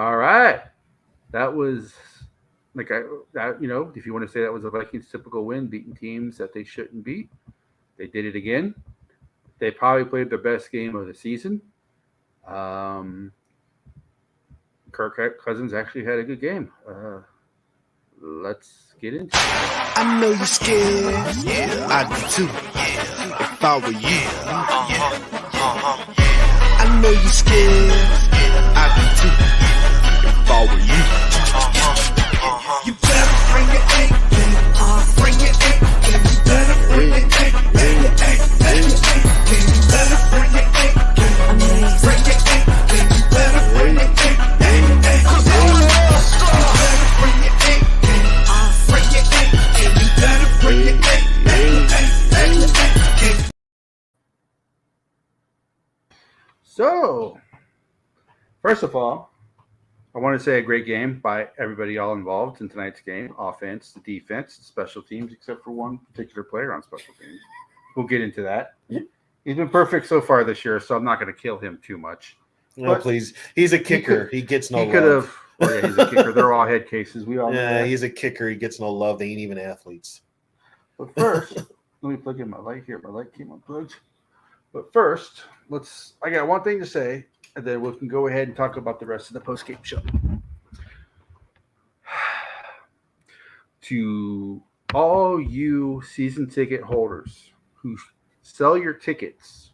All right. That was if you want to say that was a Vikings typical win, beating teams that they shouldn't beat. They did it again. They probably played their best game of the season. Um, Kirk Cousins actually had a good game. Let's get into it. I know you're scared. Yeah, I do too. If I were you, I know you're scared. I do too. If I were you, you better bring your A game. Bring your A game. You better bring your A game. Bring your A game. You better bring your A game. Bring your A game. You better bring your A game. So, first of all, I want to say a great game by everybody all involved in tonight's game: offense, the defense, the special teams, except for one particular player on special teams. We'll get into that. He's been perfect so far this year, so I'm not going to kill him too much. No, please. He's a kicker. He gets no love. He could have. Oh, yeah, he's a kicker. They're all head cases. We all know that. He's a kicker. He gets no love. They ain't even athletes. But first, let me plug in my light here. My light came unplugged. But first, I got one thing to say, and then we can go ahead and talk about the rest of the post-game show. To all you season ticket holders who sell your tickets,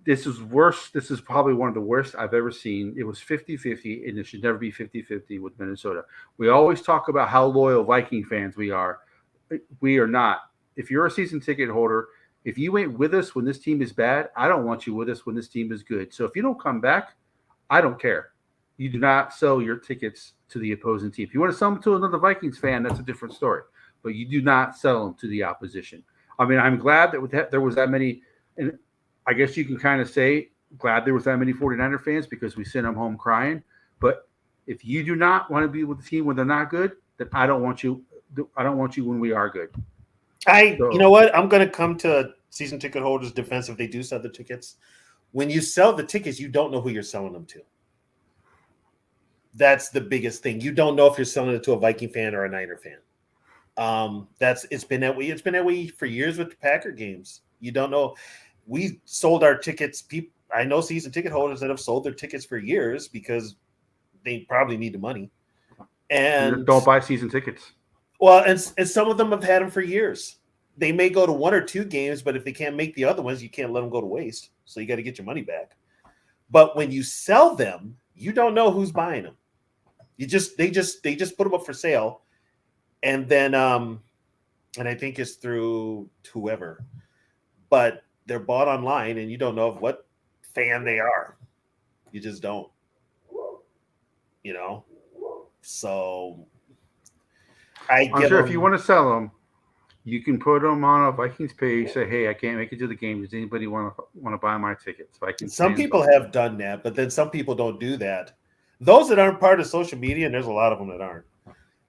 this is worse. This is probably one of the worst I've ever seen. It was 50-50, and it should never be 50-50 with Minnesota. We always talk about how loyal Viking fans we are. We are not. If you're a season ticket holder, if you ain't with us when this team is bad, I don't want you with us when this team is good. So if you don't come back, I don't care. You do not sell your tickets to the opposing team. If you want to sell them to another Vikings fan, that's a different story. But you do not sell them to the opposition. I mean, I'm glad that there was that many, and I guess you can kind of say glad there was that many 49er fans because we sent them home crying. But if you do not want to be with the team when they're not good, then I don't want you. I don't want you when we are good. You know what? I'm going to come to season ticket holders' defense if they do sell the tickets. When you sell the tickets, you don't know who you're selling them to. That's the biggest thing. You don't know if you're selling it to a Viking fan or a Niner fan. It's been that way. It's been that way for years with the Packer games. You don't know. We sold our tickets. I know season ticket holders that have sold their tickets for years because they probably need the money. And don't buy season tickets. Well, and some of them have had them for years. They may go to one or two games, but if they can't make the other ones, you can't let them go to waste. So you got to get your money back. But when you sell them, you don't know who's buying them. They just put them up for sale, and then and I think it's through whoever, but they're bought online, and you don't know what fan they are. You just don't. So. I'm sure if you want to sell them, you can put them on a Vikings page. Say, hey, I can't make it to the game. Does anybody want to buy my tickets? Some people have done that, but then some people don't do that. Those that aren't part of social media, and there's a lot of them that aren't,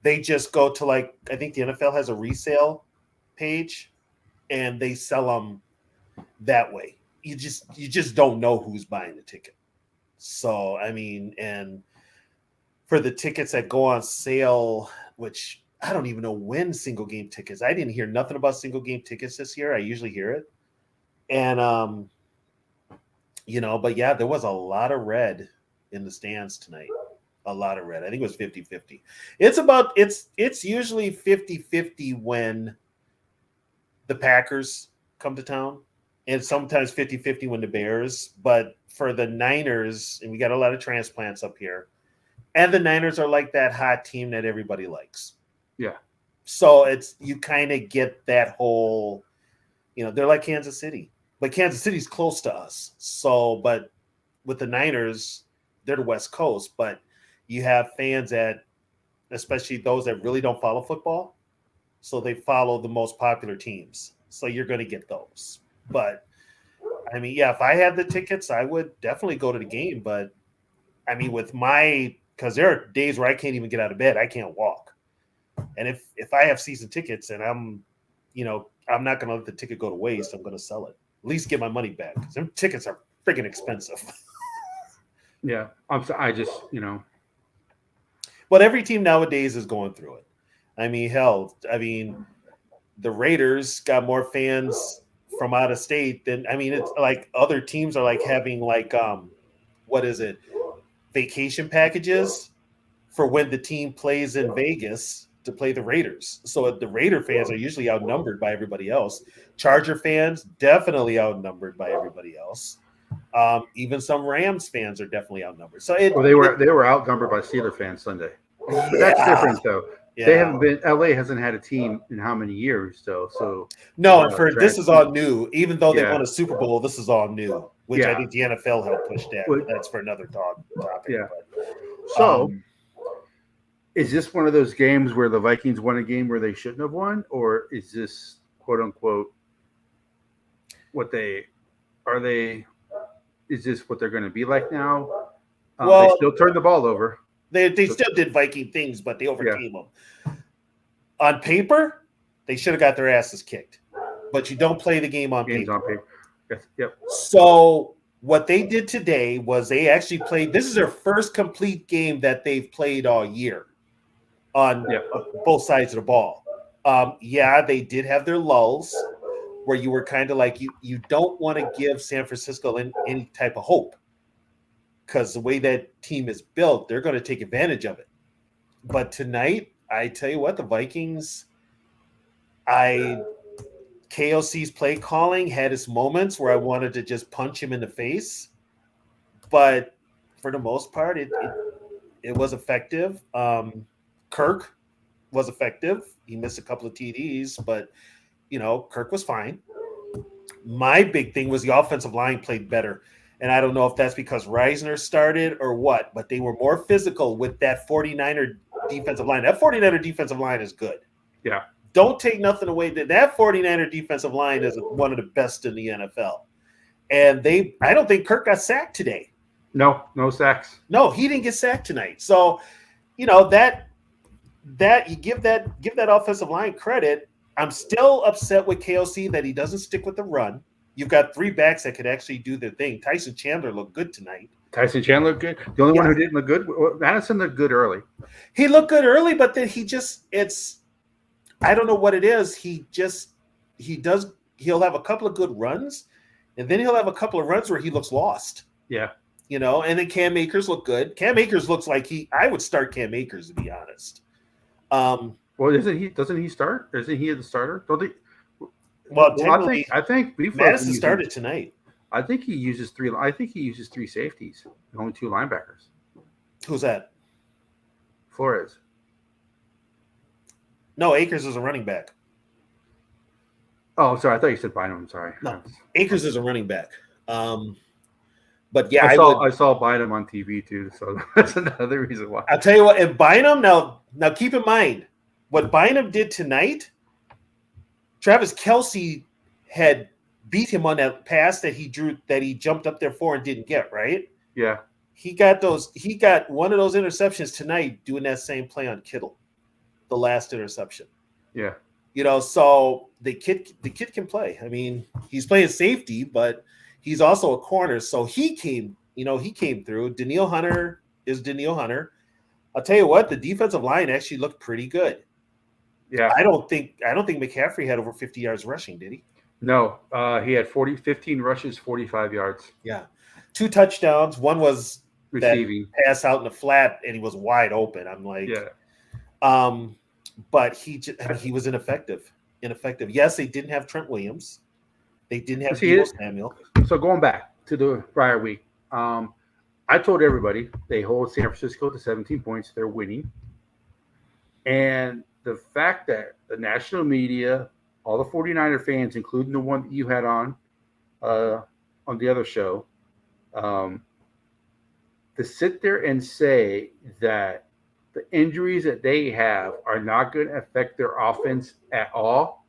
they just go to I think the NFL has a resale page, and they sell them that way. You just don't know who's buying the ticket. So I mean, and for the tickets that go on sale, which I don't even know when single game tickets. I didn't hear nothing about single game tickets this year. I usually hear it. And, but yeah, there was a lot of red in the stands tonight. A lot of red. I think it was 50-50. It's usually 50-50 when the Packers come to town, and sometimes 50-50 when the Bears. But for the Niners, and we got a lot of transplants up here, and the Niners are like that hot team that everybody likes. Yeah. So you kind of get that whole, they're like Kansas City, but Kansas City's close to us. So, but with the Niners, they're the West Coast, but you have fans especially those that really don't follow football. So they follow the most popular teams. So you're going to get those. But I mean, yeah, if I had the tickets, I would definitely go to the game. But I mean, because there are days where I can't even get out of bed. I can't walk. And if I have season tickets and I'm not going to let the ticket go to waste, I'm going to sell it. At least get my money back. Because them tickets are freaking expensive. Yeah, I'm. I just, you know, But every team nowadays is going through it. I mean, hell, the Raiders got more fans from out of state than it's like other teams are like having like what is it? Vacation packages for when the team plays in Vegas to play the Raiders. So the Raider fans are usually outnumbered by everybody else. Charger fans definitely outnumbered by everybody else. Even some Rams fans are definitely outnumbered. So well, they were outnumbered by Steeler fans Sunday, but that's yeah, different though. They yeah. haven't been. LA hasn't had a team in how many years though? So there's No, and a for this is all new. Even though they yeah, won a Super Bowl, this is all new, which I yeah. think the NFL helped push that. Well, But that's for another topic. yeah. But So is this one of those games where the Vikings won a game where they shouldn't have won, or is this quote unquote what they are they? Is this what they're going to be like now? They well, still turn the ball over. they still did Viking things, but they Yeah, overcame them. On paper, they should have got their asses kicked. But you don't play the game on games paper. on paper. Yes, yep. So what they did today was they actually played. This is their first complete game that they've played all year on Yep. both sides of the ball. Yeah, they did have their lulls where you were kind of like you don't want to give San Francisco any type of hope because the way that team is built, they're going to take advantage of it. But tonight, I tell you what, the Vikings, I KOC's play calling had its moments where I wanted to just punch him in the face, but for the most part, it was effective. Kirk was effective. He missed a couple of TDs, but Kirk was fine. My big thing was the offensive line played better. And I don't know if that's because Reisner started or what, but they were more physical with that 49er defensive line. That 49er defensive line is good. Yeah. Don't take nothing away. That 49er defensive line is one of the best in the NFL. And I don't think Kirk got sacked today. No sacks. No, he didn't get sacked tonight. So, that you give that offensive line credit. I'm still upset with KOC that he doesn't stick with the run. You've got three backs that could actually do their thing. Tyson Chandler looked good tonight. Tyson Chandler looked good. The only one who didn't look good, Madison looked good early. He looked good early, but then I don't know what it is. He'll have a couple of good runs, and then he'll have a couple of runs where he looks lost. Yeah. And then Cam Akers looked good. Cam Akers looks like I would start Cam Akers, to be honest. Well, doesn't he start? Isn't he the starter? Don't they? Well, I think Madison started tonight. I think he uses three safeties and only two linebackers. Who's that? Flores. No, Akers is a running back. Oh, sorry. I thought you said Bynum. I'm sorry. No, Akers is a running back. But yeah, I saw Bynum on TV too, so that's another reason why. I'll tell you what. If Bynum now keep in mind what Bynum did tonight. Travis Kelce had beat him on that pass that he jumped up there for and didn't get, right? Yeah. He got one of those interceptions tonight doing that same play on Kittle, the last interception. Yeah. So the kid can play. I mean, he's playing safety, but he's also a corner. So he came through. Danielle Hunter is Danielle Hunter. I'll tell you what, the defensive line actually looked pretty good. Yeah. I don't think McCaffrey had over 50 yards rushing, did he? No. He had 15 rushes, 45 yards. Yeah. 2 touchdowns. One was receiving pass out in the flat, and he was wide open. I'm like, yeah. But he was ineffective. Yes, they didn't have Trent Williams. They didn't have Deebo Samuel. So going back to the prior week, I told everybody they hold San Francisco to 17 points. They're winning. And the fact that the national media, all the 49er fans, including the one that you had on the other show, to sit there and say that the injuries that they have are not going to affect their offense at all,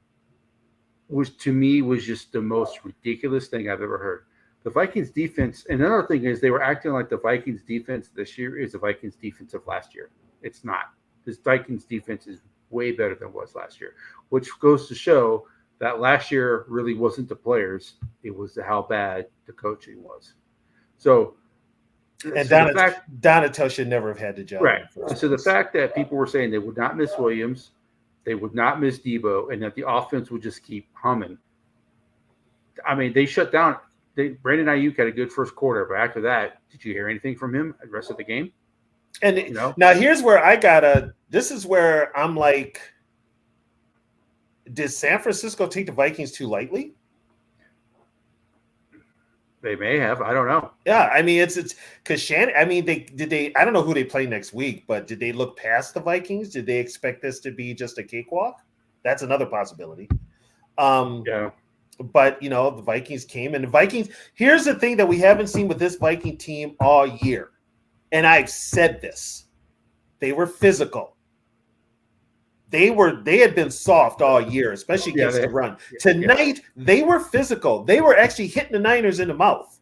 was to me was just the most ridiculous thing I've ever heard. The Vikings defense, and another thing is they were acting like the Vikings defense this year is the Vikings defense of last year. It's not. This Vikings defense is way better than it was last year, which goes to show that last year really wasn't the players. It was how bad the coaching was. So And So the fact, Donato should never have had the job. right? So the fact that people were saying they would not miss Williams, they would not miss Debo, and that the offense would just keep humming. I mean, they shut down. Brandon Ayuk had a good first quarter, but after that, did you hear anything from him the rest of the game? And now here's where this is where I'm like, did San Francisco take the Vikings too lightly? They may have. I don't know. Yeah, I mean it's because Shannon. I mean they I don't know who they play next week, but did they look past the Vikings? Did they expect this to be just a cakewalk? That's another possibility. Yeah. But the Vikings came, and the Vikings. Here's the thing that we haven't seen with this Viking team all year, and I've said this: they were physical. They had been soft all year, especially against the run. Tonight, they were physical. They were actually hitting the Niners in the mouth,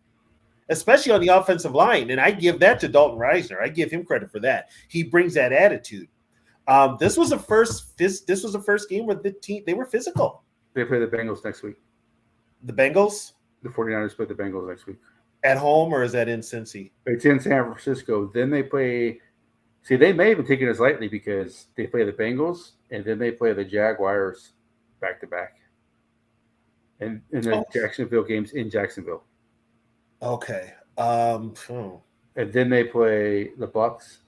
especially on the offensive line. And I give that to Dalton Reisner. I give him credit for that. He brings that attitude. This was the first game where the team they were physical. They play the Bengals next week. The Bengals? The 49ers play the Bengals next week. At home, or is that in Cincy? It's in San Francisco. Then they play. See, they may have been taking this lightly because they play the Bengals and then they play the Jaguars back to back. And the Jacksonville games in Jacksonville. Okay. And then they play the Bucks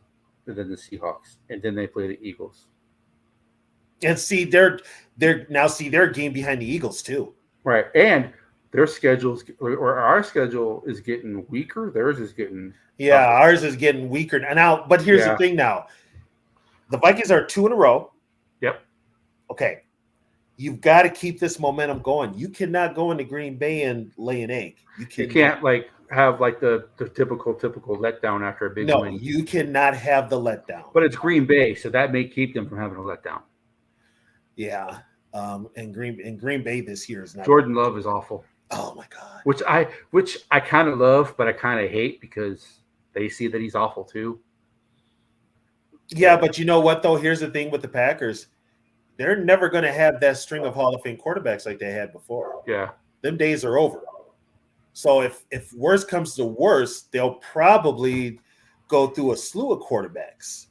and then the Seahawks. And then they play the Eagles. And see, they're a game behind the Eagles too. Right. And their schedules or our schedule is getting weaker. Theirs is getting tougher. Ours is getting weaker now. But here's the thing now. The Vikings are 2 in a row. Yep. Okay. You've got to keep this momentum going. You cannot go into Green Bay and lay an egg. You can't have the typical letdown after a big win. No, you cannot have the letdown. But it's Green Bay, so that may keep them from having a letdown. Yeah. And Green Bay this year is not. Jordan Love is awful. Oh my God. Which I kind of love, but I kind of hate because they see that he's awful too. Yeah, but you know what though? Here's the thing with the Packers. They're never going to have that string of Hall of Fame quarterbacks like they had before. Yeah. Them days are over. So if worse comes to worse, they'll probably go through a slew of quarterbacks,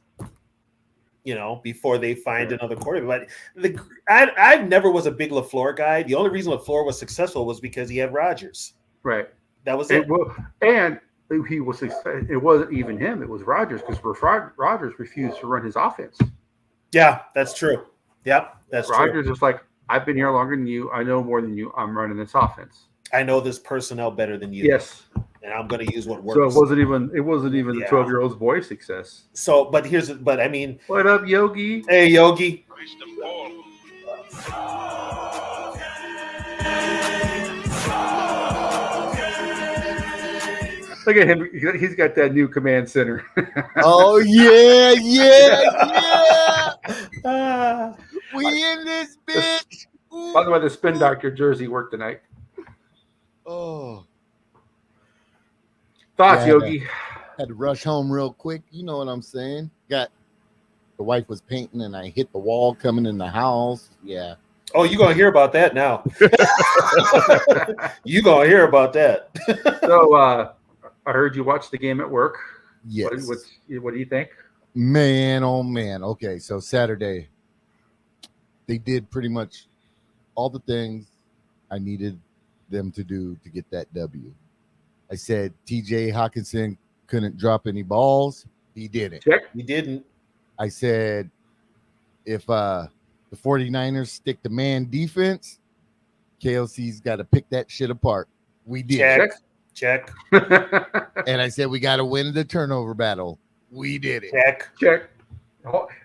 before they find another quarterback. But I never was a big LaFleur guy. The only reason LaFleur was successful was because he had Rodgers. Right. That was it. And he was. It wasn't even him. It was Rodgers because Rodgers refused to run his offense. Yeah, that's true. Yep, that's true. Rodgers was like, I've been here longer than you. I know more than you. I'm running this offense. I know this personnel better than you. Yes. And I'm going to use what works. So it wasn't even the 12-year-old's boy success. So, but I mean, what up, Yogi? Hey, Yogi. Look at him. He's got that new command center. Oh, yeah. We in this bitch. By the way, the Spin Doctor jersey worked tonight. Oh. Thoughts, Yogi? Had to rush home real quick. You know what I'm saying? The wife was painting and I hit the wall coming in the house. Yeah. Oh, you're going to hear about that now. You're going to hear about that. So, I heard you watched the game at work. Yes. What do you think? Man, oh man. Okay, so Saturday, they did pretty much all the things I needed them to do to get that W. I said TJ Hawkinson couldn't drop any balls. He didn't. Check. He didn't. I said if the 49ers stick to man defense, KLC's got to pick that shit apart. We did. Check. And I said we got to win the turnover battle. We did it. Check.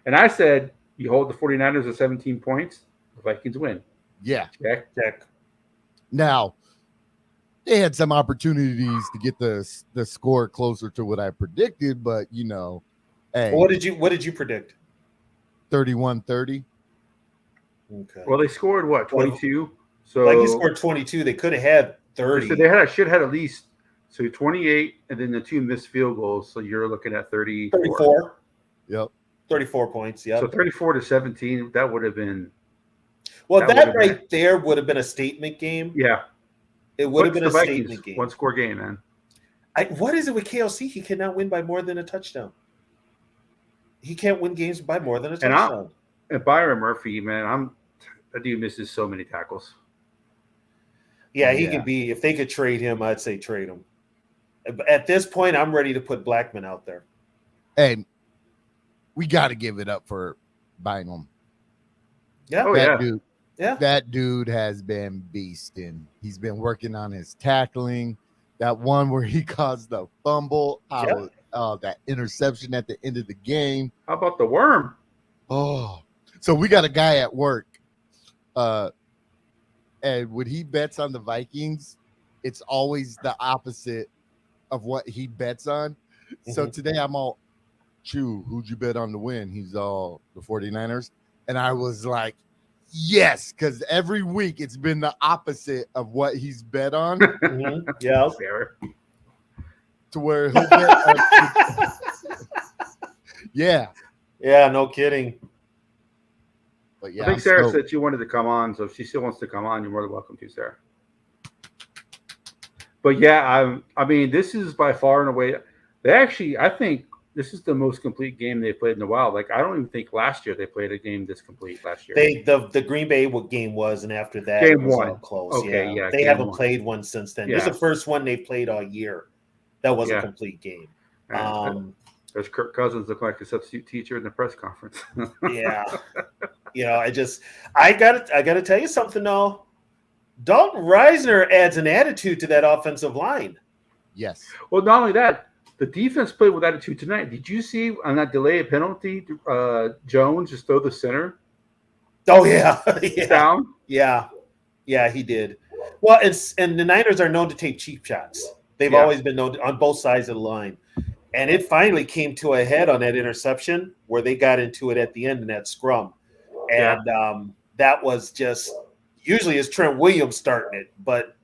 And I said you hold the 49ers to 17 points, the Vikings win. Yeah. Check. Now, they had some opportunities to get the score closer to what I predicted, but hey. What did you predict? 31-30. Okay. Well, they scored what, 22? So Vikings scored 22. They could have had 30. So they should have had at least 28, and then the 2 missed field goals. So you're looking at 34. Yep. 34 points. Yeah. So 34-17. That would have been. Well, that right there would have been a statement game. Yeah. It would have been a statement game. 1-score game, man. What is it with KLC? He cannot win by more than a touchdown. He can't win games by more than a touchdown. And Byron Murphy, man, that dude misses so many tackles. Yeah, he could be. If they could trade him, I'd say trade him. At this point, I'm ready to put Blackman out there. And we got to give it up for Bynum. Yeah. Oh, yeah. Dude, Yeah. that dude has been beasting. He's been working on his tackling. That one where he caused the fumble, that interception at the end of the game. How about the worm? Oh, so we got a guy at work. And when he bets on the Vikings, it's always the opposite of what he bets on. So today I'm all, Chew, who'd you bet on to win? He's all the 49ers. And I was like, yes, because every week it's been the opposite of what he's bet on. Yeah. To where he'll bet yeah. Yeah, no kidding. But yeah, I think Sarah said she wanted to come on, so if she still wants to come on, you're more than welcome to, Sarah. But yeah, I mean, this is by far and away. I think this is the most complete game they've played in a while. Like, I don't even think last year they played a game this complete last year. The Green Bay game was, and after that, game it was one. all close. Okay, yeah. They haven't played one since then. Yeah. This is the first one they've played all year. That was a complete game. There's Kirk Cousins looking like a substitute teacher in the press conference. Yeah. I gotta tell you something though. Dalton Reisner adds an attitude to that offensive line. Yes. Well, not only that, the defense played with attitude tonight. Did you see on that delay penalty, Jones just throw the center? Oh yeah, down. Yeah, he did. Well, and the Niners are known to take cheap shots. They've always been known on both sides of the line. And it finally came to a head on that interception where they got into it at the end in that scrum. And that was just usually it's Trent Williams starting it, but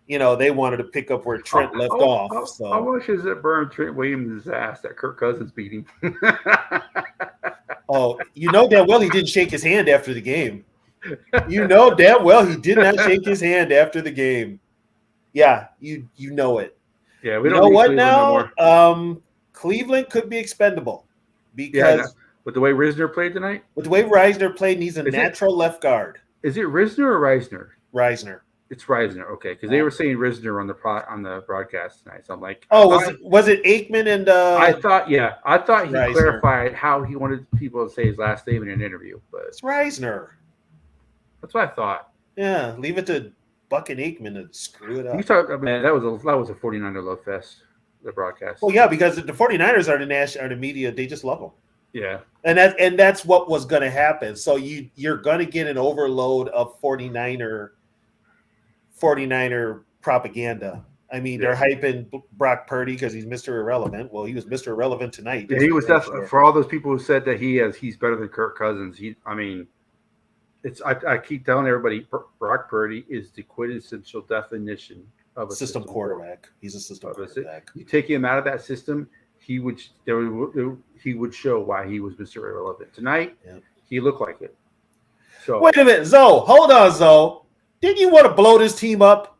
they wanted to pick up where Trent left off. So how much does it burn Trent Williams' ass that Kirk Cousins beat him? Damn well he didn't shake his hand after the game. Damn well he did not shake his hand after the game. Yeah, you know it. Yeah, we don't know what now. No Cleveland could be expendable because with the way Risner played tonight. With the way Reisner played, he's a natural left guard. Is it Risner or Reisner? Reisner. It's Reisner, okay, because they were saying Risner on the broadcast tonight. So I'm like, was it Aikman and? I thought he Reisner. clarified how he wanted people to say his last name in an interview, but it's Reisner. That's what I thought. Yeah, leave it to Buck and Aikman to screw it up. You talk, man, that was a 49er love fest. The broadcast. Well, yeah, because the 49ers are the media. They just love them. Yeah, and that's what was going to happen. So you're going to get an overload of 49er propaganda. I mean, they're hyping Brock Purdy because he's Mr. Irrelevant. Well, he was Mr. Irrelevant tonight. Yeah, he was definitely for all those people who said that he's better than Kirk Cousins. I keep telling everybody Brock Purdy is the quintessential definition of a system quarterback. He's a system quarterback. You take him out of that system, he would show why he was Mr. Irrelevant. Tonight, he looked like it. So wait a minute, Zoe. Hold on, Zoe. Didn't you want to blow this team up?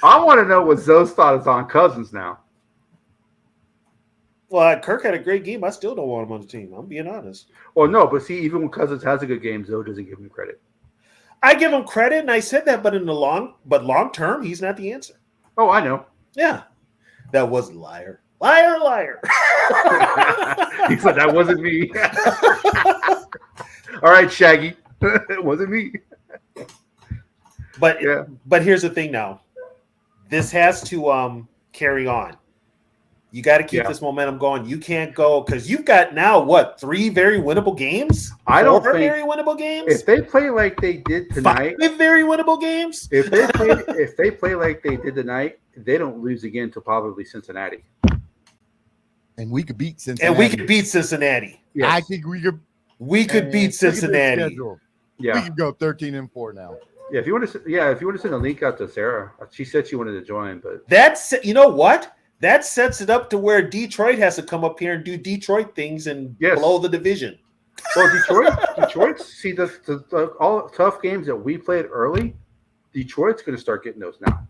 I want to know what Zoe's thought is on Cousins now. Well, Kirk had a great game. I still don't want him on the team. I'm being honest. Well, no, but see, even when Cousins has a good game, Zoe doesn't give him credit. I give him credit, and I said that, but long term, he's not the answer. Oh, I know. Yeah, that was liar. Liar. He said that wasn't me. All right, Shaggy, it wasn't me. But here's the thing now. This has to carry on. You got to keep this momentum going. You can't go because you've got now 3 very winnable games. I don't think very winnable games. If they play like they did tonight, 5 very winnable games. If they play like they did tonight, they don't lose again until probably Cincinnati. And we could beat Cincinnati. Yes. I think we could. We could beat Cincinnati. Yeah, we could go 13-4 now. Yeah, if you want to send a link out to Sarah, she said she wanted to join, but that's what. That sets it up to where Detroit has to come up here and do Detroit things and blow the division. Well, Detroit. See the all tough games that we played early. Detroit's going to start getting those now.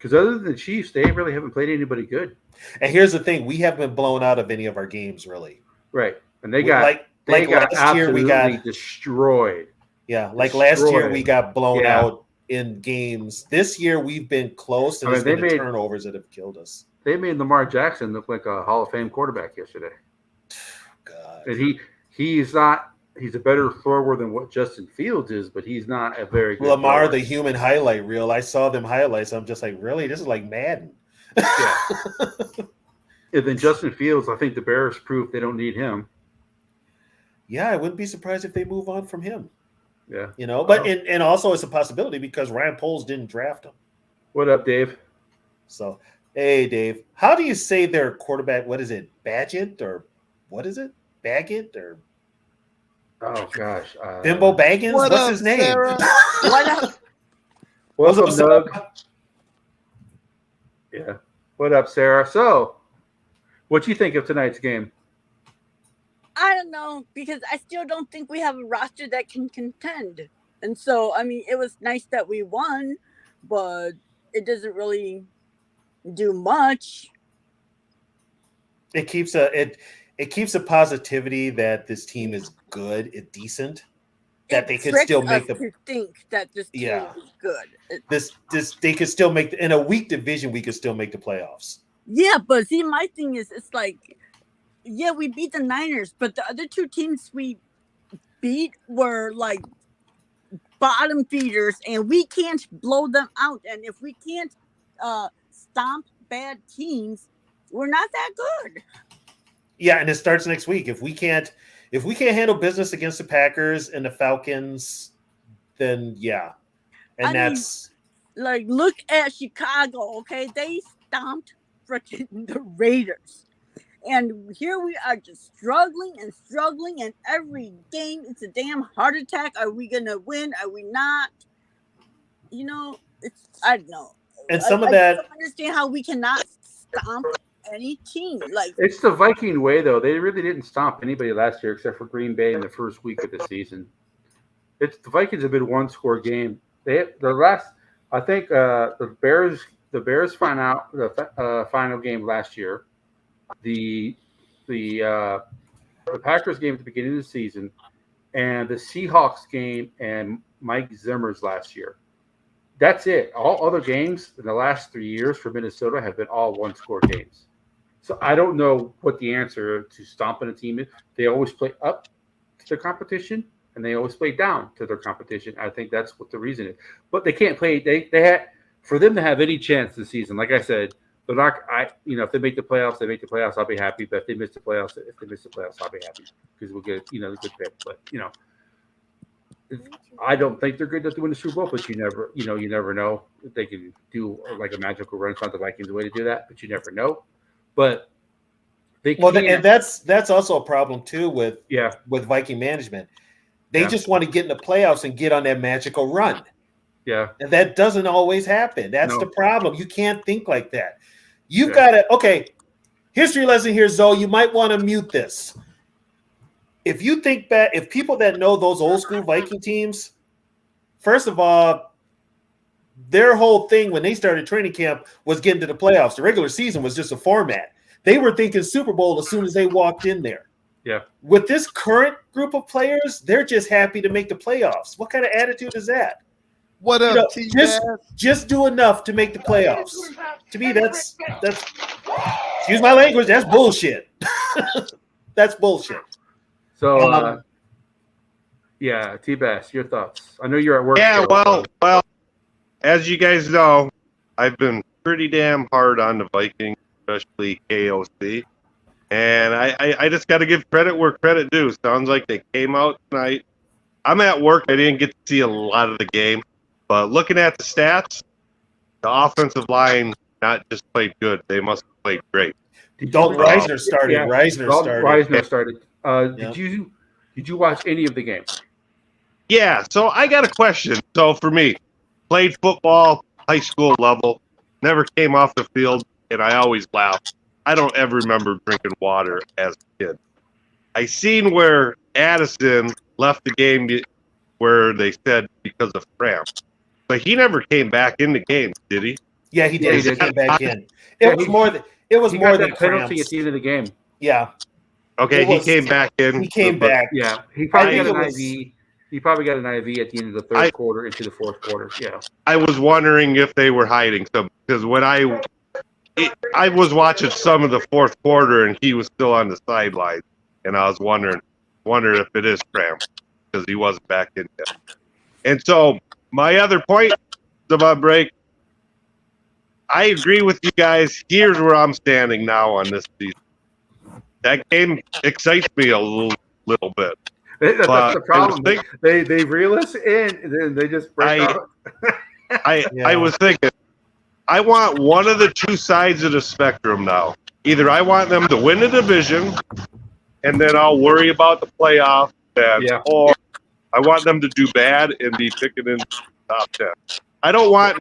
Because other than the Chiefs, they really haven't played anybody good. And here's the thing: we haven't been blown out of any of our games, really. Right. And they We- got like last year, absolutely we got destroyed. like last year destroyed. we got blown Yeah. out in games. This year we've been close, and I mean, it's been they the made- turnovers that have killed us. They made Lamar Jackson look like a Hall of Fame quarterback yesterday. God. And he's not. He's a better thrower than what Justin Fields is, but he's not a very good Lamar, thrower. the human highlight reel. I saw them highlights. I'm just like, really? This is like Madden. Yeah. And then Justin Fields, I think the Bears proved they don't need him. Yeah, I wouldn't be surprised if they move on from him. Yeah. But Wow. and also it's a possibility because Ryan Poles didn't draft him. What up, Dave? So, hey, Dave, how do you say their quarterback? What is it, Badgett or what is it, Baggett or Oh gosh. Bimbo Baggins? What What's up, his name? Sarah? What up? Welcome, What's up, Doug. Yeah. What up, Sarah? So, what do you think of tonight's game? I don't know, because I still don't think we have a roster that can contend. And so, I mean, it was nice that we won, but it doesn't really do much. It keeps a positivity that this team is good, it's decent, that It they could tricks still make us the to think that this team Yeah. is good. this they could still make in a weak division. We could still make the playoffs. Yeah, but see, my thing is, it's like, yeah, we beat the Niners, but the other two teams we beat were like bottom feeders, and we can't blow them out. And if we can't stomp bad teams, we're not that good. Yeah, and it starts next week. If we can't handle business against the Packers and the Falcons, then yeah, and I mean, that's Like, look at Chicago, okay? They stomped freaking the Raiders. And here we are just struggling, and every game it's a damn heart attack. Are we gonna win? Are we not? I don't know. and some I of that. don't understand how we cannot stomp any team. Like, It's the Viking way, though. They really didn't stomp anybody last year except for Green Bay in the first week of the season. It's the Vikings have been one-score game. I think the Bears find out the final game last year. The Packers game at the beginning of the season, and the Seahawks game and Mike Zimmer's last year. That's it. All other games in the last 3 years for Minnesota have been all one-score games. So I don't know what the answer to stomping a team is. They always play up to their competition, and they always play down to their competition. I think that's what the reason is. But they can't play. They had for them to have any chance this season. Like I said, they're not. If they make the playoffs, they make the playoffs. I'll be happy. But if they miss the playoffs, I'll be happy because we'll get the good pick. But I don't think they're good enough to win the Super Bowl. But you never know if they can do like a magical run. It's not the Vikings' way to do that, but you never know. But they Well, can. and that's also a problem too with Yeah. Viking management. They Yeah. just want to get in the playoffs and get on that magical run, Yeah. and that doesn't always happen. That's No. the problem. You can't think like that. You've got to history lesson here, Zoe. You might want to mute this. If you think back, if people that know those old school Viking teams, first of all, their whole thing when they started training camp was getting to the playoffs. The regular season was just a format. They were thinking Super Bowl as soon as they walked in there. Yeah. With this current group of players, they're just happy to make the playoffs. What kind of attitude is that? What You up, know, T-Bass? just do enough to make the playoffs. To me, that's excuse my language, that's bullshit. That's bullshit. So, T-Bass, your thoughts? I know you're at work. Yeah, so- well, as you guys know, I've been pretty damn hard on the Vikings, especially KOC. And I just got to give credit where credit due. Sounds like they came out tonight. I'm at work. I didn't get to see a lot of the game. But looking at the stats, the offensive line not just played good. They must have played great. Dalton Reisner started. Yeah, Reisner Dalton started. Reisner started. Yeah. Did you watch any of the game? Yeah, so I got a question. So for me, played football, high school level, never came off the field, and I always laugh. I don't ever remember drinking water as a kid. I seen where Addison left the game where they said because of cramps. But he never came back in the game, did he? Yeah, he Yeah, did. he He did. came back in. Yeah, It was he- more than it was He more got than that penalty cramps. at the end of the game. Yeah, Okay, It he was- came back in. he came but back. Yeah, he I probably think got it an was- IV. He probably got an IV at the end of the third quarter into the fourth quarter. Yeah. I was wondering if they were hiding something because when I was watching some of the fourth quarter and he was still on the sideline, and I was wondering if it is cramp because he wasn't back in yet. And so my other point about break, I agree with you guys. Here's where I'm standing now on this season. That game excites me a little bit. That's But the problem. I was They reel us in, and then they just break out. Yeah. I was thinking, I want one of the two sides of the spectrum now. Either I want them to win the division, and then I'll worry about the playoff, Yeah. or I want them to do bad and be picking in the top 10. I don't want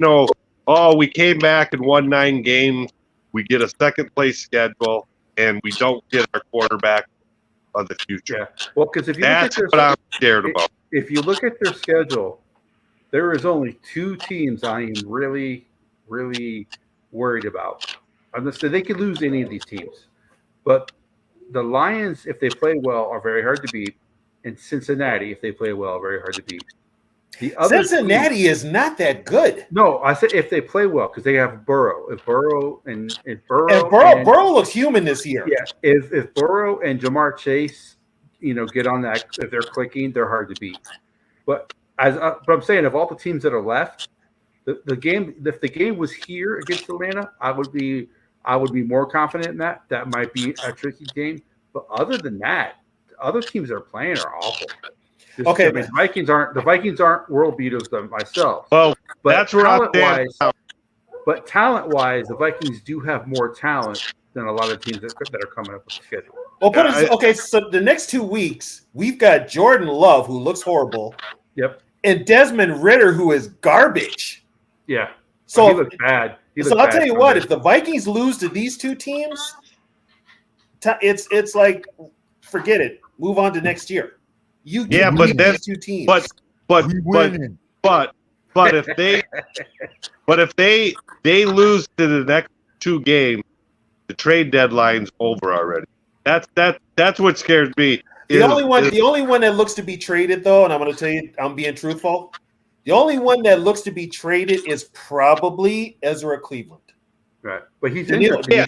we came back and won 9 games, we get a second place schedule, and we don't get our quarterback of the future. Yeah. Well, because if you look at That's their what I'm scared about. if you look at their schedule, there is only 2 teams I am really, really worried about. I'm just saying they could lose any of these teams, but the Lions, if they play well, are very hard to beat, and Cincinnati, if they play well, are very hard to beat. The other Cincinnati teams, is not that good. no, I said if they play well because they have Burrow. If Burrow And Burrow Burrow looks human this year. yeah, if Burrow and Jamar Chase, get on that, if they're clicking, they're hard to beat. But but I'm saying of all the teams that are left, the game, if the game was here against Atlanta, I would be more confident in that. That might be a tricky game. But other than that, the other teams that are playing are awful. Okay, the Vikings aren't world beaters myself. Well, But that's where I'm talent wise, the Vikings do have more talent than a lot of teams that are coming up with the schedule. Well, okay. So the next 2 weeks, we've got Jordan Love, who looks horrible, Yep. and Desmond Ritter, who is garbage. Yeah. So he looked bad. So I'll tell you what: if the Vikings lose to these 2 teams, it's like forget it. Move on to next year. You Yeah, can but beat then- these 2 teams. but We winning. but if they lose to the next 2 games, the trade deadline's over already. That's what scares me. the only one that looks to be traded, though, and I'm going to tell you, I'm being truthful. The only one that looks to be traded is probably Ezra Cleveland. Right. But he's And injured. yeah.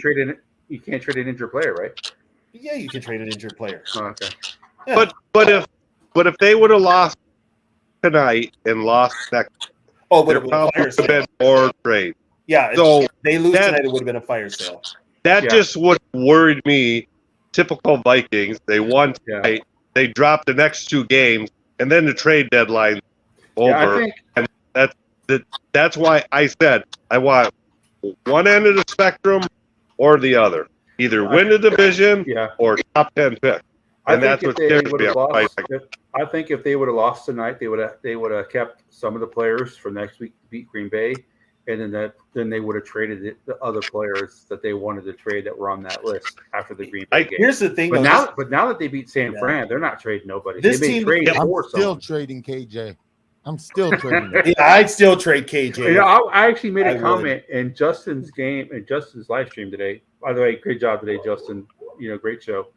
You can't trade an injured player, right? Yeah, you can trade an injured player. Oh, okay. Yeah. But if they would have lost tonight and lost next, Oh, but there it would have probably fire would have sale. been more trade. Yeah, So if they lose that- tonight, it would have been a fire sale. That Yeah. just what worried me. Typical Vikings. They won Yeah. tonight. They dropped the next 2 games, and then the trade deadline over. Yeah, I think That's why I said I want one end of the spectrum or the other. Either win the division yeah. or top 10 pick. I And think that's if what they scares would me. have lost, I think if they would have lost tonight, they would have kept some of the players for next week to beat Green Bay, and then they would have traded the other players that they wanted to trade that were on that list after the Green Bay game. Here's the thing, But though. now that they beat San Yeah. Fran, they're not trading nobody. This they may team- trade I'm for still someone. trading KJ. I'm still trading him. Yeah, I'd still trade KJ. You know, I actually made I a would. comment in Justin's game and Justin's live stream today. By the way, great job today, Justin. Great show.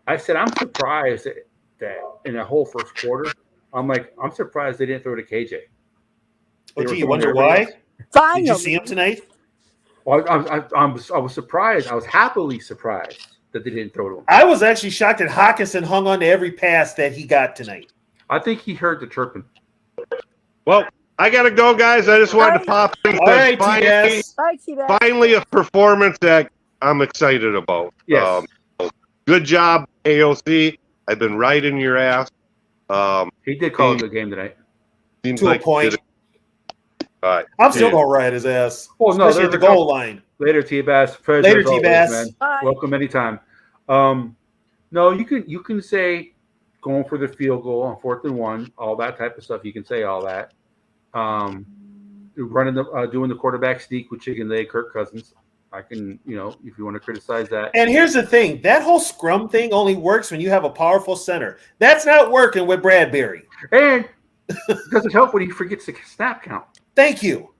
I said I'm surprised that in the whole first quarter, I'm surprised they didn't throw to KJ. Oh, They were gee, you throwing wonder everybody why? else. Finally. Did you see him tonight? Well, I was surprised. I was happily surprised that they didn't throw to him. I was actually shocked that Hawkinson hung on to every pass that he got tonight. I think he heard the chirping. Well, I got to go, guys. I just wanted to pop in. All right, finally, TS. Bye, T-Back. finally a performance that I'm excited about. Yes. Good job, AOC. I've been right in your ass. He did call a good game tonight. Seems To a like point. you did it. All right. I'm still Yeah. going to ride his ass. Oh, no, Especially at the there's a goal line. Later, T-Bass. Pleasure Later, as always, T-Bass. man. Bye. Welcome anytime. No, you can say going for the field goal on 4th and 1, all that type of stuff. You can say all that. Doing the quarterback sneak with chicken leg, Kirk Cousins. I can, if you want to criticize that. And here's the thing. That whole scrum thing only works when you have a powerful center. That's not working with Bradbury. And it doesn't help when he forgets the snap count. Thank you.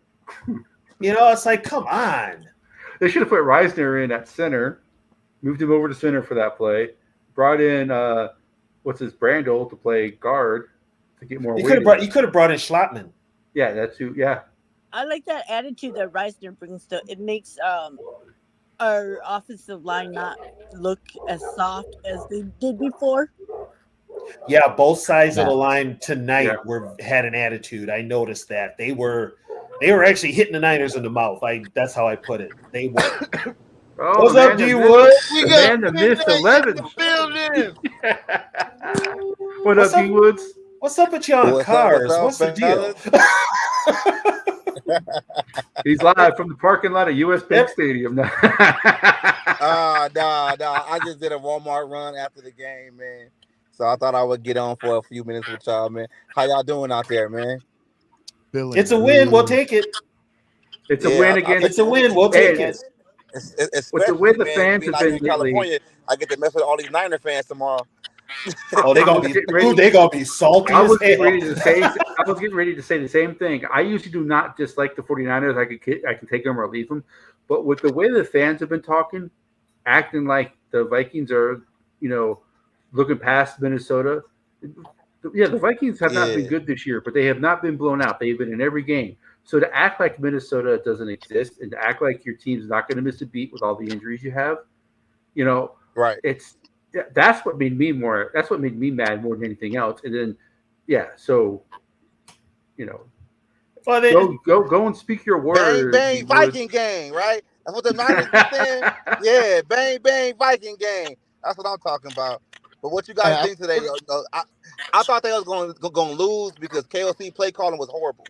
You know, it's like, come on. They should have put Reisner in at center, moved him over to center for that play, brought in Brandel to play guard to get more. You could have brought in Schlattman. Yeah, that's who. Yeah, I like that attitude that Reisner brings to it. Makes our offensive line not look as soft as they did before. Yeah, both sides of the line tonight had an attitude. I noticed that they were actually hitting the Niners in the mouth. That's how I put it. They were. What's up, D Wood? We got the missed 11. What up, D Woods? What's up with y'all cars? What's the deal? He's live from the parking lot of US Bank Stadium now. Nah. I just did a Walmart run after the game, man. So I thought I would get on for a few minutes with y'all, man. How y'all doing out there, man? It's a win. We'll take it. It's a win against. It's a win. We'll take it. With the way the fans have been in California, I get to mess with all these Niner fans tomorrow. Oh, they're gonna be salty. I was getting ready to say the same thing. I usually do not dislike the 49ers. I can take them or leave them, but with the way the fans have been talking, acting like the Vikings are, looking past Minnesota. Yeah, the Vikings have not been good this year, but they have not been blown out. They've been in every game. So to act like Minnesota doesn't exist and to act like your team's not going to miss a beat with all the injuries you have, right? That's what made me mad more than anything else. And then, so go and speak your words. Bang, Viking gang, right? That's what the Niners be saying. Yeah, bang, Viking gang. That's what I'm talking about. But what you guys think today? I thought they was going to lose because KOC play calling was horrible.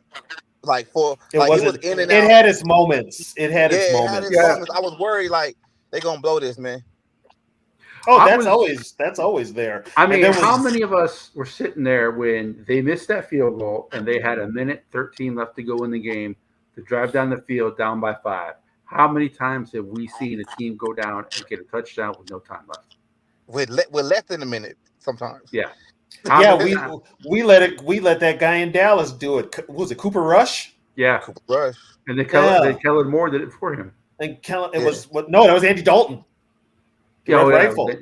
It was in and out. It had its moments. It had its moments. I was worried they gonna blow this, man. Oh, that's always there. I mean, how many of us were sitting there when they missed that field goal and they had 1:13 left to go in the game to drive down the field down by 5? How many times have we seen a team go down and get a touchdown with no time left? With less than a minute sometimes. Yeah. We let that guy in Dallas do it. What was it Cooper Rush? Yeah, Cooper Rush. And Kellen Moore did it for him. And that was Andy Dalton. Rifle. Well,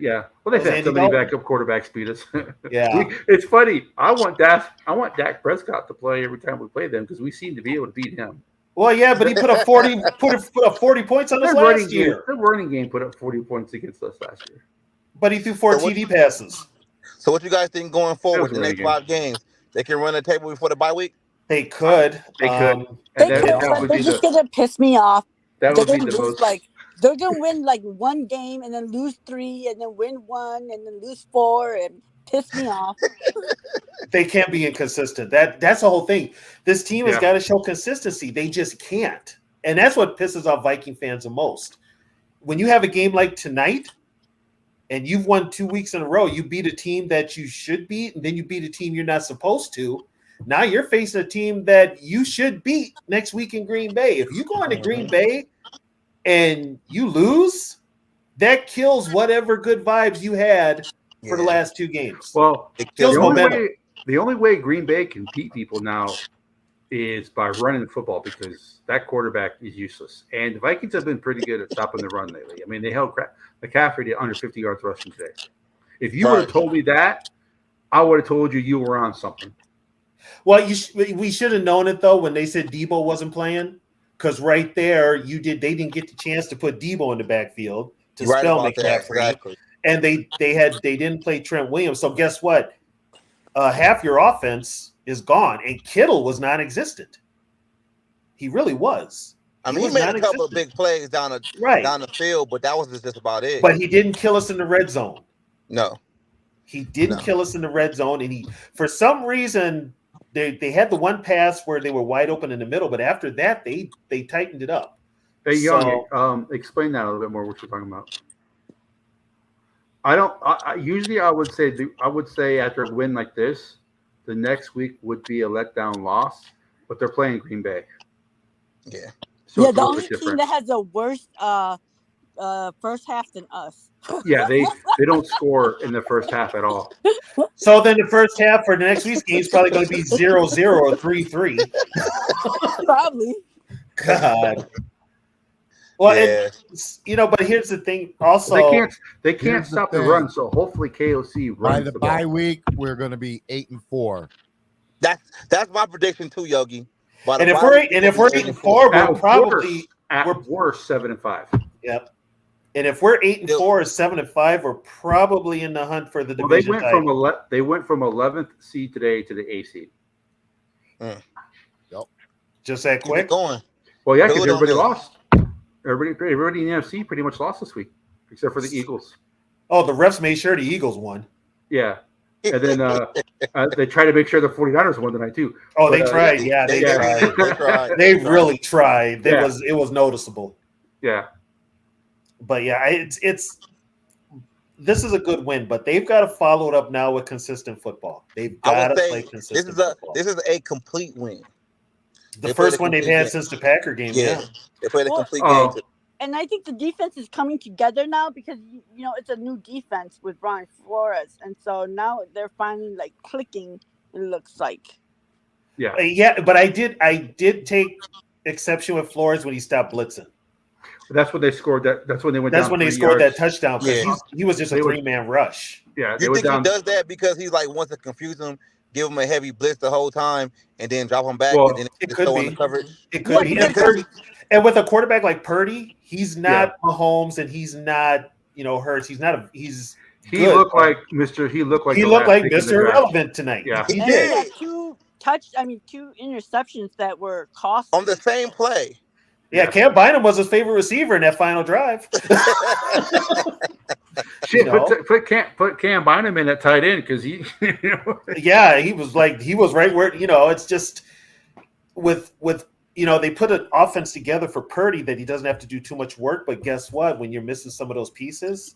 they've had so many backup quarterbacks beat us. Yeah, it's funny. I want Dak Prescott to play every time we play them because we seem to be able to beat him. Well, yeah, but he put up 40 points on us last year. The running game put up 40 points against us last year. But he threw 4 TD passes. So what you guys think going forward the next 5 games? They can run the table before the bye week? They could. They're just going to piss me off. That would be the most. They're going to win one game and then lose 3 and then win 1 and then lose 4 and piss me off. They can't be inconsistent. That's the whole thing. This team has got to show consistency. They just can't. And that's what pisses off Viking fans the most. When you have a game like tonight and you've won 2 weeks in a row, you beat a team that you should beat, and then you beat a team you're not supposed to. Now you're facing a team that you should beat next week in Green Bay. If you go into Green Bay and you lose, that kills whatever good vibes you had for the last 2 games. Well, it kills momentum. The only way Green Bay can beat people now is by running the football because that quarterback is useless. And the Vikings have been pretty good at stopping the run lately. I mean, they held McCaffrey to under 50 yards rushing today. If you would have told me that, I would have told you were on something. Well, we should have known it, though, when they said Debo wasn't playing, because right there, they didn't get the chance to put Debo in the backfield to spell McCaffrey. Exactly. And they didn't play Trent Williams. So guess what? Half your offense is gone, and Kittle was non-existent. He really was. I mean, he made a couple of big plays down the field, but that was just about it. But he didn't kill us in the red zone. No. He didn't kill us in the red zone, and for some reason they had the one pass where they were wide open in the middle, but after that they tightened it up. Hey, Yogi, explain that a little bit more. What you're talking about? Usually I would say after a win like this, the next week would be a letdown loss, but they're playing Green Bay. Yeah. So the only team that has a worse first half than us. Yeah, they don't score in the first half at all. So then the first half for the next week's game is probably going to be 0-0 or 3-3. Probably. God. Well, Yeah. but here's the thing. Also, they can't Here's the stop the thing. run. So hopefully KOC By runs the the bye ball. week, we're going to be 8-4. That's my prediction too, Yogi. By the and if bye we're week, and if we'll we're be 8-4, we're At probably worst 7-5. yep. And if we're 8-4 or 7-5, we're probably in the hunt for the Well, they division went title. from 11th seed today to the A seed. Just that keep it quick. going. Well, yeah, because Build on everybody this. lost. Everybody in the NFC pretty much lost this week, except for the Eagles. Oh, the refs made sure the Eagles won. Yeah. And then they try to make sure the 49ers won tonight too. Oh, But, they tried. Yeah, they tried. They tried. They really tried. Yeah. It was noticeable. Yeah. But yeah, it's this is a good win, but they've got to follow it up now with consistent football. They've I got to would play say consistent football. this is a complete win. The they first played a one they've complete had game. since the Packer game. Yeah. They played a Well, complete game. And I think the defense is coming together now because it's a new defense with Brian Flores, and so now they're finally like clicking. It looks like. Yeah. Yeah, but I did take exception with Flores when he stopped blitzing. That's when they scored that. That's when they went. That's down when they 3 scored yards. that touchdown. Yeah. He was just a They were- 3-man rush. Yeah, they You were think down. he does that because he like wants to confuse him, give him a heavy blitz the whole time, and then drop him back Well, and then it just could throw in be. the coverage? It could be. And with a quarterback like Purdy, he's not Mahomes, and he's not Hurts. He's not he's. He good, looked but like Mr. He looked like he the looked last like pick in the Mr. draft. Irrelevant tonight. Yeah. He And did. he had two interceptions that were costly. On the same play. Yeah, Cam Bynum was his favorite receiver in that final drive. Shit, put Cam Bynum in at tight end because he. Yeah, he was right where it's just with they put an offense together for Purdy that he doesn't have to do too much work. But guess what? When you're missing some of those pieces,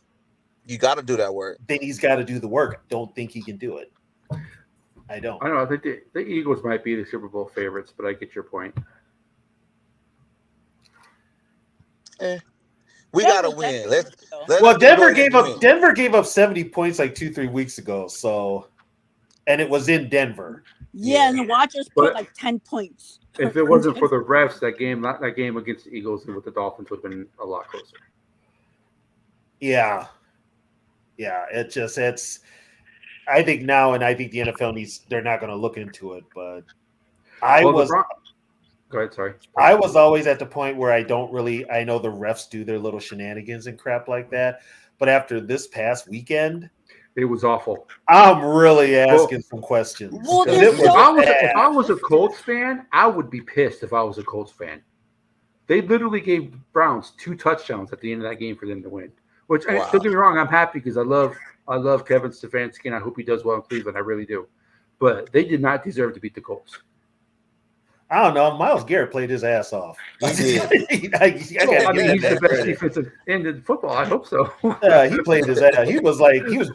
You got to do that work. then he's got to do the work. I don't think he can do it. I don't. I don't know. I think the Eagles might be the Super Bowl favorites, but I get your point. We got to win. Let's Well, Denver go gave ahead and up win. Denver gave up 70 points like 2-3 weeks ago. So, and it was in Denver. Yeah, and the Watchers put But- like 10 points. If it wasn't for the refs, that game against the Eagles and with the Dolphins would have been a lot closer. Yeah. It's I think now, and I think the NFL they're not going to look into it, but Go ahead, sorry. I was always at the point where I know the refs do their little shenanigans and crap like that. But after this past weekend, It was awful. I'm really asking some questions. Well, 'Cause there's it was If I bad. was a Colts fan, I would be pissed if I was a Colts fan. They literally gave Browns 2 touchdowns at the end of that game for them to win. Which Wow. don't get me wrong, I'm happy because I love Kevin Stefanski and I hope he does well in Cleveland. I really do. But they did not deserve to beat the Colts. I don't know. Miles Garrett played his ass off. He did. I gotta He's give the him that best credit. defensive end in football. I hope so. He played his ass. He was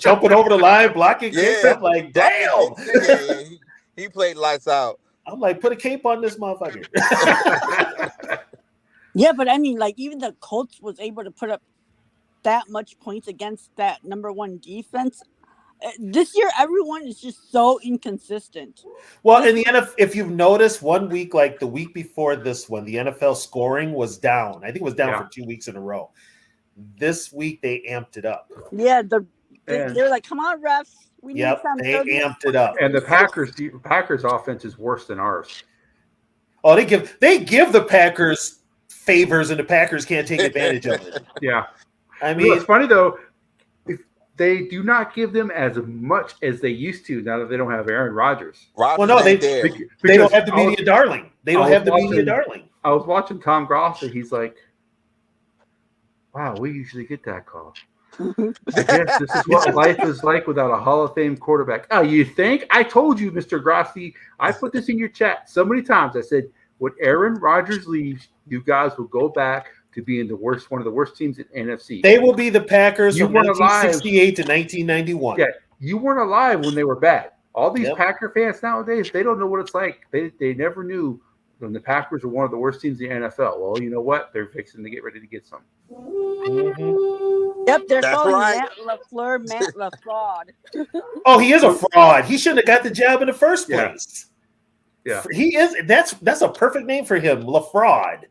jumping over the line, blocking kicks. Yeah. I'm like, damn. Yeah, he played lights out. I'm like, put a cape on this motherfucker. Yeah, but I mean, like even the Colts was able to put up that much points against that number 1 defense. This year, everyone is just so inconsistent. Well, in the NFL, if you've noticed, 1 week, like the week before this one, the NFL scoring was down. I think it was down for 2 weeks in a row. This week, they amped it up. Yeah, they're like, come on, refs. We need Yep, some. they amped it up. And the Packers offense is worse than ours. Oh, they give the Packers favors, and the Packers can't take advantage of it. Yeah. I You know, mean, it's funny though. They do not give them as much as they used to now that they don't have Aaron Rodgers. Rodgers Well, no, ain't they- there. they don't Because have the media darling. They don't I was have the media watching- darling. I was watching Tom Gross and he's like, "Wow, we usually get that call. I guess this is what life is like without a Hall of Fame quarterback." Oh, you think? I told you, Mr. Grossi. I put this in your chat so many times. I said, when Aaron Rodgers leaves, you guys will go back to being one of the worst teams in NFC. They will be the Packers You from weren't alive. 1968 to 1991. Yeah, you weren't alive when they were bad. All these Yep. Packer fans nowadays, they don't know what it's like. They never knew when the Packers were one of the worst teams in the NFL. Well, you know what? They're fixing to get ready to get some. Yep, they're That's calling right. Matt LaFleur. Oh, he is a fraud. He shouldn't have got the job in the first Yeah. place. Yeah. He is. That's a perfect name for him, LaFraud.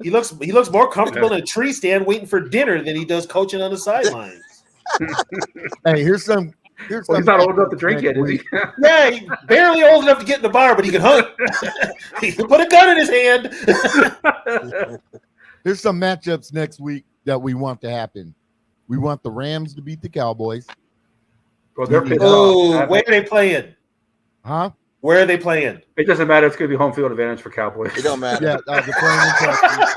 He looks more comfortable in a tree stand waiting for dinner than he does coaching on the sidelines. Hey, here's some. Well, he's not old enough to drink yet, is he? Yeah, he barely old enough to get in the bar, but he can hunt. He can put a gun in his hand. Here's some matchups next week that we want to happen. We want the Rams to beat the Cowboys. Well, they're pissed Oh, off. where are they playing? Huh? Where are they playing? It doesn't matter. It's going to be home field advantage for Cowboys. It don't matter. Yeah, they're playing in Texas.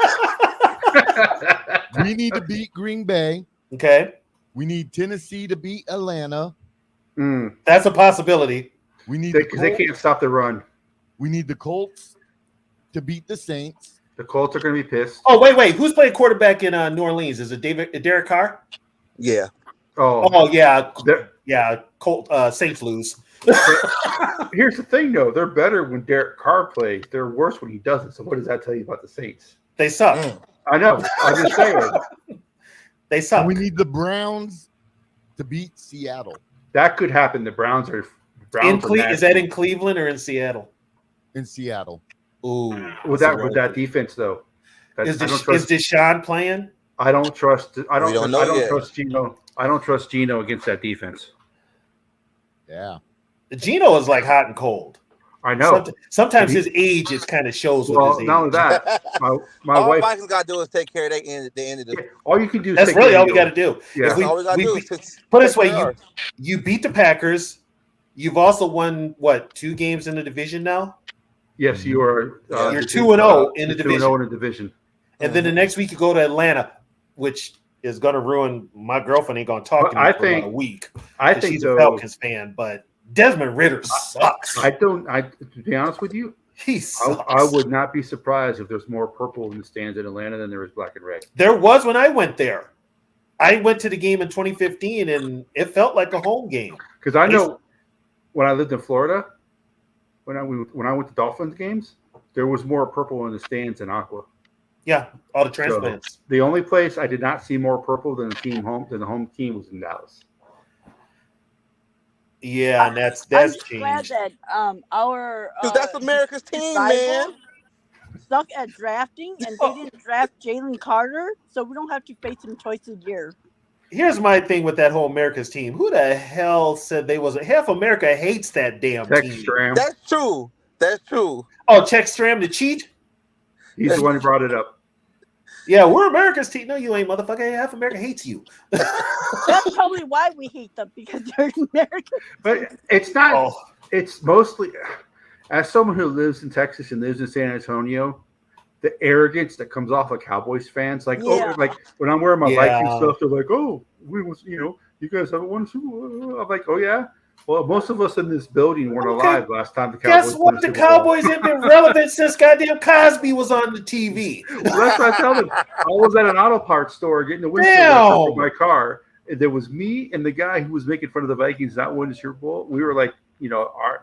We need to beat Green Bay. Okay, We need Tennessee to beat Atlanta. that's a possibility. We need Because they can't stop the run. We need the Colts to beat the Saints. The Colts are going to be pissed. Oh, wait. Who's playing quarterback in New Orleans? Is it Derek Carr? Yeah. Oh yeah, They're- yeah. Saints lose. Here's the thing, though. They're better when Derek Carr plays. They're worse when he doesn't. So what does that tell you about the Saints? They suck. I know. I'm just saying. They suck. And we need the Browns to beat Seattle That could happen. The Browns are Is that in Cleveland or in Seattle? in Seattle. Ooh, with that defense though. Is Deshaun playing? I don't trust. I don't. We don't know I don't yet. trust Geno. I don't trust Geno against that defense. Yeah. Geno is like hot and cold. I know. Sometimes his age is kind of shows with Well, his age. not only that, my All wife. Vikings got to do is take care of their end. The end of the. All you can do. Is That's take really care all of we your- got to do. Yeah. If we- all we got to we do beat- is Put it this take way, care of ours. you beat the Packers. You've also won what 2 games in the division now, Yes, you are. You're 2-0 in the 2-0 in the division. and then the next week you go to Atlanta, which is going to ruin my girlfriend. Ain't going to talk But to me I for think- about a week. I 'cause think she's a though. Falcons fan, but Desmond Ritter sucks. To be honest with you, He sucks. I would not be surprised if there's more purple in the stands in Atlanta than there is black and red. There was when I went there. I went to the game in 2015, and it felt like a home game. Because I know when I lived in Florida, when I went to Dolphins games, there was more purple in the stands than aqua. Yeah, all the transplants. The only place I did not see more purple than the home team was in Dallas. Yeah, and that's I'm glad changed. that our Dude, that's America's team, rival man. suck at drafting, and they didn't draft Jalen Carter, so we don't have to face him twice a year. Here's my thing with that whole America's team. Who the hell said they was half America hates that damn team? Textram, That's true. That's true. Oh, check Stram to cheat? he's the one who brought it up. Yeah, we're America's team. No, you ain't, motherfucker. Half America hates you. That's probably why we hate them, because they're American. But it's not. Oh. It's mostly, as someone who lives in Texas and lives in San Antonio, the arrogance that comes off of Cowboys fans, like Yeah. like when I'm wearing my Yeah. Viking stuff, they're like, "Oh, we was, you guys haven't won a Super Bowl." I'm like, "Oh yeah." Well, most of us in this building weren't Okay. alive last time the Cowboys. Guess won what? a The Super Bowl. Cowboys have been relevant since goddamn Cosby was on the TV. Well, that's what I tell them. I was at an auto parts store getting the windshield Damn. wiper for my car. And there was me and the guy who was making fun of the Vikings not winning the Super Bowl. We were like, our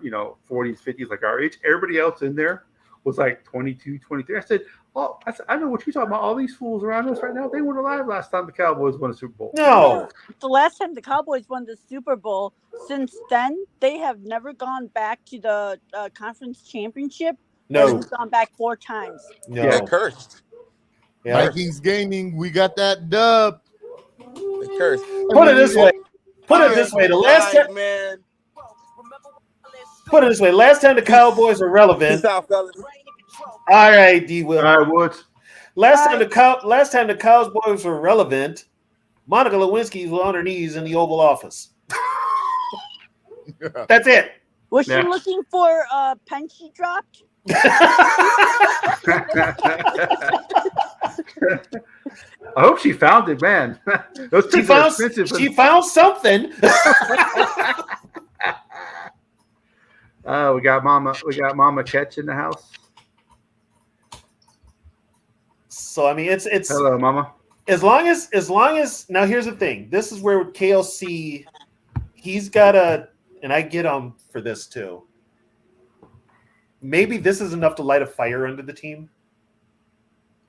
40s, 50s, like our age. Everybody else in there was like 22, 23. I said, I know what you're talking about. All these fools around us right now, they weren't alive last time the Cowboys won a Super Bowl. No. The last time the Cowboys won the Super Bowl, since then, they have never gone back to the conference championship. No. They've gone back 4 times. No. They're cursed. Yeah. Vikings Gaming, we got that dub. They're cursed. Put it this way. The last time, man. put it this way. Last time the Cowboys were relevant. Peace out, fellas. All right, D. Will. All right, Woods. Last time the Cowboys were relevant, Monica Lewinsky was on her knees in the Oval Office. That's it. Was she Yeah. looking for a pen she dropped? I hope she found it, man. Those She pins are found expensive. she found something. We got Mama Ketch in the house. So I mean, it's Hello, Mama. as long as now here's the thing. This is where KLC, he's got a, and I get him for this too. Maybe this is enough to light a fire under the team,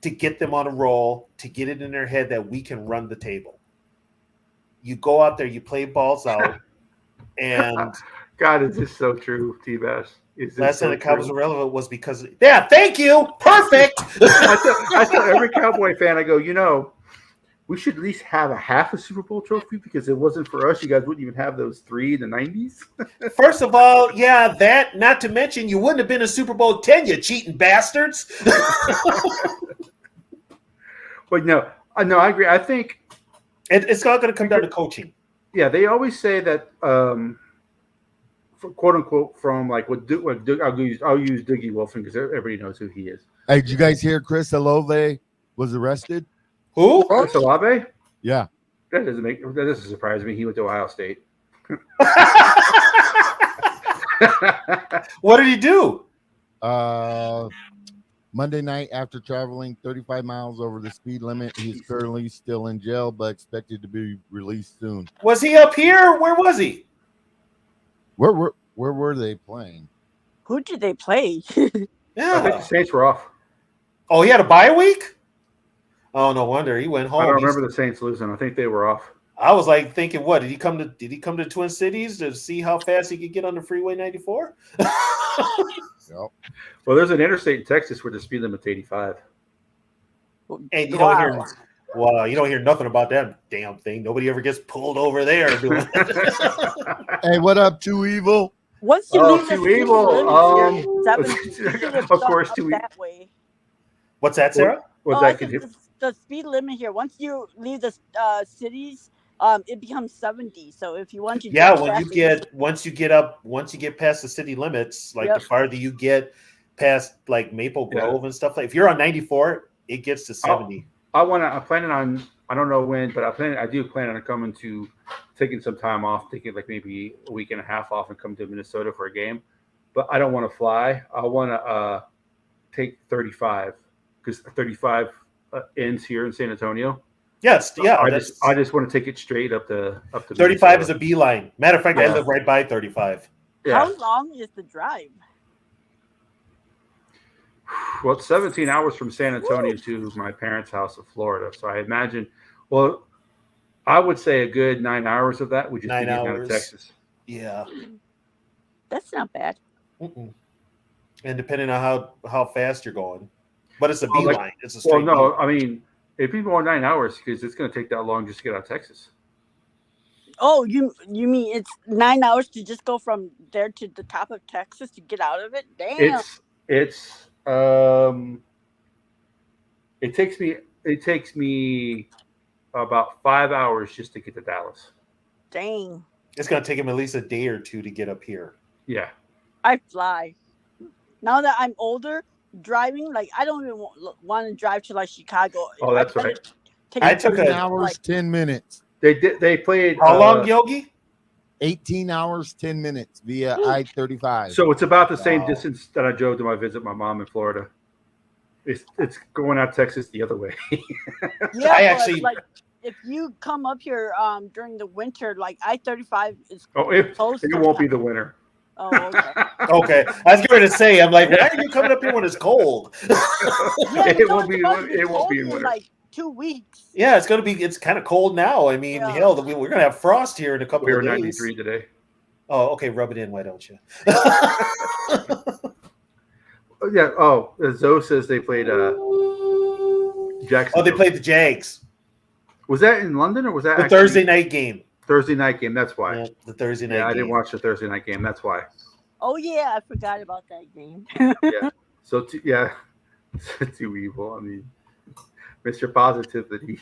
to get them on a roll, to get it in their head that we can run the table. You go out there, you play balls out, and God, is this so true, T-Bass? Is this Last so time the Cowboys true? were relevant was because thank you. Perfect. I tell every Cowboy fan, I go, we should at least have a half a Super Bowl trophy because if it wasn't for us, you guys wouldn't even have those 3 in the 90s. First of all, yeah, that not to mention you wouldn't have been a Super Bowl 10, you cheating bastards. But no, I agree. I think It's all going to come down to coaching. yeah, they always say that quote unquote from like I'll use Doogie Wolfen because everybody knows who he is. Hey, did you guys hear Chris Olave was arrested? Who? Chris Olave? Yeah. That doesn't surprise me. He went to Ohio State. What did he do? Monday night, after traveling 35 miles over the speed limit, he's currently still in jail, but expected to be released soon. Was he up here? Where was he? Where were they playing? Who did they play? I think the Yeah. Saints were off. Oh, he had a bye week? Oh, no wonder he went home. I don't remember the Saints losing. I think they were off. I was like thinking, what did he come to Twin Cities to see how fast he could get on the Freeway 94? Yep. Well, there's an interstate in Texas where the speed limit's 85. And you don't hear, well, you don't hear nothing about that damn thing. Nobody ever gets pulled over there doing it. Hey, what up, Too Evil? Once you leave the Too speed evil. limit here, Of course, up Too that way. What's that, Sarah? Was I that said the speed limit here. Once you leave the cities, it becomes 70. So if you want to, Yeah, drive once you get past the city limits, like Yep. the farther you get past like Maple Grove and stuff like, if you're on 94, it gets to 70. I'm planning on, I don't know when, but I do plan on coming to taking some time off, taking like maybe a week and a half off and come to Minnesota for a game. But I don't want to fly. I want to take 35 because 35 ends here in San Antonio. Yes, yeah. I just want to take it straight up to 35 is a beeline. Matter of fact, I Yeah. live right by 35. Yeah. How long is the drive? Well, it's 17 hours from San Antonio to my parents' house in Florida. So I imagine, well, I would say a good 9 hours of that would just 9 be getting out hours. of Texas. Yeah. That's not bad. Mm-mm. And depending on how fast you're going, but it's a Well, beeline. like- It's a straight. Well, no, beeline. I mean, if you go on 9 hours, because it's going to take that long just to get out of Texas. Oh, you mean it's 9 hours to just go from there to the top of Texas to get out of it? Damn. It takes me about 5 hours just to get to Dallas. Dang. It's going to take him at least a day or two to get up here. Yeah. I fly. Now that I'm older, driving, like, I don't even want to drive to, like, Chicago. Oh, that's I'd right. take I a took 18 a- hours, like, 10 minutes. They played. How long, Yogi? 18 hours, 10 minutes via I-35. So it's about the same Wow. distance that I drove to visit my mom in Florida. It's going out Texas the other way. Yeah, I but, actually- like, if you come up here during the winter, like, I-35 is it close. won't be the winter. Oh, okay. Okay. I was going to say, I'm like, why are you coming up here when it's cold? Yeah, It no, won't be. it's supposed to It won't cold be in in, winter. like 2 weeks. Yeah, it's kind of cold now. I mean, Yeah. hell, we're going to have frost here in a couple We were of days. 93 today. Oh, okay. Rub it in. Why don't you? Oh, yeah. Oh, Zoe says they played Jackson. Oh, they played the Jags. Was that in London or was that The actually Thursday night game. Thursday night game? That's why. Yeah, the Thursday night Yeah, I game. didn't watch the Thursday night game. That's why. Oh, yeah, I forgot about that game. So too evil. I mean, Mr. Positivity.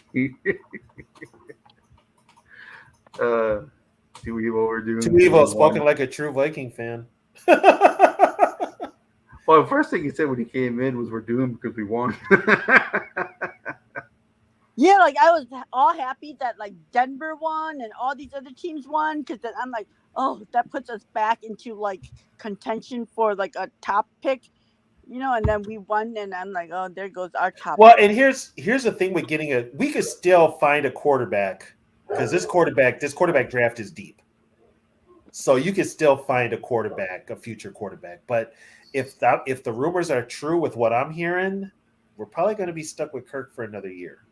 Too evil. We're doing Too evil, spoken like a true Viking fan. Well, the first thing he said when he came in was, "We're doomed because we won." Yeah, like, I was all happy that, like, Denver won and all these other teams won, because then I'm like, oh, that puts us back into, like, contention for, like, a top pick, and then we won, and I'm like, oh, there goes our top Well, pick. and here's the thing with we could still find a quarterback because this quarterback draft is deep. So you could still find a future quarterback. But if the rumors are true with what I'm hearing, we're probably going to be stuck with Kirk for another year.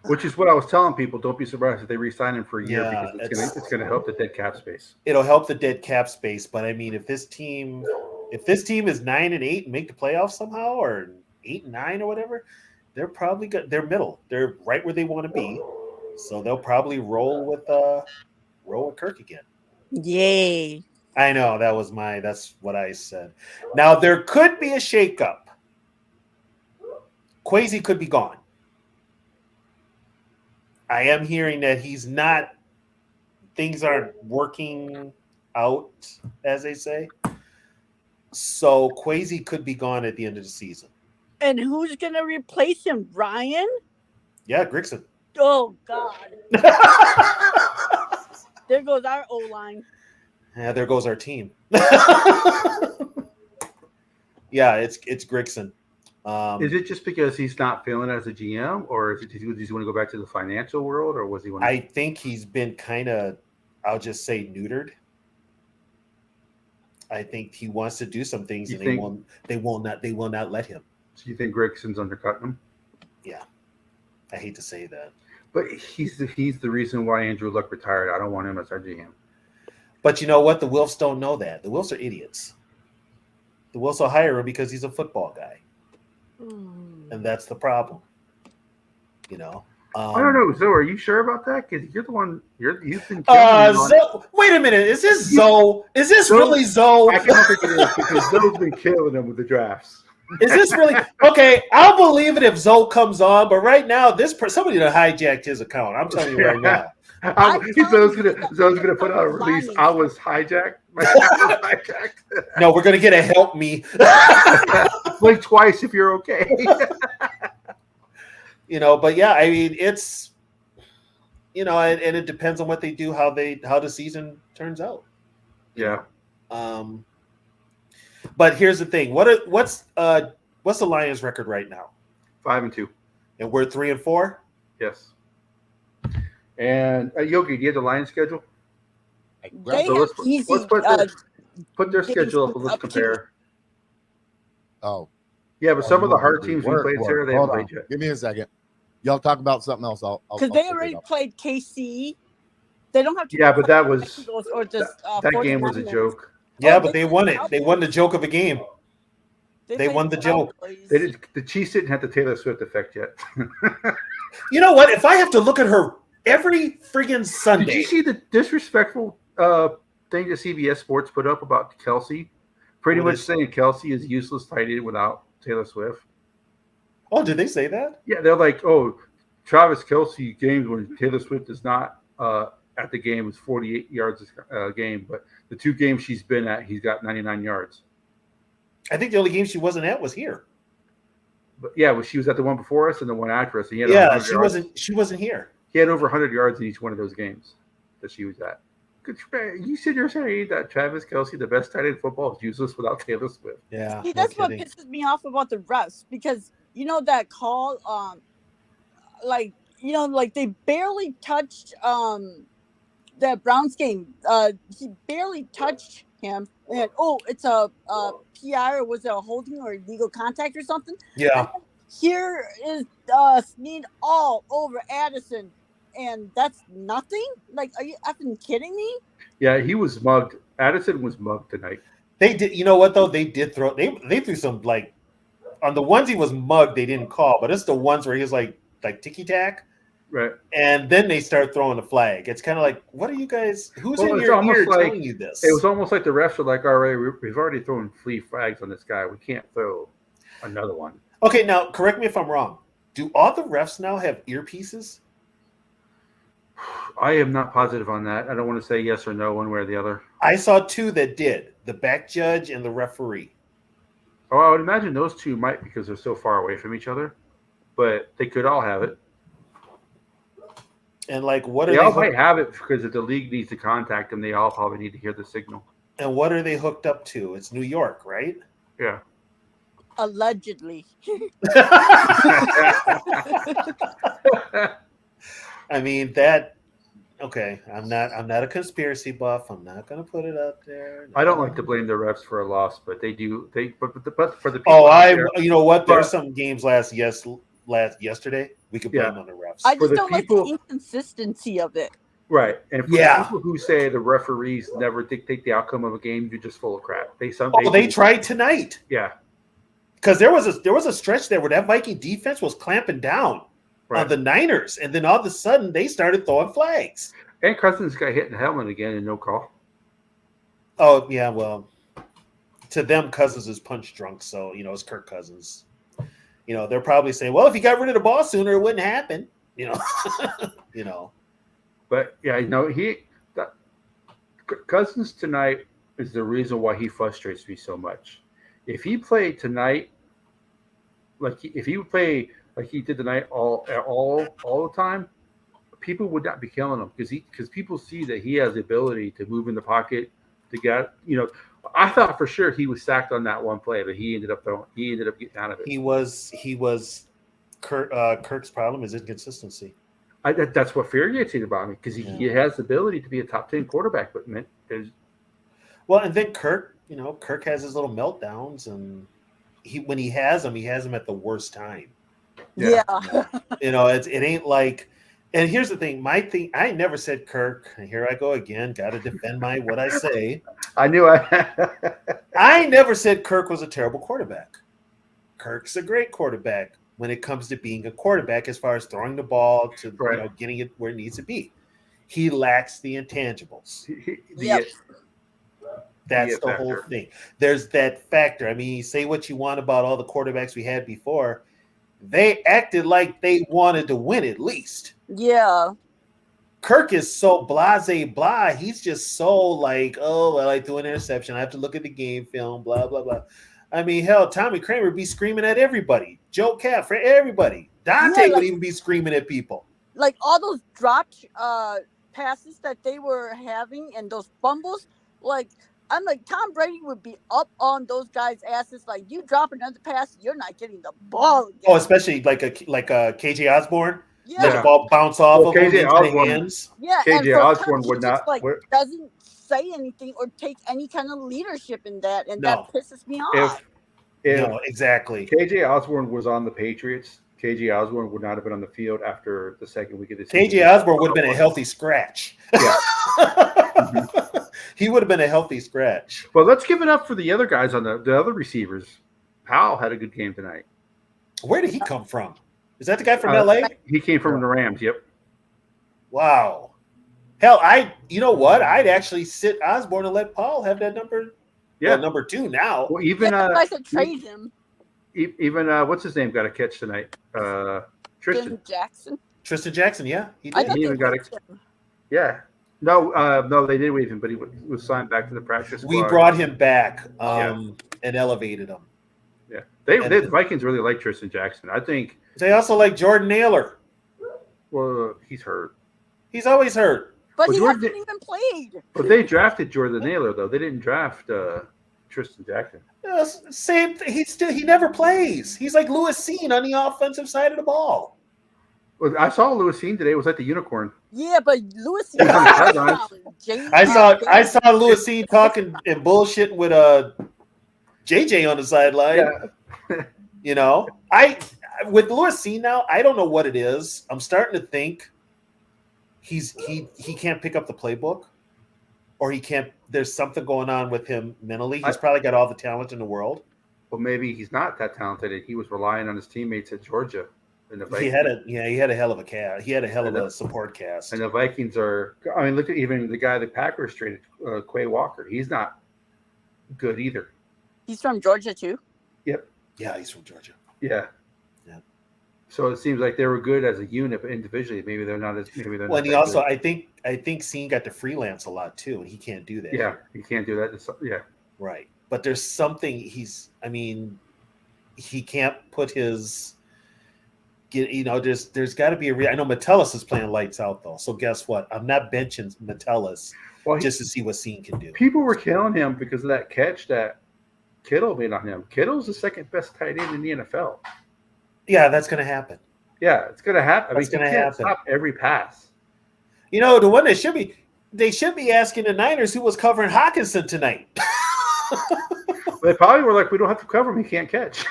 Which is what I was telling people. Don't be surprised if they re-sign him for a year Yeah, because it's gonna help the dead cap space. it'll help the dead cap space. But I mean, if this team is 9-8 and make the playoffs somehow, or 8-9 or whatever, they're probably good. They're middle. They're right where they want to be. So they'll probably roll with Kirk again. Yay. I know that's what I said. Now there could be a shakeup. Kwesi could be gone. I am hearing that things aren't working out, as they say. So Kwesi could be gone at the end of the season. And who's going to replace him? Ryan? Yeah, Grigson. Oh, God. There goes our O-line. Yeah, there goes our team. Yeah, it's Grigson. Is it just because he's not feeling it as a GM, or is it does he want to go back to the financial world, or was he? I think he's been kind of, I'll just say, neutered. I think he wants to do some things, and they will not let him. So you think Gregson's undercutting him? Yeah, I hate to say that, but he's the reason why Andrew Luck retired. I don't want him as our GM. But you know what? The Wilfs don't know that. The Wilfs are idiots. The Wilfs will hire him because he's a football guy. And that's the problem. I don't know. Zoe, are you sure about that? Because you're the one. You've been. Wait a minute. Is this Zoe? Is this really Zoe? I don't think it is because Zoe's been killing them with the drafts. Is this really okay? I'll believe it if Zoe comes on, but right now, somebody done hijacked his account. I'm telling you right now. Zoe's gonna put out a release. I was hijacked. No, we're gonna get a help me. Blink twice if you're okay. But yeah, I mean, it's and it depends on what they do, how the season turns out. Yeah. But here's the thing: what's the Lions' record right now? 5-2, and we're 3-4. Yes. And Yogi, do you have the Lions schedule? They have easy. Let's put their schedule up and let's compare. Oh. Yeah, but some of the hard teams we played here, they haven't played yet. Give me a second. Y'all talk about something else. Because they already played KC. They don't have to. Yeah, but that was or just, that game was a joke. Yeah, but they won it. They won the joke of a game. They won the joke. The Chiefs didn't have the Taylor Swift effect yet. You know what? If I have to look at her every friggin' Sunday. Did you see the disrespectful thing that CBS Sports put up about Kelsey? Pretty much saying Kelsey is useless tight end without Taylor Swift. Oh, did they say that? Yeah, they're like, oh, Travis Kelsey games when Taylor Swift is not at the game is 48 yards a game, but the two games she's been at, he's got 99 yards. I think the only game she wasn't at was here. But yeah, well, she was at the one before us and the one after us. And she wasn't here. He had over 100 yards in each one of those games that she was at. You said you're saying that Travis Kelsey, the best tight end in football, is useless without Taylor Swift. Yeah, see, that's what pisses me off about the refs because that call, like they barely touched that Browns game. He barely touched him, and it's a PI or was it a holding or illegal contact or something? Yeah. Here is Snead all over Addison. And that's nothing? Like, are you effing kidding me? Yeah, he was mugged. Addison was mugged tonight. They did. You know what though? They did throw. They threw some like on the ones he was mugged. They didn't call, but it's the ones where he was like ticky tack. Right. And then they start throwing the flag. It's kind of like, what are you guys? Who's in your ear telling you this? It was almost like the refs were like, all right, we've already thrown 3 flags on this guy. We can't throw another one. Okay, now correct me if I'm wrong. Do all the refs now have earpieces? I am not positive on that. I don't want to say yes or no one way or the other. I saw 2 that did. The back judge and the referee. Oh, I would imagine those 2 might because they're so far away from each other. But they could all have it. And like what are they all might have it because if the league needs to contact them, they all probably need to hear the signal. And what are they hooked up to? It's New York, right? Yeah. Allegedly. I mean that. Okay, I'm not a conspiracy buff. I'm not going to put it out there. No. I don't like to blame the refs for a loss, but they do. But for the people you know what? There's some games last yesterday, we could blame on the refs. I For just the don't like people- the inconsistency of it. Right. And for Yeah. the people who say the referees never dictate the outcome of a game, you're just full of crap. They tried tonight. Yeah. Because there was a stretch there where that Viking defense was clamping down on the Niners, and then all of a sudden they started throwing flags. And Cousins got hit in the helmet again and no call. Oh yeah, well, to them Cousins is punch drunk, so it's Kirk Cousins. They're probably saying, well, if he got rid of the ball sooner, it wouldn't happen. But yeah, Cousins tonight is the reason why he frustrates me so much. If he played tonight, if he would play like he did tonight all the time, people would not be killing him because people see that he has the ability to move in the pocket to get. I thought for sure he was sacked on that one play, but he ended up getting out of it. He was Kirk's problem is inconsistency. That's what infuriates me about me because he has the ability to be a top 10 quarterback, but man, and then Kirk has his little meltdowns, and when he has them at the worst time. Yeah. It ain't like. And here's the thing, I never said Kirk, and here I go again, got to defend what I say. I knew I never said Kirk was a terrible quarterback. Kirk's a great quarterback when it comes to being a quarterback as far as throwing the ball to getting it where it needs to be. He lacks the intangibles. That's the whole thing. There's that factor. I mean, say what you want about all the quarterbacks we had before. They acted like they wanted to win at least. Yeah. Kirk is so blah. He's just so like, oh, well, I threw an interception. I have to look at the game film, blah, blah, blah. I mean, hell, Tommy Kramer would be screaming at everybody. Joe Capp, for everybody. Dante would even be screaming at people. Like all those dropped passes that they were having and those fumbles, I'm like, Tom Brady would be up on those guys' asses. Like, you drop another pass, you're not getting the ball again. Oh, especially like a KJ Osborne. Yeah. Let the ball bounce off of KJ Osborne. Hands. Yeah, KJ Osborne would not doesn't say anything or take any kind of leadership in that, and that pisses me off. Exactly. KJ Osborne was on the Patriots. KJ Osborne would not have been on the field after the second week of the season. KJ Osborne would have been a healthy scratch. Yeah. He would have been a healthy scratch. Well, let's give it up for the other guys on the other receivers. Powell had a good game tonight. Where did he come from? Is that the guy from LA? He came from the Rams. Yep. Wow. Hell, you know what? I'd actually sit Osborne and let Paul have that number. Yeah, well, number 2 now. Well, even I could trade him. Even what's his name got a catch tonight? Tristan Jackson. Tristan Jackson, yeah, he did. He even got a. Yeah. No, they did waive him, but he was signed back to the practice squad. We brought him back and elevated him. Yeah, the Vikings really like Tristan Jackson. I think they also like Jordan Naylor. Well, he's hurt. He's always hurt. But he hasn't even played. But they drafted Jordan Naylor though. They didn't draft Tristan Jackson. Same. He never plays. He's like Lewis Seen on the offensive side of the ball. Well, I saw Lewis Seen today. It was like the unicorn. Yeah, but Lewis. I saw Lewis Seen talking and bullshitting with JJ on the sideline. Yeah. With Lewis Seen now, I don't know what it is. I'm starting to think he can't pick up the playbook, or he can't. There's something going on with him mentally. He's probably got all the talent in the world. Well, maybe he's not that talented. He was relying on his teammates at Georgia. He had a hell of a cast. He had a hell of a support cast. And the Vikings are. I mean, look at even the guy the Packers traded, Quay Walker. He's not good either. He's from Georgia too. Yep. Yeah, he's from Georgia. Yeah. Yeah. So it seems like they were good as a unit, but individually, maybe they're not as. Well, and he also, good. I think Seen got to freelance a lot too, and he can't do that. Yeah, he can't do that. Yeah. Right, but there's something he can't put his. There's got to be I know Metellus is playing lights out though. So guess what? I'm not benching Metellus just to see what Seen can do. People were killing him because of that catch that Kittle made on him. Kittle's the second best tight end in the NFL. Yeah, that's going to happen. Yeah, it's going to happen. That's going to happen. Stop every pass. The one they should be asking the Niners who was covering Hawkinson tonight. They probably were like, we don't have to cover him. He can't catch.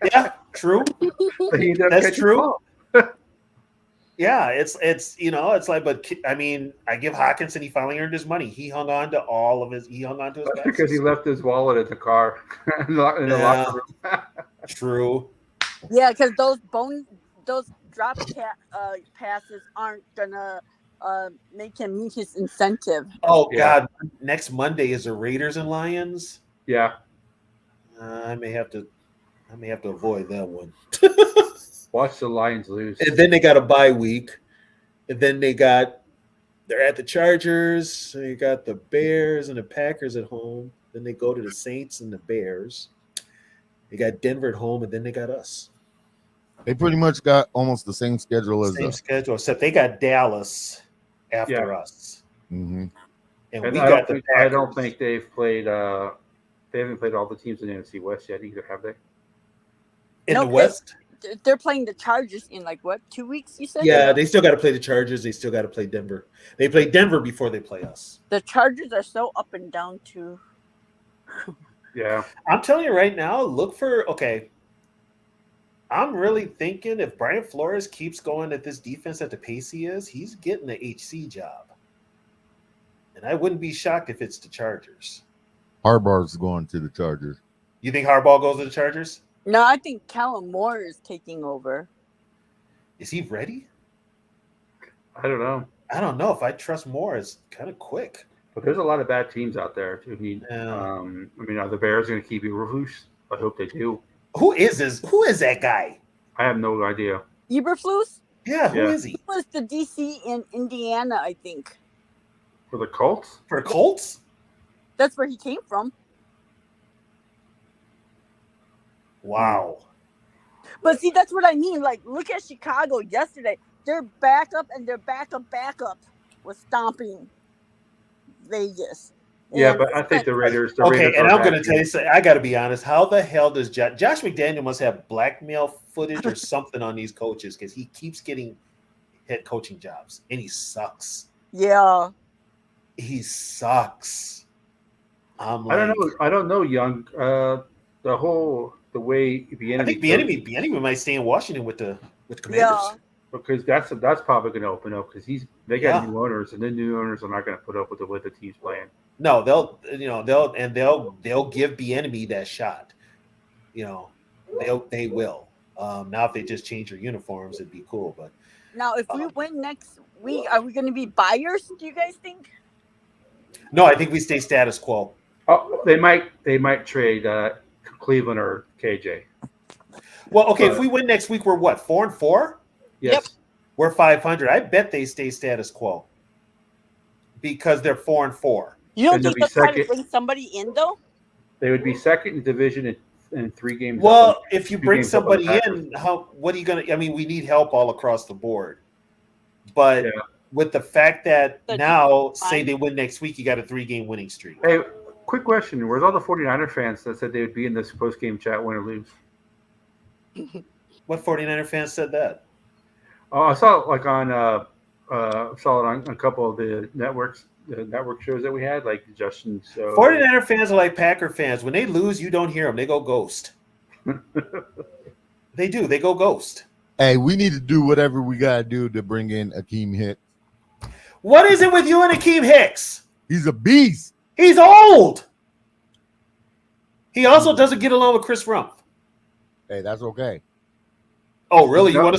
Yeah. True. But he ended up That's catching true. the ball. Yeah, it's it's like, but I mean, I give Hawkinson, he finally earned his money. He hung on to his That's because he passes. left his wallet in the car in the Yeah. locker room. True. Yeah, because those drop passes aren't gonna make him meet his incentive. Oh Yeah. God, next Monday is the Raiders and Lions. Yeah. I may have to avoid that one. Watch the Lions lose. And then they got a bye week. And then they're at the Chargers. So you got the Bears and the Packers at home. Then they go to the Saints and the Bears. They got Denver at home, and then they got us. They pretty much got almost the same schedule as Same us. schedule, except they got Dallas after us. Mm-hmm. And And we I got don't, the think, I Packers. don't think they've played. They haven't played all the teams in the NFC West yet either, have they? in No, the West. They're playing the Chargers in like what, 2 weeks? You said? Yeah, they still got to play the Chargers. They still got to play Denver. They play Denver before they play us. The Chargers are so up and down too. Yeah. I'm telling you right now, I'm really thinking if Brian Flores keeps going at this defense at the pace he is, he's getting the HC job. And I wouldn't be shocked if it's the Chargers. Harbaugh's going to the Chargers. You think Harbaugh goes to the Chargers? No, I think Kellen Moore is taking over. Is he ready? I don't know. I don't know if I trust Moore. It's kind of quick. But there's a lot of bad teams out there. Too. Yeah. I mean, are the Bears going to keep Eberflus? I hope they do. Who is that guy? I have no idea. Eberflus? Yeah, who is he? He was the DC in Indiana, I think. For the Colts? For the Colts? That's where he came from. Wow. But see, that's what I mean. Like, look at Chicago yesterday. Their backup and their backup was stomping Vegas. Yeah, And but I think the Raiders. Okay, and are I'm going to bad tell you, team. I got to be honest. How the hell does Josh McDaniel must have blackmail footage or something on these coaches because he keeps getting head coaching jobs and he sucks. Yeah. He sucks. I don't know, Young. The way I think Bieniemy might stay in Washington with the Commanders. Yeah. because that's probably going to open up because they got Yeah. new owners, and the new owners are not going to put up with the way the team's playing. No, they'll give Bieniemy that shot. They will. Now if they just change their uniforms, it'd be cool. But Now, if we win next week, are we going to be buyers, do you guys think? no, I think we stay status quo. Oh, they might trade Cleveland or KJ. Well, okay, if we win next week, we're what, 4-4? Yes. Yep. We're 500. I bet they stay status quo because they're 4-4. You don't And they'll think be they'll try to second. bring somebody in, though? They would be second in division in 3 games. Well, if you Two bring games up on the somebody in, what are you going to? I mean, we need help all across the board. But Yeah. with the fact that But now, say fine. they win next week, you got a 3-game winning streak. Hey, quick question: where's all the 49er fans that said they would be in this post-game chat, win or lose? What 49er fans said that? Oh, I saw it like on saw it on a couple of the network shows that we had, like Justin. So 49er fans are like Packer fans. When they lose, you don't hear them. They go ghost. They do. They go ghost. Hey, we need to do whatever we gotta do to bring in Akeem Hicks. What is it with you and Akeem Hicks? He's a beast. He's old. He also doesn't get along with Chris Rumpf. Hey, that's okay. Oh, really? You want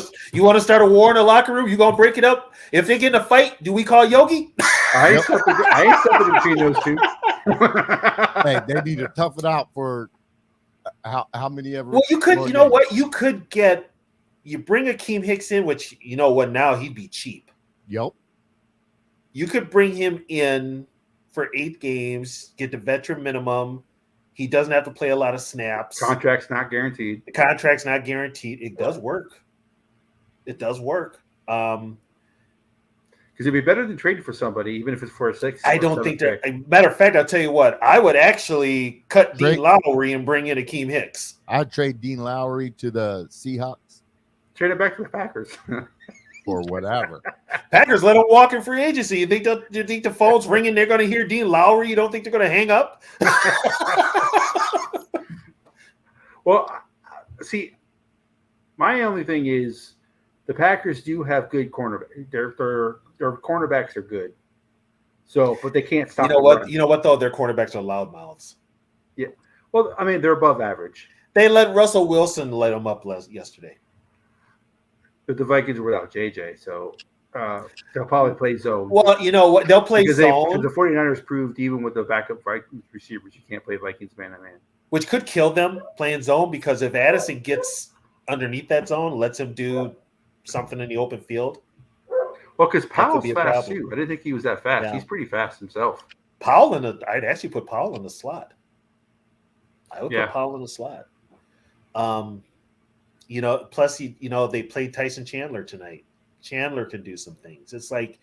to start a war in the locker room? You gonna break it up? If they get in a fight, do we call Yogi? I ain't stepping between those two. Hey, they need to tough it out for how many ever. Well, you could. more You know games. what? You could get. You bring Akeem Hicks in, which you know what? Now he'd be cheap. Yep. You could bring him in for 8 games, get the veteran minimum. He doesn't have to play a lot of snaps. Contract's not guaranteed. The contract's not guaranteed. It does work. It does work. Because it'd be better than trading for somebody, even if it's for a 6. I don't think that. Matter of fact, I'll tell you what. I would actually cut Dean Drake. Lowry and bring in Akeem Hicks. I'd trade Dean Lowry to the Seahawks Trade it back to the Packers. or whatever. Packers let him walk in free agency. You think the phone's ringing? They're going to hear Dean Lowry. You don't think they're going to hang up? Well, see, my only thing is the Packers do have good cornerbacks. Their cornerbacks are good. So, but they can't stop. You know the what? run. You know what though? Their cornerbacks are loudmouths. Yeah. Well, I mean, they're above average. They let Russell Wilson light them up yesterday. But the Vikings are without JJ, so they'll probably play zone. Well, you know what? They'll play because zone, the 49ers proved even with the backup Vikings receivers, you can't play Vikings man-to-man. which could kill them playing zone because if Addison gets underneath that zone, lets him do something in the open field. Well, because could Powell's be a fast problem. too. I didn't think he was that fast. Yeah. He's pretty fast himself. I'd actually put Powell in the slot. I would Yeah. put Powell in the slot. Plus they played Tyson Chandler tonight. Chandler can do some things. It's like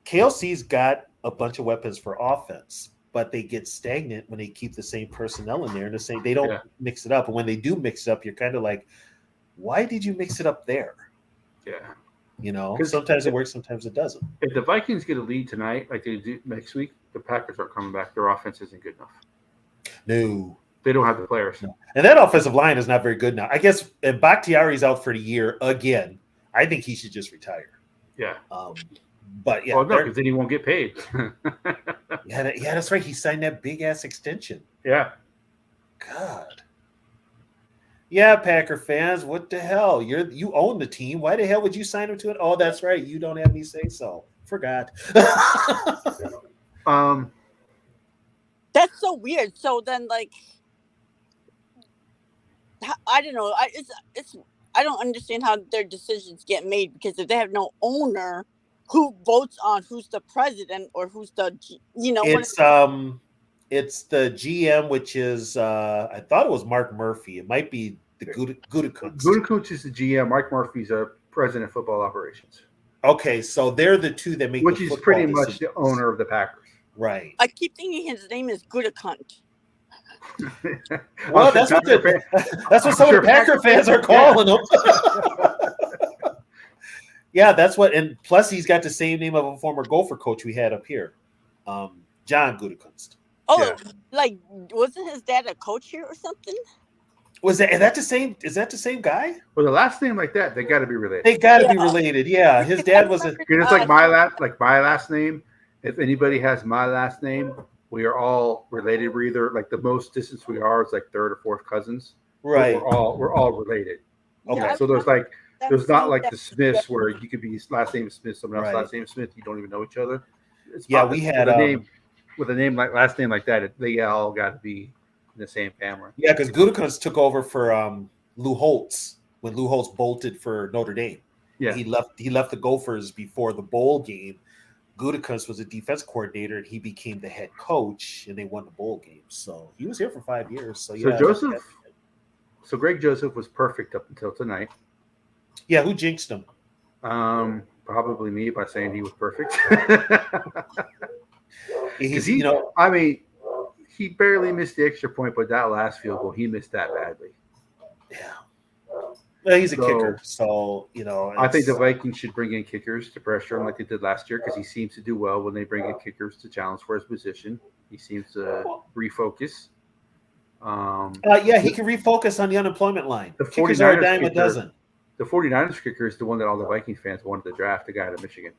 KLC's got a bunch of weapons for offense, but they get stagnant when they keep the same personnel in there and they don't mix it up. And when they do mix it up, you're kind of like, why did you mix it up there? Yeah. Sometimes it works, sometimes it doesn't. If the Vikings get a lead tonight, like they do next week, the Packers aren't coming back. Their offense isn't good enough. No. They don't have the players. No. And that offensive line is not very good now. I guess if Bakhtiari's out for the year again, I think he should just retire. Yeah. But yeah. Well, no, because then he won't get paid. yeah, that's right. He signed that big ass extension. Yeah. God. Yeah, Packer fans, what the hell? You own the team. Why the hell would you sign him to it? Oh, that's right. You don't have me say so. Forgot. That's so weird. So then, like, I don't know. I don't understand how their decisions get made because if they have no owner, who votes on who's the president or who's the It's the GM, which is I thought it was Mark Murphy. It might be the Gutekunst. Gutekunst is the GM. Mark Murphy's a president of football operations. Okay, so they're the two that make which the is football pretty much decisions. the owner of the Packers. Right. I keep thinking his name is Gutekunst. Well, that's what some of the Packer fans are calling him. Yeah, that's what. And plus, he's got the same name of a former Gopher coach we had up here, John Gutekunst. Oh, Yeah. like wasn't his dad a coach here or something? Is that the same? Is that the same guy? With a last name like that, they got to be related. They got to be related. Yeah, his dad was a. It's like my last name. If anybody has my last name, we are all related. We're either like the most distance we are is like third or fourth cousins. Right. We're all related. Okay. Yeah, So there's not like the Smiths that. where you could be last name is Smith, someone else's Right. last name is Smith. You don't even know each other. Yeah, we had with a name like last name like that. They all got to be in the same family. Yeah, because Gutekunst took over for Lou Holtz when Lou Holtz bolted for Notre Dame. Yeah. He left the Gophers before the bowl game. Gutekunst was a defense coordinator, and he became the head coach, and they won the bowl game. So he was here for 5 years. So yeah. So Greg Joseph was perfect up until tonight. Yeah, who jinxed him? Probably me by saying he was perfect. I mean, he barely missed the extra point, but that last field goal, he missed that badly. Yeah. Well, he's a kicker, so I think the Vikings should bring in kickers to pressure him like they did last year because he seems to do well when they bring in kickers to challenge for his position. He seems to refocus. Yeah, he can refocus on the unemployment line. The Kickers are a 49ers dime a kicker- dozen. The 49ers kicker is the one that all the Vikings fans wanted to draft, the guy out of Michigan.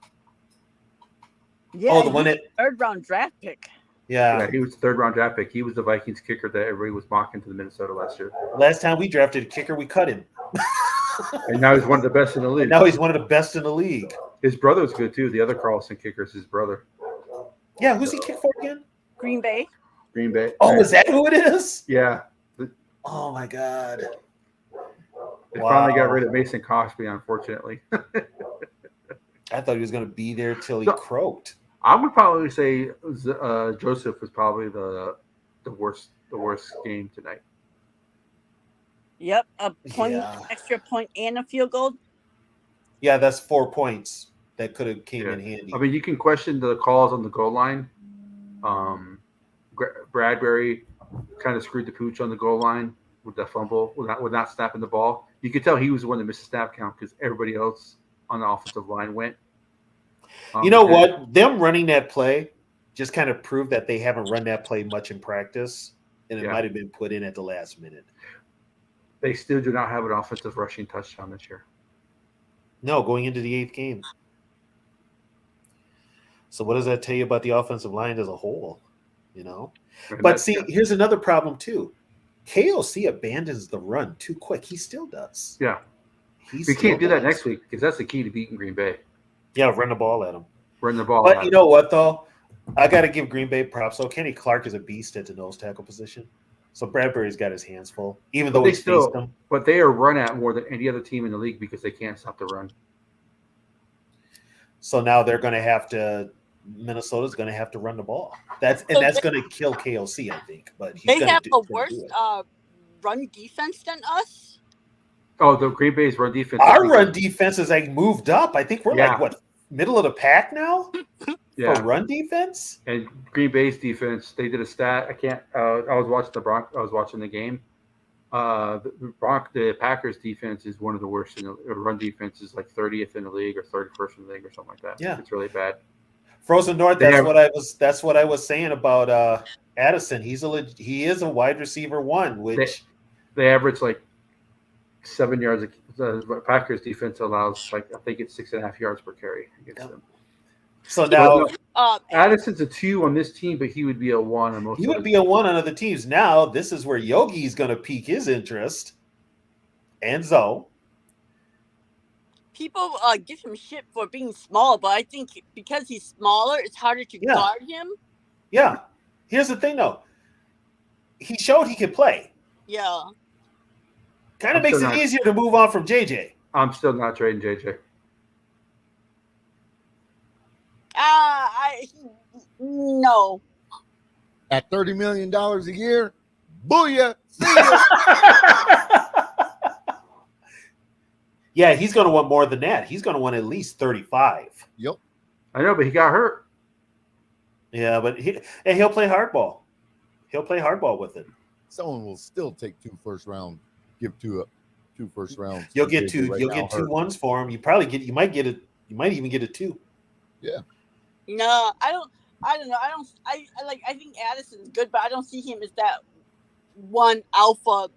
Yeah, Oh, the one that third round draft pick. yeah. He was the third round draft pick. He was the Vikings kicker that everybody was mocking to the Minnesota last year. Last time we drafted a kicker, we cut him. And now he's one of the best in the league. Now he's one of the best in the league. His brother's good too. The other Carlson kicker is his brother. Yeah, who's he kick for again? Green Bay. Green Bay. Oh, is that who it is? Yeah. Oh my God. They finally got rid of Mason Cosby, unfortunately. I thought he was going to be there till he So- croaked. I would probably say Joseph was probably the worst game tonight. Yep, a point, Yeah. extra point, and a field goal. Yeah, that's 4 points that could have came in handy. I mean, you can question the calls on the goal line. Bradbury kind of screwed the pooch on the goal line with that fumble, with not snapping the ball. You could tell he was the one that missed the snap count because everybody else on the offensive line went. You know what? Them running that play just kind of proved that they haven't run that play much in practice, and it might have been put in at the last minute. They still do not have an offensive rushing touchdown this year. No, going into the 8th game. So what does that tell you about the offensive line as a whole? You know? And But that's- see, here's another problem too. KOC abandons the run too quick. He still does. yeah, He we still can't do that does. next week because that's the key to beating Green Bay. Yeah, run the ball at him. Run the ball. But out. you know what, though? I got to give Green Bay props. So Kenny Clark is a beast at the nose tackle position. So Bradbury's got his hands full, even though they he's faced still, them. but they are run at more than any other team in the league because they can't stop the run. So now they're going to have to. Minnesota's going to have to run the ball. That's going to kill KOC, I think. But he's They gonna have do, a gonna worse do it. run defense than us. Oh, the Green Bay's run defense. Our run defense is like moved up. I think we're Yeah. like what, middle of the pack now yeah. for run defense. And Green Bay's defense, they did a stat. I can't. I was watching I was watching the game. The Packers defense is one of the worst. In the run defense is like 30th in the league or 31st in the league or something like that. Yeah. It's really bad. Frozen North. They That's have- what I was saying about Addison. He is a wide receiver one, which They average like 7 yards. The Packers defense allows like I think it's 6.5 yards per carry against them. so now Addison's a 2 on this team, but he would be a 1 on most. he other would be a 1 on other teams. Now this is where Yogi's going to pique his interest, and Zoe. People give him shit for being small, but I think because he's smaller, it's harder to Yeah. guard him. Yeah. Here's the thing, though. He showed he could play. Yeah. Kind I'm of makes still it not- easier to move on from JJ. I'm still not trading JJ. No. At $30 million a year, booyah! See ya. Yeah, he's going to want more than that. He's going to want at least 35. Yep. I know, but he got hurt. Yeah, but he'll play hardball. He'll play hardball with it. Someone will still take 2 first round. Give 2 first rounds. You'll to get JJ 2. right You'll now get 2 hurt. ones for him. You probably get. You might get it. You might even get a 2. No, I don't know. I think Addison's good, but I don't see him as that one alpha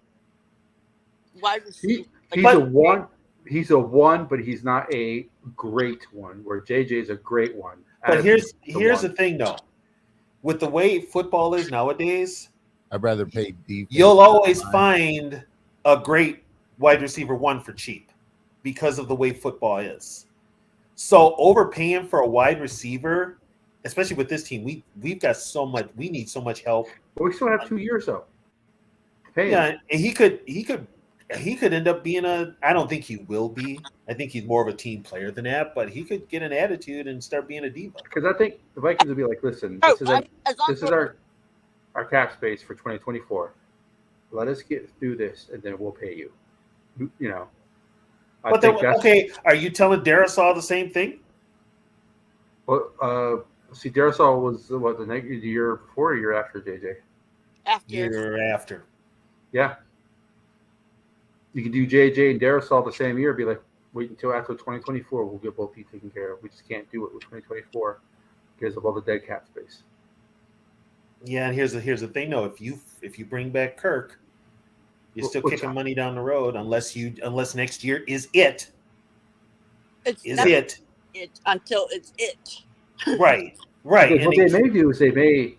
wide receiver. He's a 1. He's a 1, but he's not a great one. Where JJ is a great one. But Addison's here's the one. thing, though. With the way football is nowadays, I'd rather pay defense. you'll always find a great wide receiver 1 for cheap because of the way football is. So overpaying for a wide receiver, especially with this team, we've got so much. We need so much help. But we still have 2 years though. Hey, Yeah, and he could end up being a. I don't think he will be. I think he's more of a team player than that. But he could get an attitude and start being a diva. because I think the Vikings would be like, listen, Oh, this is as long this is our cap space for 2024. Let us get through this, and then we'll pay you. You know. I But think then, that's okay, are you telling Darisaw the same thing? Well, see, Darasol was the year before, or year after JJ. after. Year after. Yeah. You can do JJ and Darasol the same year. Be like, wait until after 2024. We'll get both of you taken care of. We just can't do it with 2024 because of all the dead cap space. Yeah, and here's the thing though. If you bring back Kirk, you're still What's- kicking money down the road unless next year is it. It's Is never it it until it's it. right? Because And what they may do is they may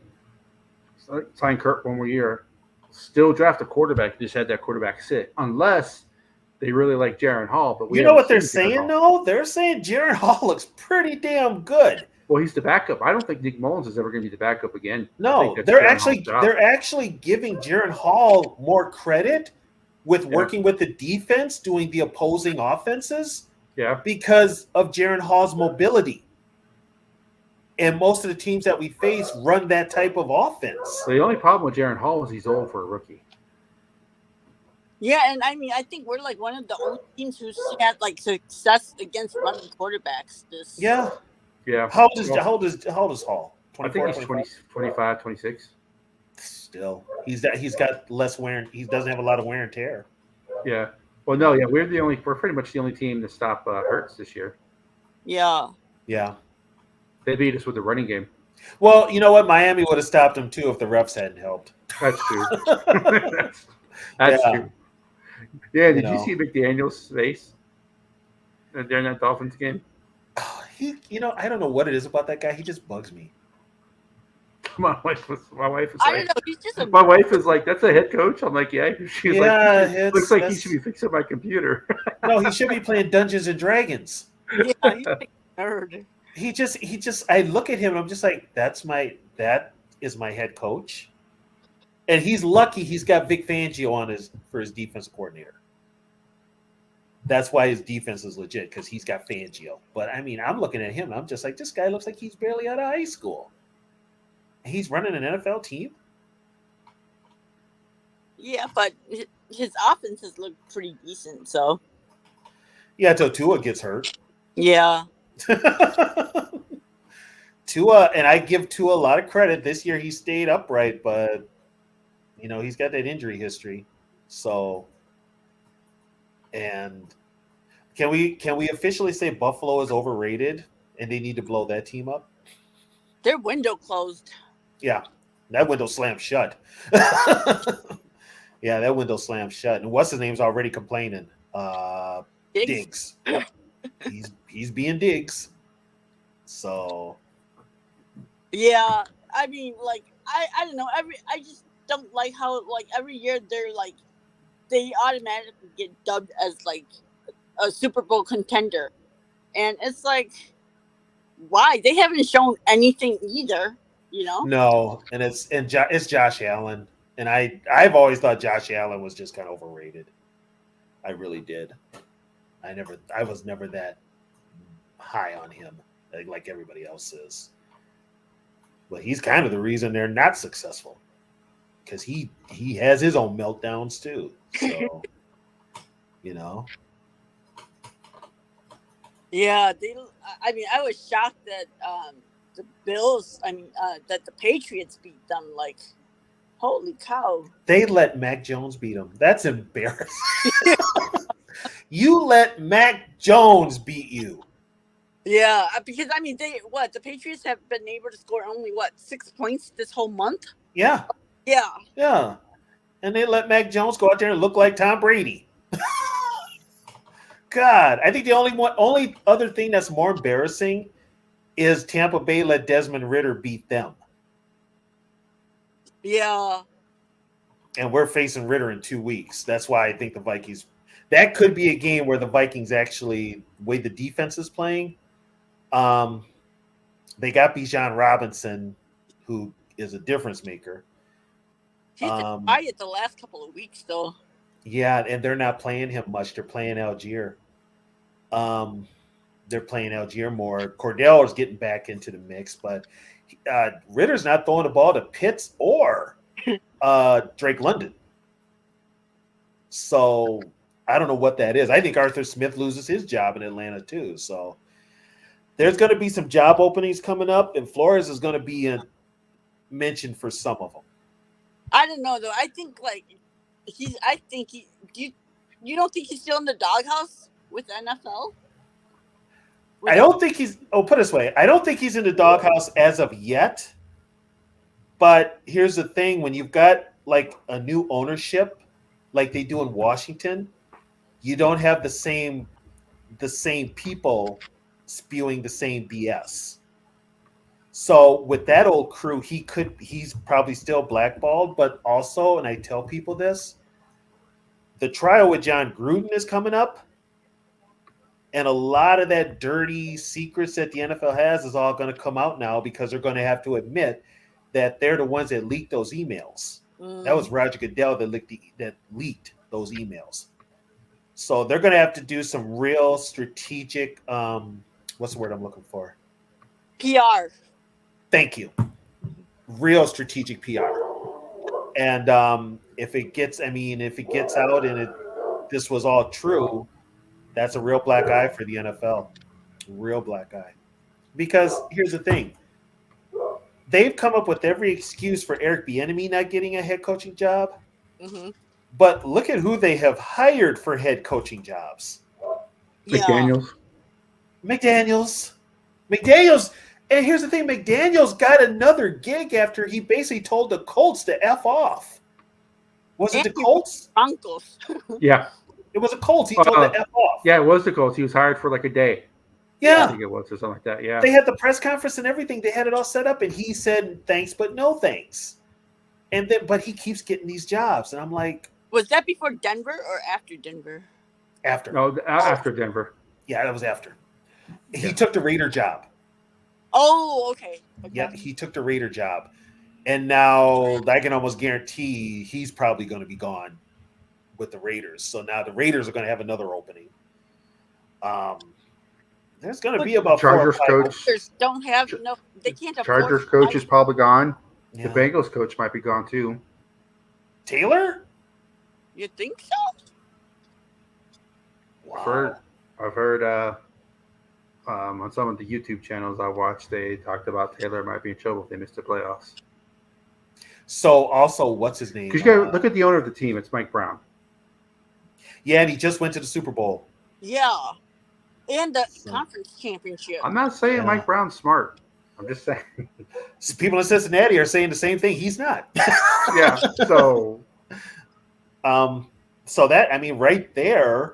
sign Kirk 1 more year, still draft a quarterback, just had that quarterback sit, unless they really like Jaron Hall. But we you know haven't what they're seen Jaron saying Hall. though? They're saying Jaron Hall looks pretty damn good. Well, he's the backup. I don't think Nick Mullins is ever going to be the backup again. I No, think that's they're Jaron actually Hall's job. they're actually giving Jaron Hall more credit with working with the defense, doing the opposing offenses Yeah. because of Jaron Hall's mobility. And most of the teams that we face run that type of offense. The only problem with Jaron Hall is he's old for a rookie. Yeah, and I mean, I think we're like one of the only teams who's had like success against running quarterbacks. This Yeah. Yeah. How old is Well, Hall? I think he's 20, 25, 26. Still, he's got less wear. He doesn't have a lot of wear and tear. Yeah. Well, no, yeah, we're pretty much the only team to stop Hurts this year. Yeah. Yeah. They beat us with the running game. Well, you know what? Miami would have stopped him too if the refs hadn't helped. That's true. that's Yeah. true. Yeah, You did you know. see McDaniel's face during that Dolphins game? I don't know what it is about that guy. He just bugs me. My wife was I don't like, know. He's just a my wife is like, that's a head coach. I'm like, yeah. She's like, Yeah, looks like he should be fixing my computer. no. He should be playing Dungeons and Dragons. yeah. He's like a nerd. He just. I look at him and I'm just like, that is my head coach, and he's lucky he's got Vic Fangio for his defensive coordinator. That's why his defense is legit because he's got Fangio. But I mean, I'm looking at him and I'm just like, this guy looks like he's barely out of high school. He's running an NFL team. Yeah, but his offenses look pretty decent. So Yeah, until Tua gets hurt. yeah, Tua, and I give Tua a lot of credit. This year he stayed upright, but he's got that injury history. So, and can we officially say Buffalo is overrated and they need to blow that team up? their window closed. Yeah, that window slammed shut. Yeah, that window slammed shut. And what's his name's already complaining? Diggs. Yep. He's being Diggs. So Yeah, I mean, like I don't know. I just don't like how like every year they automatically get dubbed as like a Super Bowl contender, and it's like, why? They haven't shown anything either. no, and it's Josh Allen, and I've always thought Josh Allen was just kind of overrated. I really did. I was never that high on him like everybody else is. But he's kind of the reason they're not successful because he has his own meltdowns too. So Yeah, I mean, I was shocked that the Bills. I mean, that the Patriots beat them. Like, holy cow! they let Mac Jones beat him. That's embarrassing. You let Mac Jones beat you. Yeah, because I mean, the Patriots have been able to score only 6 points this whole month. Yeah. Yeah, Yeah. And they let Mac Jones go out there and look like Tom Brady. God, I think the only other thing that's more embarrassing is Tampa Bay let Desmond Ridder beat them. yeah, And we're facing Ridder in 2 weeks. That's why I think the Vikings – that could be a game where the Vikings actually – the way the defense is playing, they got Bijan Robinson, who is a difference maker. he's been quiet the last couple of weeks, though. Yeah, and they're not playing him much. They're playing Algier. They're playing Algier more. Cordell is getting back into the mix, but Ritter's not throwing the ball to Pitts or Drake London. So I don't know what that is. I think Arthur Smith loses his job in Atlanta too. So there's going to be some job openings coming up, and Flores is going to be mentioned for some of them. I don't know though. I think you don't think he's still in the doghouse with NFL? I don't think he's. Oh, put it this way, I don't think he's in the doghouse as of yet. But here's the thing: when you've got like a new ownership, like they do in Washington, you don't have the same people spewing the same BS. So with that old crew, he's probably still blackballed. But also, and I tell people this, the trial with John Gruden is coming up. And a lot of that dirty secrets that the NFL has is all going to come out now because they're going to have to admit that they're the ones that leaked those emails. That was Roger Goodell that leaked those emails. So they're going to have to do some real strategic, what's the word I'm looking for? PR. Thank you. Real strategic PR. And if it gets out and this was all true, that's a real black eye for the NFL. Real black eye. Because here's the thing. They've come up with every excuse for Eric Bieniemy not getting a head coaching job. Mm-hmm. But look at who they have hired for head coaching jobs. McDaniels. McDaniels. And here's the thing. McDaniels got another gig after he basically told the Colts to F off. Was it the And your Colts? Broncos. Yeah. It was a Colts. He told the F off. Yeah, it was the Colts. He was hired for like a day. I Yeah. think it was or something like that. Yeah. They had the press conference and everything. They had it all set up, and he said thanks, but no thanks. And then, but he keeps getting these jobs, and I'm like, Was that before Denver or after Denver? after. No, after Denver. Yeah, that was after. He Yeah. took the Raider job. Oh, okay. Yeah, he took the Raider job, and now I can almost guarantee he's probably going to be gone with the Raiders. So now the Raiders are going to have another opening. There's going to be about Chargers 4 or 5 coach. Chargers don't have no. They can't afford. Chargers coach is probably gone. Yeah. The Bengals coach might be gone too. Taylor? You think so? Wow. I've heard on some of the YouTube channels I watched, they talked about Taylor might be in trouble if they missed the playoffs. So also, what's his name? Because you got to look at the owner of the team. It's Mike Brown. Yeah, and he just went to the Super Bowl. Yeah, and the conference championship. I'm not saying Yeah. Mike Brown's smart. I'm just saying. People in Cincinnati are saying the same thing. He's not. Yeah. So. So that, I mean, right there,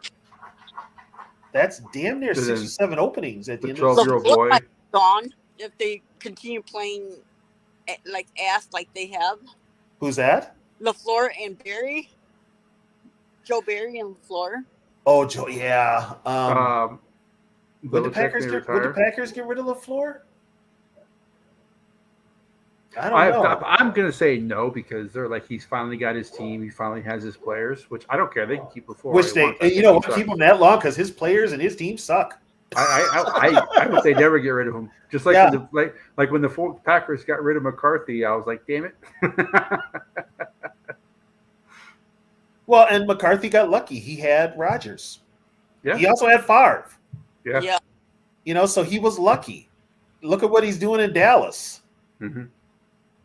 that's damn near So 6 or then 7 openings at the The end of the 12-year-old LaFleur boy. might be gone if they continue playing like ass like they have. Who's that? LaFleur and Barry. Joe Barry and LaFleur. Oh, Joe. Yeah. Would the Belichick Packers may get? retire. Would the Packers get rid of LaFleur? I don't know. I'm going to say no because they're like he's finally got his team. He finally has his players, which I don't care. They can keep LaFleur. Which they, you know, keep him that long because his players and his team suck. I would say never get rid of him. Just like Yeah. when the Packers got rid of McCarthy, I was like, damn it. Well, and McCarthy got lucky. He had Rodgers. Yeah. He also had Favre. Yeah. You know, so he was lucky. Look at what he's doing in Dallas. Mhm.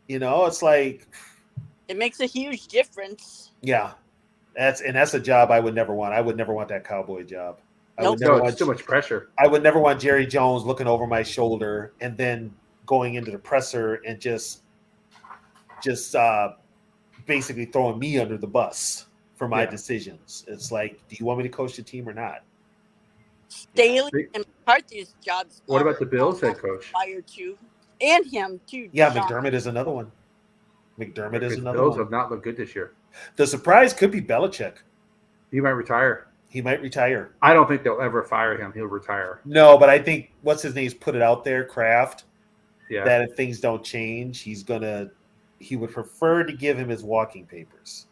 You know, it's like, It makes a huge difference. yeah, that's a job I would never want. I would never want that Cowboy job. I Nope. would never No, want it's too much pressure. I would never want Jerry Jones looking over my shoulder and then going into the presser and just basically throwing me under the bus for my Yeah. decisions. It's like, do you want me to coach the team or not? Staley Big- and McCarthy's jobs. What are about the Bills head almost coach? Fired too, and him too. Yeah, Sean. McDermott is another one. McDermott is Because another Bills one. have not looked good this year. The surprise could be Belichick. He might retire. He might retire. I don't think they'll ever fire him. He'll retire. No, but I think what's his name's put it out there, Kraft, Yeah. that if things don't change, he would prefer to give him his walking papers.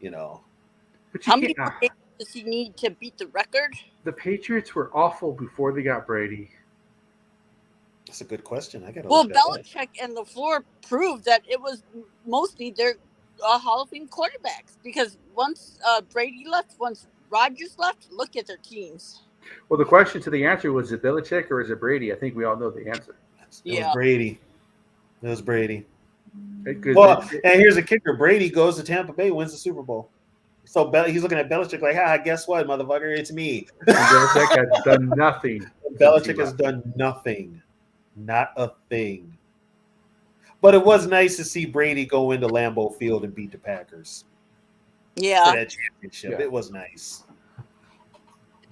You know. But you How many can't- more games does he need to beat the record? the Patriots were awful before they got Brady. That's a good question. I got to Well, look that up. Belichick and LaFleur proved that it was mostly their Hall of Fame quarterbacks because once Brady left, once Rodgers left, look at their teams. Well, the question to the answer was it Belichick or is it Brady? I think we all know the answer. It was Brady. It was Brady. Because Well, and here's a kicker: Brady goes to Tampa Bay, wins the Super Bowl. So he's looking at Belichick like, "Ha, guess what, motherfucker? It's me." Belichick has done nothing. Belichick has done nothing, not a thing. But it was nice to see Brady go into Lambeau Field and beat the Packers for Yeah, that championship. Yeah. It was nice.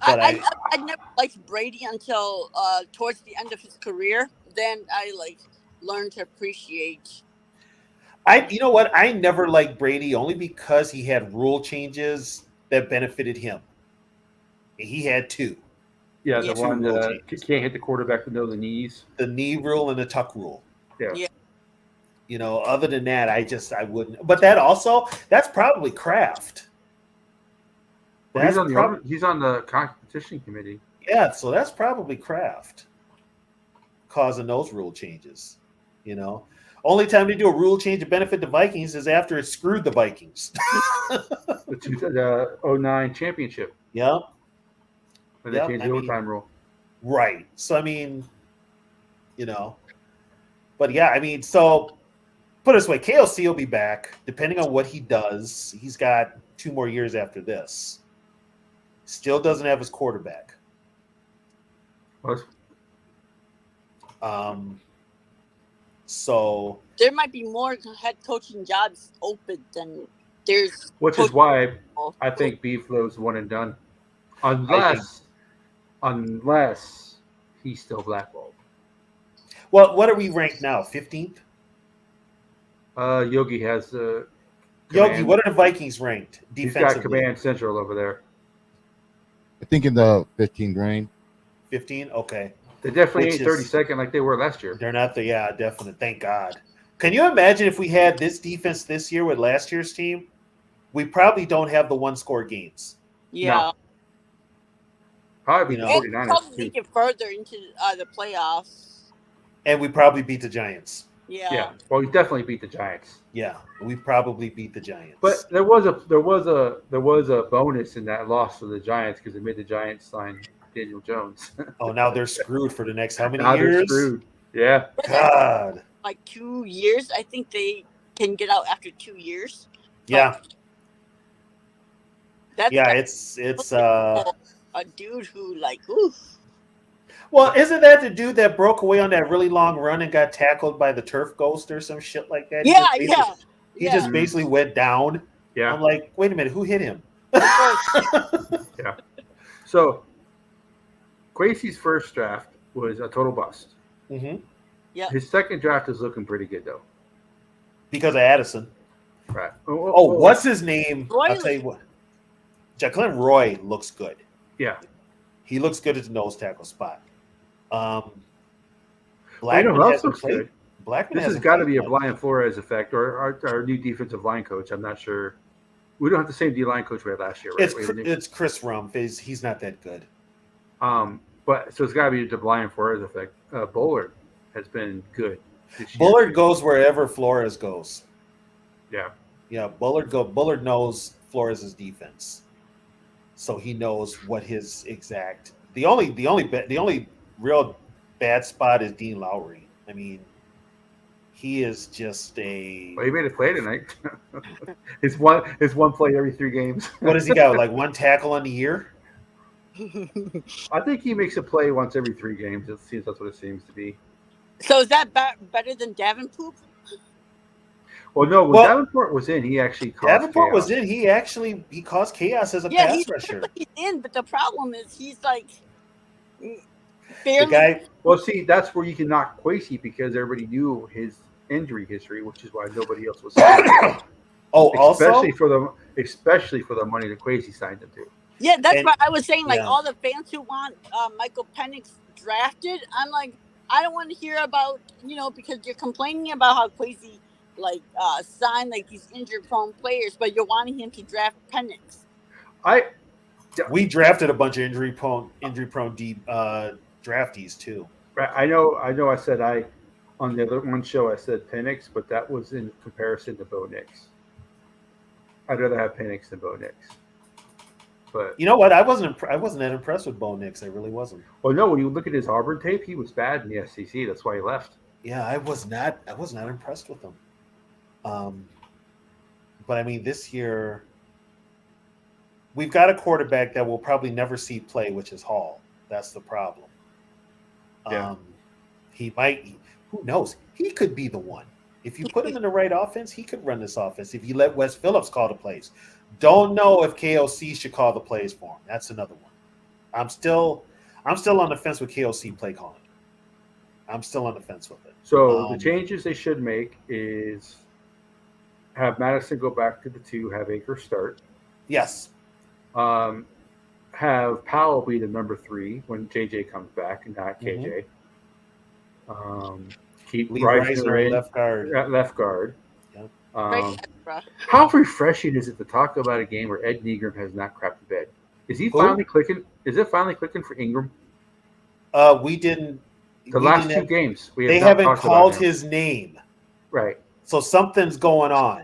But I never liked Brady until towards the end of his career. Then I learned to appreciate. You know what? I never liked Brady only because he had rule changes that benefited him. He had 2. Yeah, Yeah. the one Two rule that changes. can't hit the quarterback below the knees. The knee rule and the tuck rule. Yeah. Yeah. You know, other than that, I wouldn't. But that's probably Kraft. Well, he's on the competition committee. Yeah, so that's probably Kraft causing those rule changes. You know, only time they do a rule change to benefit the Vikings is after it screwed the Vikings. The 09 championship. Yeah, When they Yep, changed I the mean- overtime rule. right. So I mean, you know, but yeah, I mean, so put it this way, KLC will be back depending on what he does. He's got 2 more years after this. Still doesn't have his quarterback. What? So There might be more head coaching jobs open than there's which is why coach- I think Beeflo's one and done, I think. unless he's still blackballed. Well, what are we ranked now? 15th. Yogi has Yogi, command. what are the Vikings ranked He's got defensively? command central over there. I think in the 15 range. 15. Okay, They definitely Which ain't is- 32nd like they were last year. they're not the definite. Thank God. Can you imagine if we had this defense this year with last year's team? We probably don't have the one-score games. yeah. Probably You the know. And 49ers probably too. make it further into the playoffs. And we probably beat the Giants. Yeah. Well, he definitely beat the Giants. Yeah, we probably beat the Giants. But there was a bonus in that loss for the Giants because it made the Giants sign Daniel Jones. oh, now they're screwed for the next how many Now years? they're screwed. Yeah. God. Like 2 years, I think they can get out after 2 years. Yeah, That's yeah. like It's a dude who like, ooh, Well, isn't that the dude that broke away on that really long run and got tackled by the turf ghost or some shit like that? yeah, He yeah, He just basically went down. Yeah. I'm like, wait a minute, who hit him? So Quasey's first draft was a total bust. Mhm. His second draft is looking pretty good though. Because of Addison. Right. Oh, what's his name? Roy I'll tell you what. Jacqueline Roy looks good. Yeah. He looks good at the nose tackle spot. You Blackman know who else hasn't looks played. good? Blackman This has hasn't got to played be a much. Brian Flores effect or our new defensive line coach. I'm not sure. We don't have the same D line coach we had last year, right? It's Chris Rumpf. He's not that good. But so it's got to be the Brian Flores effect. Bullard has been good this year. Bullard goes wherever Flores goes. Yeah. Yeah, Bullard knows Flores' defense, so he knows what his exact. The only real bad spot is Dean Lowry. I mean, he is just a. Well, he made a play tonight. It's one play every 3 games. What does he got? Like one tackle on the year? I think he makes a play once every 3 games. It seems that's what it seems to be. So is that better than Davenport? Well, no, when Well, Davenport was in, he actually caused Davenport chaos. was in. He caused chaos as a Yeah, pass rusher. he's in, but the problem is he's like The barely. guy. Well, see, that's where you can knock Quasey because everybody knew his injury history, which is why nobody else was signing him. Oh, also, especially for the money that Quasey signed him to. Yeah, that's And- what I was saying. Like yeah. all the fans who want Michael Penix drafted, I'm like, I don't want to hear about because you're complaining about how Quasey signed like these injury-prone players, but you're wanting him to draft Penix. we drafted a bunch of injury-prone draftees too. I know. I said on the other one show I said Penix, but that was in comparison to Bo Nix. I'd rather have Penix than Bo Nix. But You know what? I wasn't that impressed with Bo Nix. I really wasn't. well, no, when you look at his Auburn tape, he was bad in the SEC. That's why he left. Yeah, I was not impressed with him. But I mean, this year we've got a quarterback that we'll probably never see play, which is Hall. That's the problem. Yeah. He might. Who knows? He could be the one. If you put him in the right offense, he could run this offense. If you let Wes Phillips call the plays, don't know if KOC should call the plays for him. That's another one. I'm still on the fence with KOC play calling. I'm still on the fence with it. So the changes they should make is have Madison go back to the 2, have Akers start. Yes. Have Powell be the number 3 when JJ comes back and not KJ. Keep Leave Reisner Reisner in left guard. at left guard. Yep. Right, bruh. How refreshing is it to talk about a game where Ed Negron has not crapped the bed? Is he Who? finally clicking? Is it finally clicking for Ingram? We didn't. The we last didn't 2 have- games, we They have not haven't talked called about him. his name, Right. so something's going on.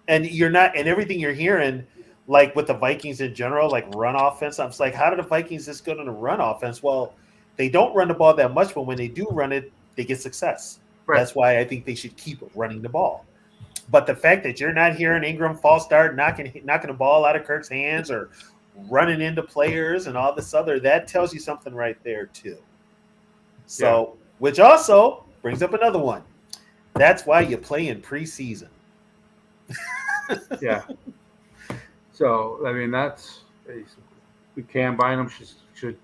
And you're not, and everything you're hearing, like with the Vikings in general, like run offense. I'm just like, how do the Vikings this good on a run offense? Well, they don't run the ball that much, but when they do run it, they get success. Right. That's why I think they should keep running the ball. But the fact that you're not hearing Ingram false start, knocking the ball out of Kirk's hands, or running into players and all this other, that tells you something right there too. So, which also brings up another one. That's why you play in preseason. Yeah. So I mean, that's we can bind him. Should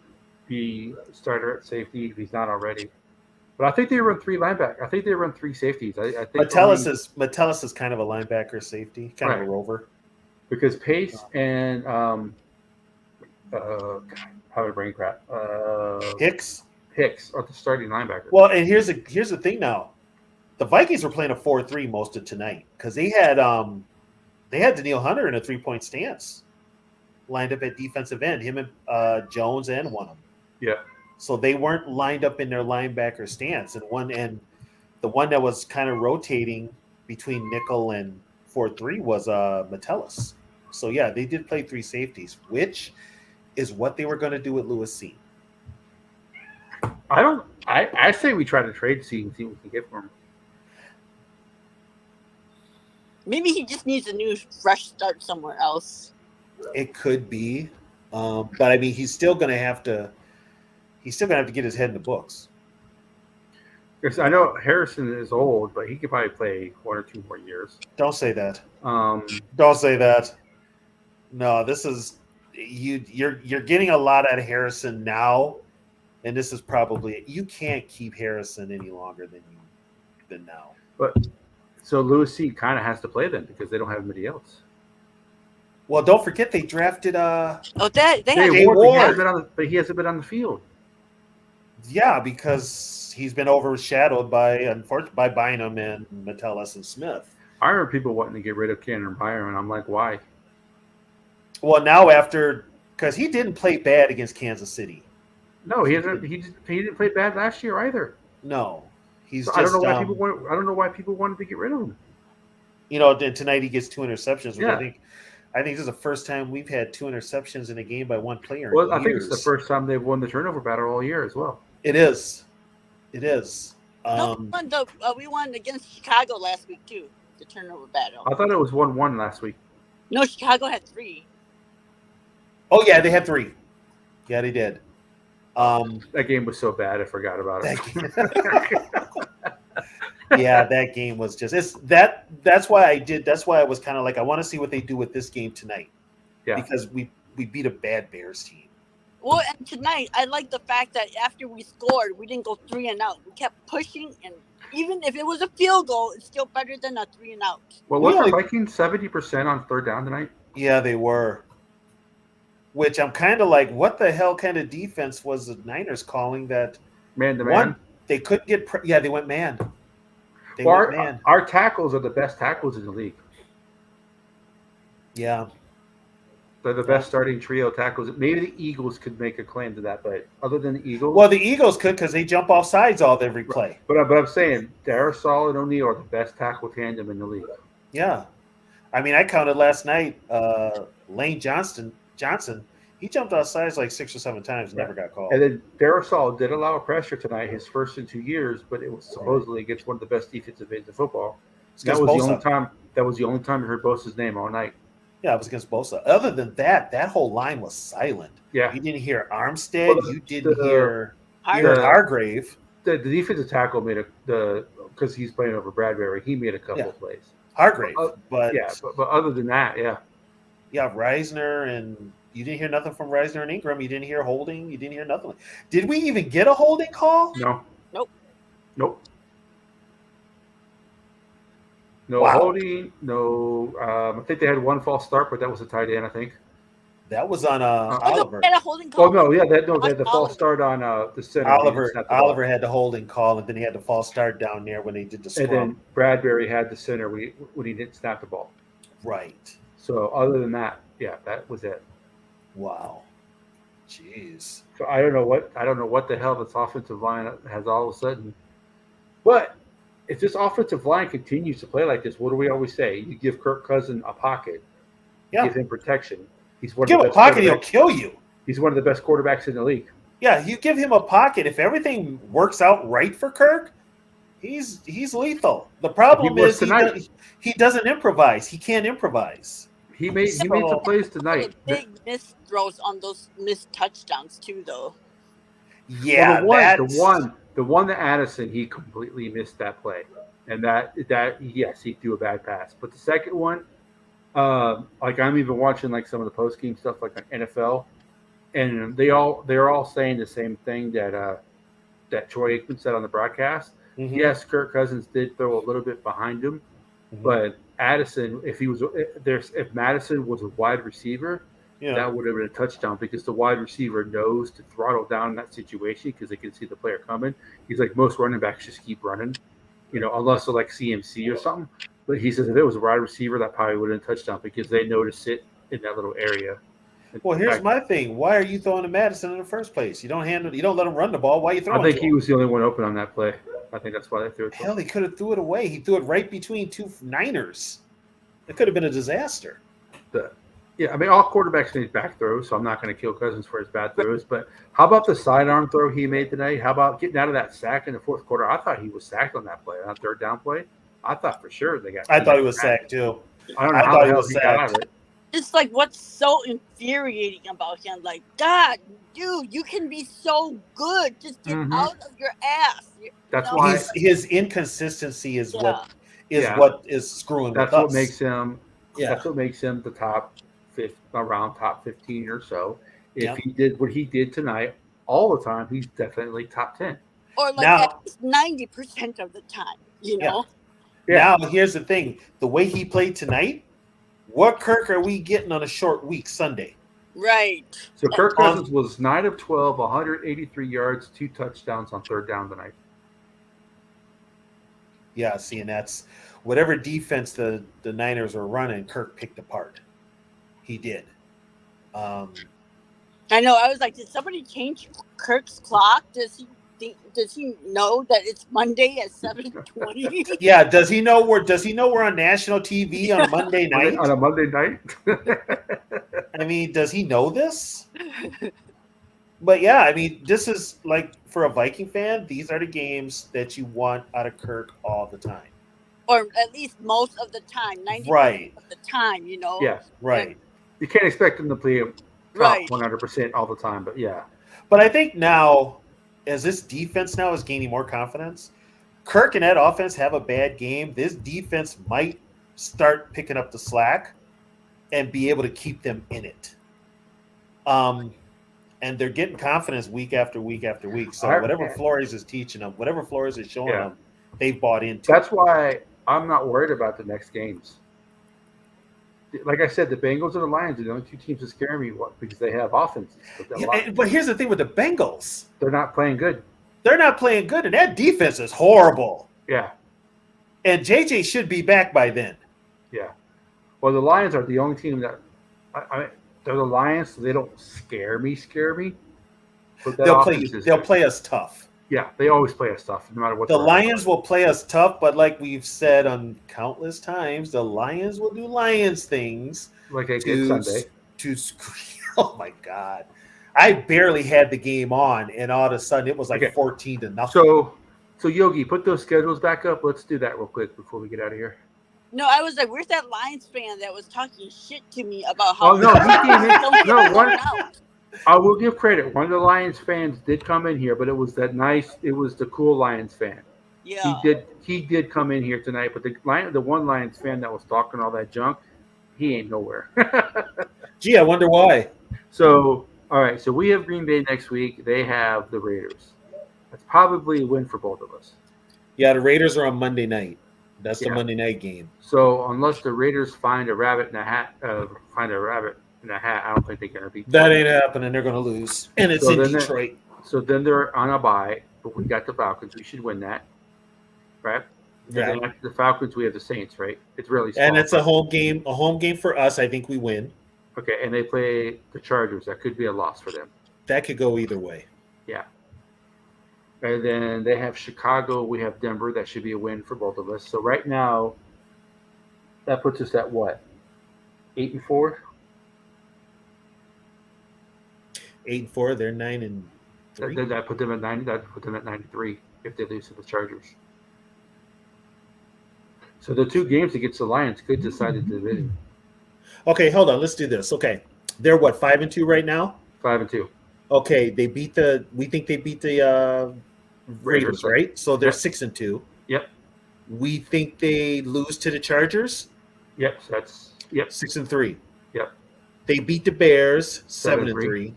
be starter at safety if he's not already. But I think they run three linebackers. I think they run three safeties. I think Metellus is kind of a linebacker safety, kind of a Right. rover. because Pace and how do I brain crap? Hicks. Hicks are the starting linebackers. Well, and here's the thing now. The Vikings were playing a 4-3 most of tonight because they had Daniil Hunter in a 3-point stance, lined up at defensive end. Him and Jones and one of them. Yeah. So they weren't lined up in their linebacker stance, and the one that was kind of rotating between nickel and 4-3 was Metellus. So yeah, they did play three safeties, which is what they were going to do with Lewis C. I say we try to trade C and see what we can get for him. Maybe he just needs a new fresh start somewhere else. It could be, but I mean, he's still going to have to get his head in the books. Because I know Harrison is old, but he could probably play 1 or 2 more years. Don't say that. Um, Don't say that. No, this is you're getting a lot out of Harrison now, and this is probably you can't keep Harrison any longer than now. but so Lewis C kind of has to play then because they don't have anybody else. Well, don't forget they drafted Oh, they Jay had Ward, Ward. but he hasn't been on the field. Yeah, because he's been overshadowed by Bynum and Metellus and Smith. I remember people wanting to get rid of Cannon Byron. I'm like, why? Well, now because he didn't play bad against Kansas City. No, he hasn't. He didn't play bad last year either. No, he's So just. I don't know why people wanted to get rid of him. And tonight he gets 2 interceptions. Which Yeah. I think this is the first time we've had 2 interceptions in a game by one player. Well, in I think it's years. the first time they've won the turnover battle all year as well. It is. No, we won against Chicago last week too. The turnover battle. I thought it was 1-1 last week. No, Chicago had 3. Oh yeah, they had 3. Yeah, they did. That game was so bad, I forgot about it. Yeah, that game was just that's why I was kind of like I want to see what they do with this game tonight. Yeah. Because we beat a bad Bears team. Well, and tonight I like the fact that after we scored, we didn't go 3 and out. We kept pushing, and even if it was a field goal, it's still better than a 3 and out. Well, was the Vikings 70% on third down tonight? Yeah, they were. Which I'm kind of like, what the hell kind of defense was the Niners calling that? Man to man. They couldn't get. They went man. Our tackles are the best tackles in the league. Yeah. They're the best starting trio tackles. Maybe the Eagles could make a claim to that, but other than the Eagles, Well, the Eagles could because they jump off sides every play. But I'm saying Darrisaw and O'Neal are the best tackle tandem in the league. Yeah, I mean, I counted last night. Lane Johnson, he jumped off sides like 6 or 7 times, never got called. And then Darrisaw did allow pressure tonight, his first in 2 years, but it was supposedly against one of the best defensive ends in football. That was the only time you heard Bosa's name all night. Yeah, it was against Bosa. Other than that whole line was silent. Yeah, you didn't hear Armstead. You didn't hear Hargrave. Hargrave. The defensive tackle made because he's playing over Bradbury. He made a couple of plays. Hargrave, but other than that, Reisner, and you didn't hear nothing from Reisner and Ingram. You didn't hear holding. You didn't hear nothing. Did we even get a holding call? No. Nope. No holding. No. I think they had one false start, but that was a tight end, I think. That was on Oliver. Had a holding call. Oh no, yeah, they had the false start on the center. Oliver had the holding call, and then he had the false start down there when they did the scrum. And then Bradbury had the center when he didn't snap the ball. Right. So other than that, that was it. Wow. Jeez. So I don't know what the hell this offensive line has all of a sudden. But if this offensive line continues to play like this, what do we always say? You give Kirk Cousins a pocket, give him protection. He's one give of the him a best pocket, he'll kill you. He's one of the best quarterbacks in the league. Yeah, you give him a pocket. If everything works out right for Kirk, he's lethal. The problem is he doesn't improvise. He can't improvise. He made some plays tonight. Big missed throws on those missed touchdowns too, though. Yeah, the one to Addison, he completely missed that play, and that yes, he threw a bad pass. But the second one, Like I'm even watching like some of the post game stuff, like on NFL, and they're all saying the same thing that Troy Aikman said on the broadcast. Mhm. Yes, Kirk Cousins did throw a little bit behind him, Mhm. but Addison, if Madison was a wide receiver, Yeah. that would have been a touchdown because the wide receiver knows to throttle down in that situation because they can see the player coming. He's like most running backs just keep running, unless they're like CMC or something. But he says if it was a wide receiver, that probably would have been a touchdown because they know to sit in that little area. Well, In here's fact, my thing. Why are you throwing to Madison in the first place? You don't let him run the ball. Why are you I throwing think to he him? was the only one open on that play. I think that's why they threw it to him. Hell, he could have threw it away. He threw it right between two Niners. It could have been a disaster. Yeah, I mean, all quarterbacks need back throws, so I'm not going to kill Cousins for his bad throws. But how about the sidearm throw he made tonight? How about getting out of that sack in the fourth quarter? I thought he was sacked on that play, on that third down play. I thought for sure I he thought got he was sacked too. I don't know I how thought the he hell was he got out sacked. of it. It's like what's so infuriating about him. Like, God, dude, you can be so good. Just get Mhm. out of your ass. That's why, His inconsistency is Yeah. yeah, what is screwing that's with what us. makes him. Yeah. That's what makes him the top around top 15 or so. If Yep. he did what he did tonight all the time, he's definitely top 10. Or like Now- at least 90% of the time, you Yeah. know? Yeah. Now here's the thing: the way he played tonight, what Kirk are we getting on a short week Sunday? Right. So Kirk Cousins was 9 of 12, 183 yards, 2 touchdowns on third down tonight. Yeah, see, and that's whatever defense the Niners were running, Kirk picked apart. He did. I know. I was like, did somebody change Kirk's clock? Does he know that it's Monday at 7:20? Yeah, does he know we're on national TV on a Monday night? On a Monday night? I mean, does he know this? But yeah, I mean, this is like for a Viking fan, these are the games that you want out of Kirk all the time. Or at least most of the time, 90% Right. of the time, you know? Yeah. Right. You can't expect him to play top Right. 100% all the time, but yeah. But I think now, as this defense now is gaining more confidence, Kirk and that offense have a bad game. This defense might start picking up the slack and be able to keep them in it. And they're getting confidence week after week after week. So whatever Flores is teaching them, whatever Flores is showing them, they've bought into. That's why I'm not worried about the next games. Like I said, the Bengals and the Lions are the only two teams that scare me because they have offenses. But here's the thing with the Bengals. They're not playing good. They're not playing good, and that defense is horrible. Yeah. And JJ should be back by then. Yeah. Well, the Lions are the only team that they're the Lions, so they don't scare me. But They'll play us tough. Yeah, they always play us tough, no matter what. The Lions will play us tough, but like we've said on countless times, the Lions will do Lions things. Like they did Sunday. Oh my God. I barely had the game on, and all of a sudden it was like 14-0. So Yogi, put those schedules back up. Let's do that real quick before we get out of here. No, I was like, where's that Lions fan that was talking shit to me about how? Oh no, he came in. No, one. I will give credit. One of the Lions fans did come in here, but it was that nice. It was the cool Lions fan. Yeah. He did come in here tonight, but the one Lions fan that was talking all that junk, he ain't nowhere. Gee, I wonder why. So all right, so we have Green Bay next week. They have the Raiders. That's probably a win for both of us. Yeah, the Raiders are on Monday night. That's the Monday night game. So unless the Raiders find a rabbit in a hat, I don't think they're gonna beat. That ain't happening. They're gonna lose, and it's in Detroit. So then they're on a bye, but we got the Falcons. We should win that, right? Yeah. And then after the Falcons, we have the Saints, right? It's really small. And it's a home game. A home game for us. I think we win. Okay, and they play the Chargers. That could be a loss for them. That could go either way. Yeah. And then they have Chicago. We have Denver. That should be a win for both of us. So right now, that puts us at what? 8-4. 8-4. They're 9-3. That put them at 90. That put them at 93 if they lose to the Chargers. So the two games against the Lions could decide the division. Okay, hold on. Let's do this. Okay, they're what 5-2 right now. 5-2. Okay, we think they beat the Raiders, right? So they're 6-2. Yep. We think they lose to the Chargers. Yep. So that's Yep. 6-3. Yep. They beat the Bears 7-3. 7-3.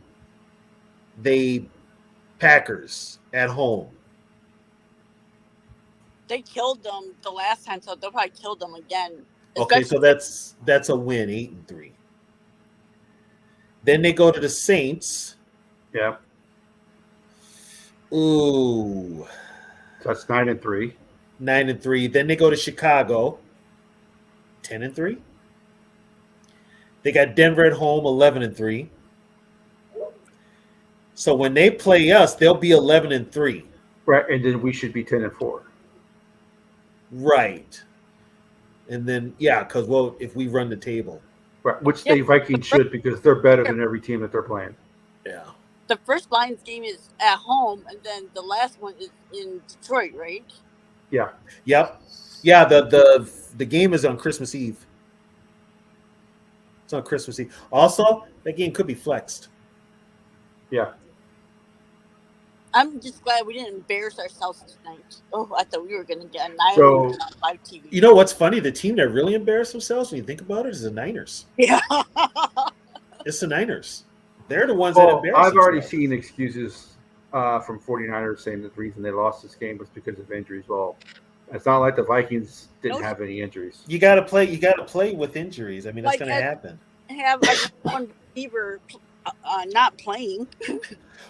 They Packers at home. They killed them the last time, so they'll probably kill them again. Okay, so that's a win, 8-3. Then they go to the Saints. Yeah. Ooh, So that's 9-3. 9-3. Then they go to Chicago, 10-3. They got Denver at home, 11-3. So when they play us, they'll be 11-3. Right, and then we should be 10-4. Right. And then because if we run the table, Right, which the Vikings should, because they're better than every team that they're playing. yeah. The first Lions game is at home, and then the last one is in Detroit, right? Yeah. Yep. Yeah, the game is on Christmas Eve. It's on Christmas Eve. Also, that game could be flexed. Yeah. I'm just glad we didn't embarrass ourselves tonight. Oh, I thought we were going to get annihilated on live TV. You know what's funny? The team that really embarrassed themselves when you think about it is the Niners. Yeah. It's the Niners. They're the ones that embarrassed I've already themselves. seen excuses from 49ers saying that the reason they lost this game was because of injuries. Well, it's not like the Vikings didn't have any injuries. You got to play. You got to play with injuries. I mean, that's Like, going to happen. Have like one receiver not playing.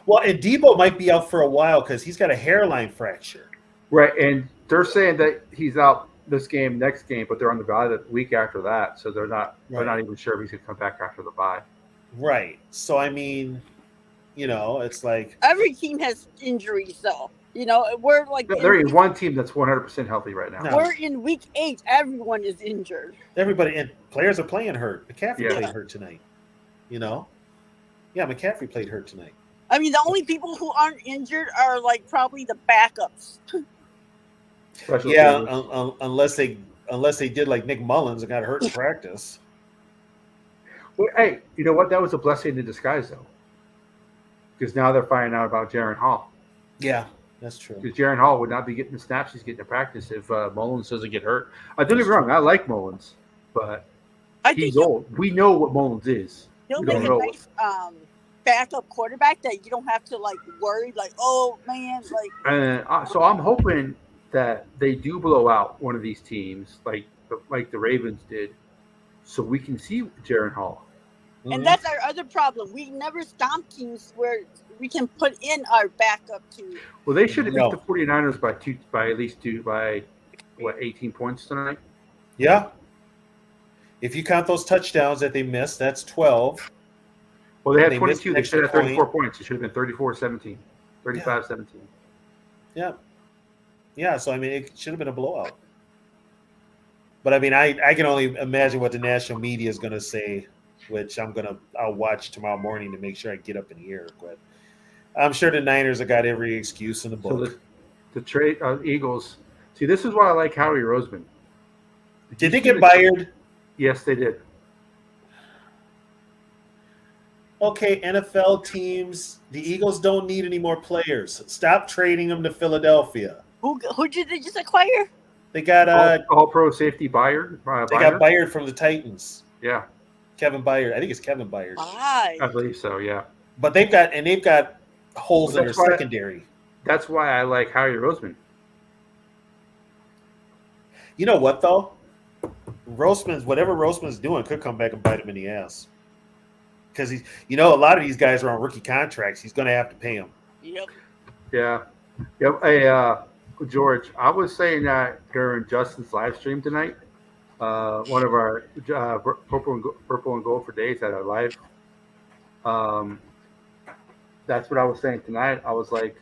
Well, and Debo might be out for a while because he's got a hairline fracture. Right, and they're saying that he's out this game, next game, but they're on the bye the week after that, so they're not even sure if he's gonna come back after the bye. Right. So I mean, it's like Every team has injuries, though. We're like There is one team that's 100% healthy right now. No. We're in week 8. Everyone is injured. everybody and players are playing hurt. McCaffrey Yeah. played hurt tonight. Yeah, McCaffrey played hurt tonight. I mean, the only people who aren't injured are like probably the backups. Special Yeah, teams. unless they did like Nick Mullins and got hurt in practice. Well, hey, you know what? That was a blessing in disguise, though, because now they're finding out about Jaron Hall. Yeah, that's true. Because Jaron Hall would not be getting the snaps he's getting in practice if Mullins doesn't get hurt. Don't get me wrong, I like Mullins, but he's old. We know what Mullins is. He'll We make don't a know. nice backup quarterback that you don't have to like worry, like, oh man, like. So I'm hoping that they do blow out one of these teams, like the Ravens did, so we can see Jaron Hall. And that's our other problem. We never stomp teams where we can put in our backup to. Well, they should have beat the 49ers by 18 points tonight. Yeah. If you count those touchdowns that they missed, that's 12. Well, they had They 22. They missed should have extra 34 points. It should have been 34-17, 35-17. Yeah. Yeah, so I mean, it should have been a blowout. But I mean, I can only imagine what the national media is going to say, which I'll watch tomorrow morning to make sure I get up and hear. But I'm sure the Niners have got every excuse in the book. So the trade Eagles. See, this is why I like Howie Roseman. Did they get fired? Yes, they did. Okay, NFL teams, the Eagles don't need any more players. Stop trading them to Philadelphia. Who did they just acquire? They got all pro safety Byard. They got Byard from the Titans. Yeah, Kevin Byard. I think it's Kevin Byard. Why? I believe so. Yeah, but they've got holes in their secondary. That's why I like Howie Roseman. You know what though? Whatever Roseman's doing could come back and bite him in the ass. Because a lot of these guys are on rookie contracts. He's going to have to pay them. Yep. Yeah. Yep. Hey, George, I was saying that during Justin's live stream tonight. One of our Purple and Gold for Days had a live. That's what I was saying tonight. I was like,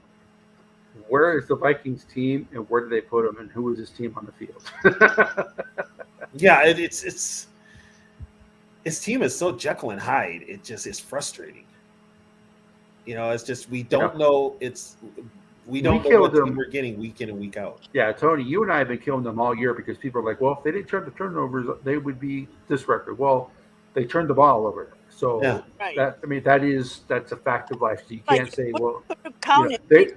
where is the Vikings team and where do they put them and who is this team on the field? Yeah, it's his team is so Jekyll and Hyde. It just is frustrating. It's just we don't know. We don't know what team we're getting week in and week out. Yeah, Tony, you and I have been killing them all year because people are like, well, if they didn't turn the turnovers, they would be this record. Well, they turned the ball over. So that's a fact of life. So you can't say, well, the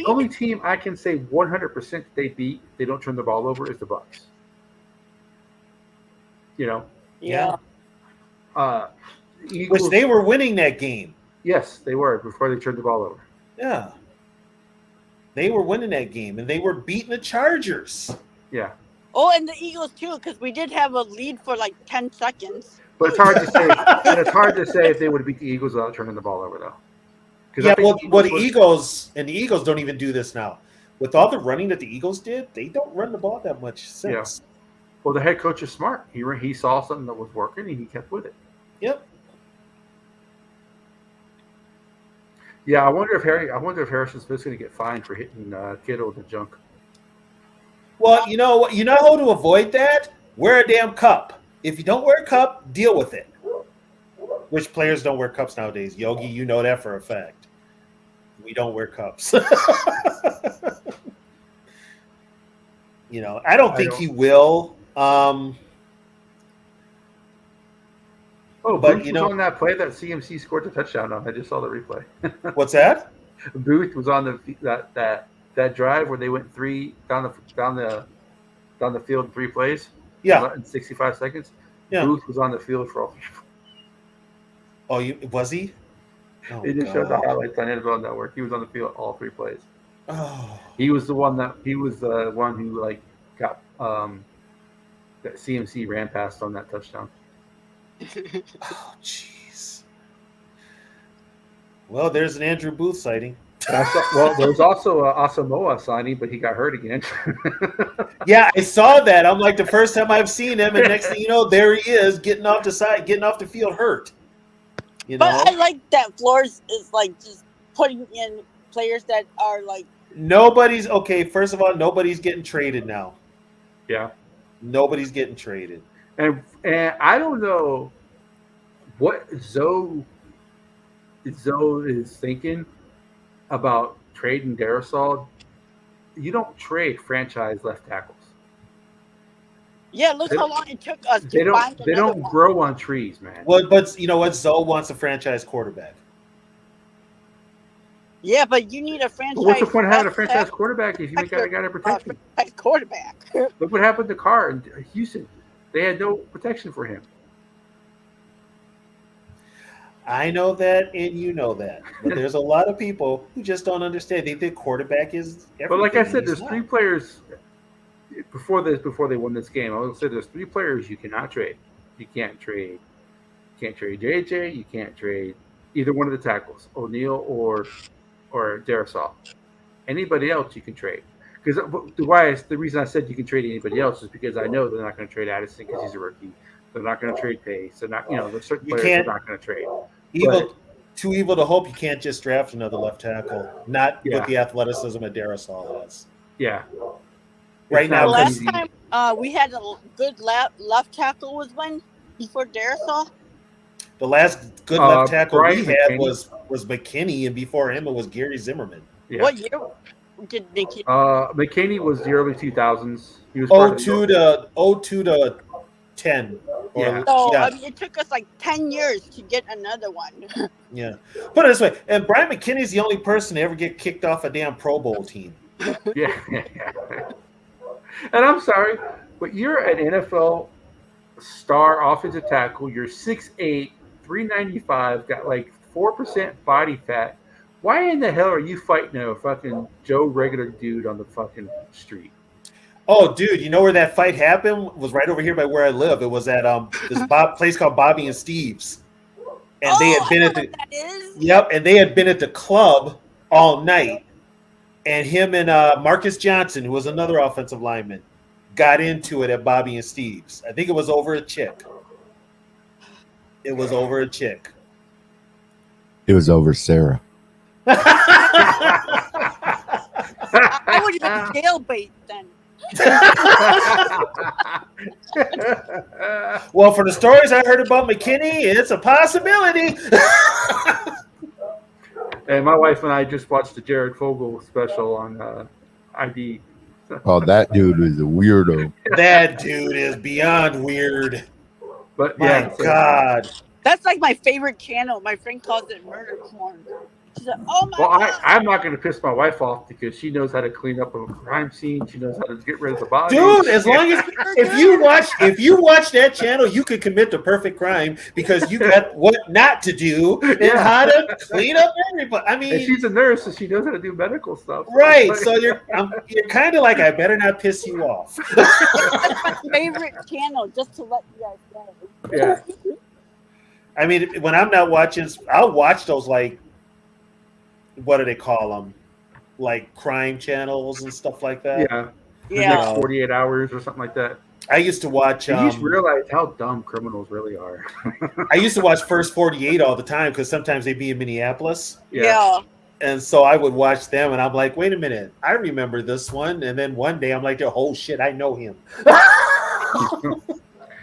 only team I can say 100% they beat, they don't turn the ball over is the Bucs. Yeah. Eagles, Which they were winning that game. yes, they were before they turned the ball over. Yeah. They were winning that game, and they were beating the Chargers. Yeah, Oh, and the Eagles too, because we did have a lead for like 10 seconds. but it's hard to say. And it's hard to say if they would have beat the Eagles without turning the ball over, though. 'Cause I Yeah, think well, the Eagles don't even do this now. With all the running that the Eagles did, they don't run the ball that much since. Well, the head coach is smart. He saw something that was working and he kept with it. Yep. Yeah, I wonder if Harrison Smith's going to get fined for hitting Kittle with the junk. Well, you know what? You know how to avoid that? Wear a damn cup. If you don't wear a cup, deal with it. Which players don't wear cups nowadays? Yogi, you know that for a fact. We don't wear cups. I don't think he will. Oh, But, Booth was on that play that CMC scored the touchdown on. I just saw the replay. What's that? Booth was on that drive where they went three down the field in 3 plays. Yeah. In 65 seconds. Yeah. Booth was on the field for all 3. Oh, was he? Oh, They just showed the highlights on NFL Network. He was on the field all 3 plays. Oh. He was the one who like got that CMC ran past on that touchdown. Oh, jeez. Well, there's an Andrew Booth sighting. There was also a Asamoah signing, but he got hurt again. Yeah, I saw that. I'm like, the first time I've seen him, and next thing you know, there he is getting off the field hurt. But I like that Flores is like just putting in players that are like. First of all, nobody's getting traded now. Yeah. Nobody's getting traded. And I don't know what Zoe is thinking about trading Darisaw. You don't trade franchise left tackles. Yeah, look how long it took us They to find don't another one. grow on trees, man. Well, but you know what? Zoe wants a franchise quarterback. Yeah, but you need a franchise. But what's the point of having a left franchise tackle quarterback if you ain't got a guy to protect him? quarterback. Look what happened to Carr in Houston. They had no protection for him. I know that, and you know that. But there's a lot of people who just don't understand. They think quarterback is everything. But like I said, He's there's not. 3 players before they won this game. I will say there's 3 players you cannot trade. You can't trade JJ. You can't trade either one of the tackles, O'Neal or Darisaw. Anybody else you can trade. Because the reason I said you can trade anybody else is because I know they're not going to trade Addison because he's a rookie. They're not going to trade Pace. They're not, there's certain players they're not going to trade. Too evil to hope you can't just draft another left tackle. Not with the athleticism that Darisaw has. Yeah. Right now, The last time we had a good left tackle was when? Before Darisaw? the last good left tackle Brian we had McKinney. was McKinney, and before him it was Gary Zimmerman. Yeah. What year did Nicky? McKinney was the early 2000s. He was part of the 02 to 10. Yeah. So I mean, it took us like 10 years to get another one. Yeah. Put it this way, and Brian McKinney's the only person to ever get kicked off a damn Pro Bowl team. Yeah. And I'm sorry, but you're an NFL star offensive tackle. You're 6'8", 395, got like 4% body fat. Why in the hell are you fighting a fucking Joe regular dude on the fucking street? Oh, dude, you know where that fight happened? It was right over here by where I live. It was at this place called Bobby and Steve's. And they had been at the and they had been at the club all night. And him and Marcus Johnson, who was another offensive lineman, got into it at Bobby and Steve's. I think it was over a chick. It was over a chick. It was over Sarah. I would have been jailbait then. Well, for the stories I heard about McKinney, it's a possibility. And my wife and I just watched the Jared Fogle special on ID. Oh, that dude is a weirdo. That dude is beyond weird. But My God. That's like my favorite channel. My friend calls it murder porn. She's like, oh my Well, god. I'm not going to piss my wife off because she knows how to clean up a crime scene. She knows how to get rid of the bodies. Dude, as long as if you watch that channel, you could commit the perfect crime because you got what not to do and Yeah. how to clean up everybody. I And mean, she's a nurse, so she knows how to do medical stuff. So right? it's So like- you're kind of like, I better not piss you off. That's my favorite channel, just to let you guys know. Yeah. I mean, when I'm not watching, I'll watch those like, what do they call them? Like crime channels and stuff like that. Yeah. The Yeah. next 48 hours or something like that. I used to watch. You just realize how dumb criminals really are. I used to watch First 48 all the time because sometimes they'd be in Minneapolis. Yeah. And so I would watch them and I'm like, wait a minute, I remember this one. And then one day I'm like, oh shit, I know him.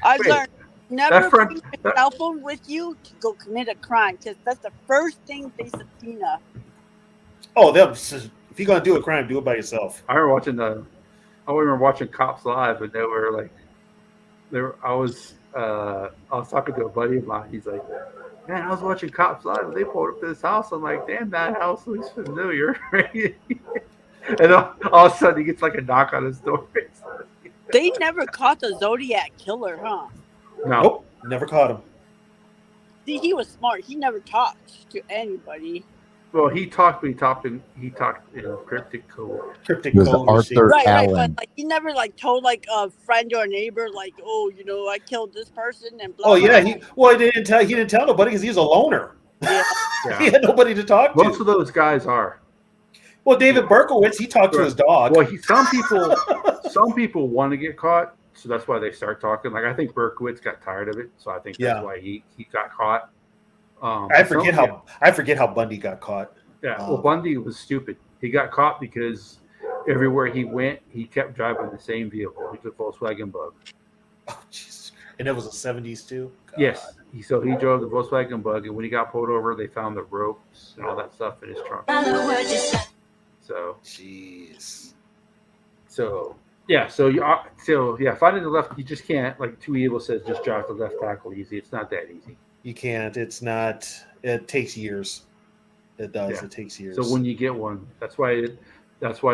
I Wait, learned never that front- bring your cell phone with you to go commit a crime because that's the first thing they subpoena. Oh, if you're going to do a crime, do it by yourself. I remember watching Cops Live, and they were like, I was talking to a buddy of mine. He's like, man, I was watching Cops Live, and they pulled up to this house. I'm like, damn, that house looks familiar. And all of a sudden, he gets like a knock on his door. They never caught the Zodiac killer, huh? No, Nope, never caught him. See, he was smart. He never talked to anybody. well, he talked, but he talked in cryptic code. Cryptic It was code Arthur machine. Right, Allen. but like he never like told like a friend or a neighbor like, oh, I killed this person and blah. Oh yeah, blah. he didn't tell nobody because he was a loner. Yeah. He Yeah. had nobody to talk to. Most of those guys are. Well, David Berkowitz, he talked to his dog. Well, some people want to get caught, so that's why they start talking. Like I think Berkowitz got tired of it, so I think that's Yeah. why he got caught. I forget how Bundy got caught. Yeah, well, Bundy was stupid. He got caught because everywhere he went, he kept driving the same vehicle. He was a Volkswagen Bug. Oh Jesus! And it was the 70s too. God. Yes, so he drove the Volkswagen Bug, and when he got pulled over, they found the ropes and all that stuff in his trunk. So, Jeez. finding the left, you just can't. Like Too Evil says, just drive the left tackle easy. It's not that easy. You can't. It's not. It takes years. It does. Yeah. It takes years. So when you get one, that's why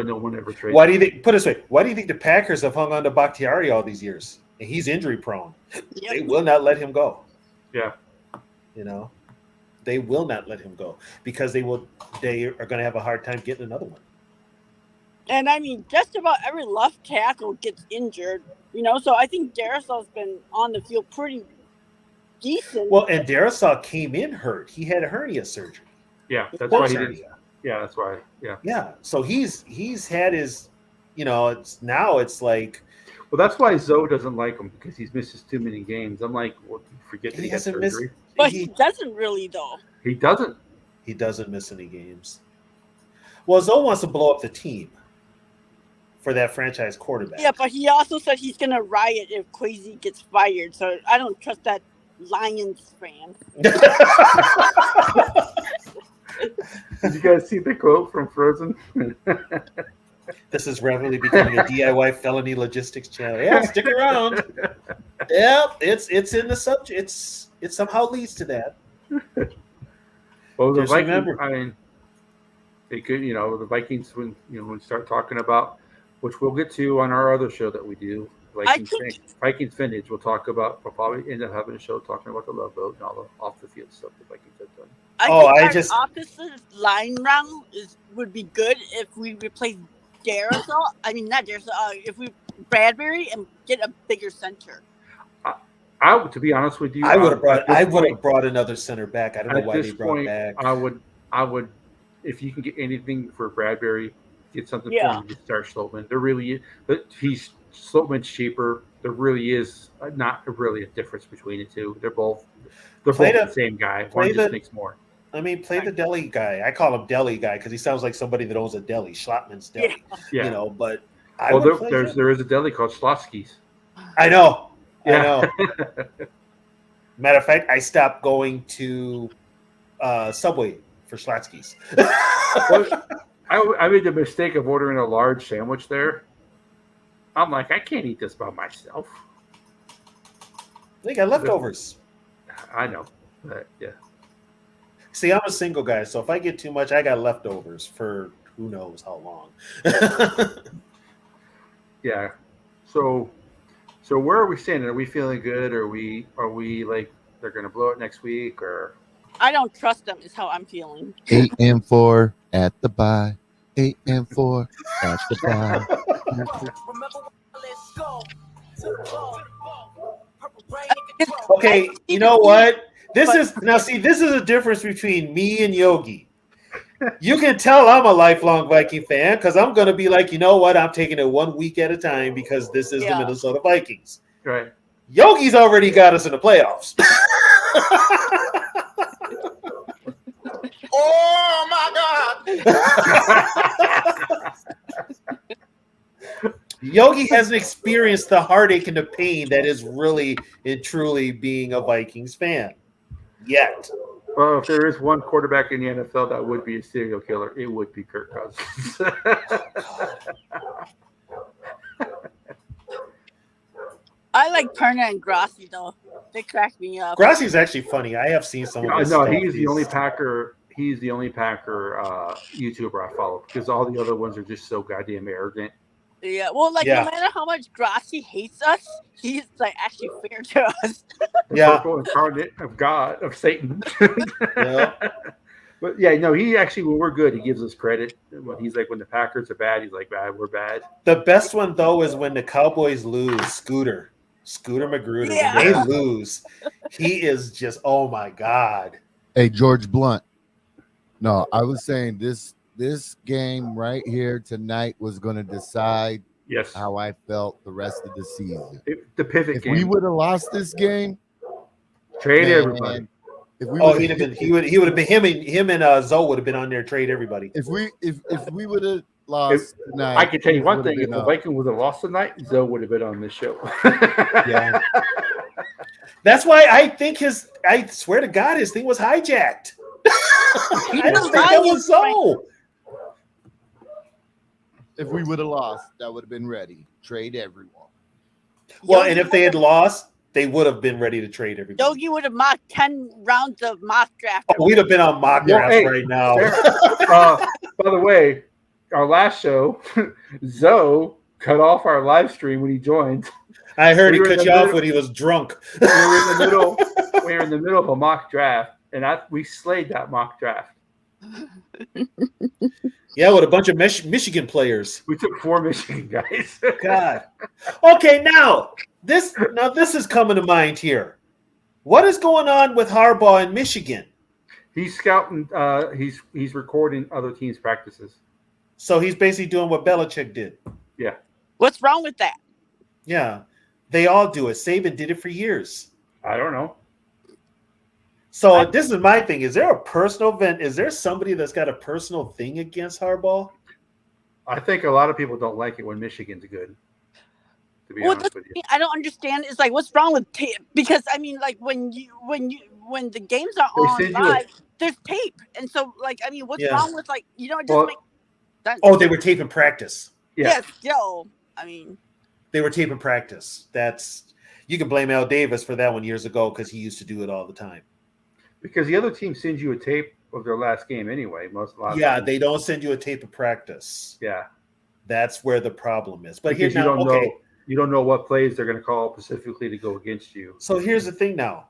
no one ever trades. Why do you think? Put it this way. Why do you think the Packers have hung on to Bakhtiari all these years? And he's injury prone. Yep. They will not let him go. Yeah. They will not let him go because they are going to have a hard time getting another one. And I mean, just about every left tackle gets injured, So I think Darisal's been on the field pretty decent. Well, and Darrisaw came in hurt. He had a hernia surgery. Yeah, that's Sports why he hernia. did. Yeah, that's why. Yeah. Yeah. So he's had his. It's like. Well, that's why Zoe doesn't like him because he's misses too many games. I'm like, well, forget that he had hasn't missed. surgery. but he doesn't really, though. He doesn't. He doesn't miss any games. Well, Zoe wants to blow up the team for that franchise quarterback. Yeah, but he also said he's going to riot if Kwesi gets fired. So I don't trust that Lions fan. Did you guys see the quote from Frozen? This is rapidly becoming a DIY felony logistics channel. Yeah, stick around. Yeah, it's in the subject. It somehow leads to that. Well, the Just Vikings. remember- I mean, they could, the Vikings when we start talking about, which we'll get to on our other show that we do, Vikings Vintage. We'll probably end up having a show talking about the Love Boat and all the off the field stuff the Vikings have done. I think our opposite line round would be good if we replace Darrisaw. I mean, not Darrisaw. If we Bradbury and get a bigger center. To be honest with you, I would have brought another center back. I don't know why they brought back. I would, if you can get anything for Bradbury, get something for him. Just start Sloatman. There really is, but Sloatman's cheaper. There really is not really a difference between the two. They're both the same guy. One just makes more. I mean, play the deli guy. I call him deli guy because he sounds like somebody that owns a deli, Schlotman's Deli. Yeah. But there is a deli called Schlotsky's. I know. Yeah. I know. Matter of fact, I stopped going to Subway for Schlotsky's. I made the mistake of ordering a large sandwich there. I'm like, I can't eat this by myself. They got leftovers. I know, but yeah. See, I'm a single guy, so if I get too much, I got leftovers for who knows how long. Yeah. So where are we standing? Are we feeling good? Are we like they're gonna blow it next week or I don't trust them. Is how I'm feeling. 8-4 at the bye. 8-4 at the bye. Okay, you know what? This is a difference between me and Yogi. You can tell I'm a lifelong Viking fan because I'm going to be like, you know what? I'm taking it 1 week at a time because this is the Yeah. Minnesota Vikings. right? Yogi's already got us in the playoffs. Oh my God! Yogi hasn't experienced the heartache and the pain that is really and truly being a Vikings fan yet. Well, if there is one quarterback in the NFL that would be a serial killer, it would be Kirk Cousins. I like Perna and Grassi though. They crack me up. Grassi's actually funny. I have seen some of his No, stuff. he's the only Packer. He's the only Packer YouTuber I follow because all the other ones are just so goddamn arrogant. Yeah. Well, like Yeah. no matter how much Grassi hates us, he's like actually fair to us. The Yeah. purple incarnate of God, of Satan. Yeah. But yeah, no, he actually, when we're good, he gives us credit. When he's like, when the Packers are bad, he's like, bad, we're bad. The best one though is when the Cowboys lose. Scooter Magruder. Yeah. When they lose, he is just oh my god. Hey, George Blunt. No, I was saying this game right here tonight was going to decide Yes. how I felt the rest of the season. The pivot If game. we would have lost this game, Trade man, everybody. if we Oh, would've- he'd have been he would have been him and Zoe would have been on there trade everybody. if we would have lost tonight, I can tell you one would've thing: if been the up. Vikings would have lost tonight, Zoe would have been on this show. Yeah. That's why I think I swear to God, his thing was hijacked. I don't think that was so. If we would have lost, that would have been ready. Trade everyone. Well, and if they had lost, they would have been ready to trade everybody. Yogi would have mocked 10 rounds of mock draft. Oh, we'd have been on mock Well, drafts hey, right now. By the way, our last show, Zoe cut off our live stream when he joined. I heard we he were in cut the you off middle- when he was drunk. We were in the middle. We were in the middle of a mock draft, and we slayed that mock draft. Yeah, with a bunch of Michigan players. We took 4 Michigan guys. God. Okay, now this is coming to mind here. What is going on with Harbaugh in Michigan? He's scouting. He's recording other teams' practices. So he's basically doing what Belichick did. Yeah. What's wrong with that? Yeah, they all do it. Saban did it for years. I don't know. So this is my thing. Is there a personal event? Is there somebody that's got a personal thing against Harbaugh? I think a lot of people don't like it when Michigan's good. To be Well, honest that's with the you. thing I don't understand is like what's wrong with tape? Because I mean, like when the games are They on send you a- live, there's tape, and so like I mean, what's Yeah. wrong with like it doesn't Well, make sense. Oh, they were taping practice. Yeah. Yes, still, I mean, They were taping practice. You can blame Al Davis for that one years ago because he used to do it all the time. Because the other team sends you a tape of their last game anyway. Yeah, they don't send you a tape of practice. Yeah. That's where the problem is. But Because here now, you don't know what plays they're going to call specifically to go against you. So here's the thing now.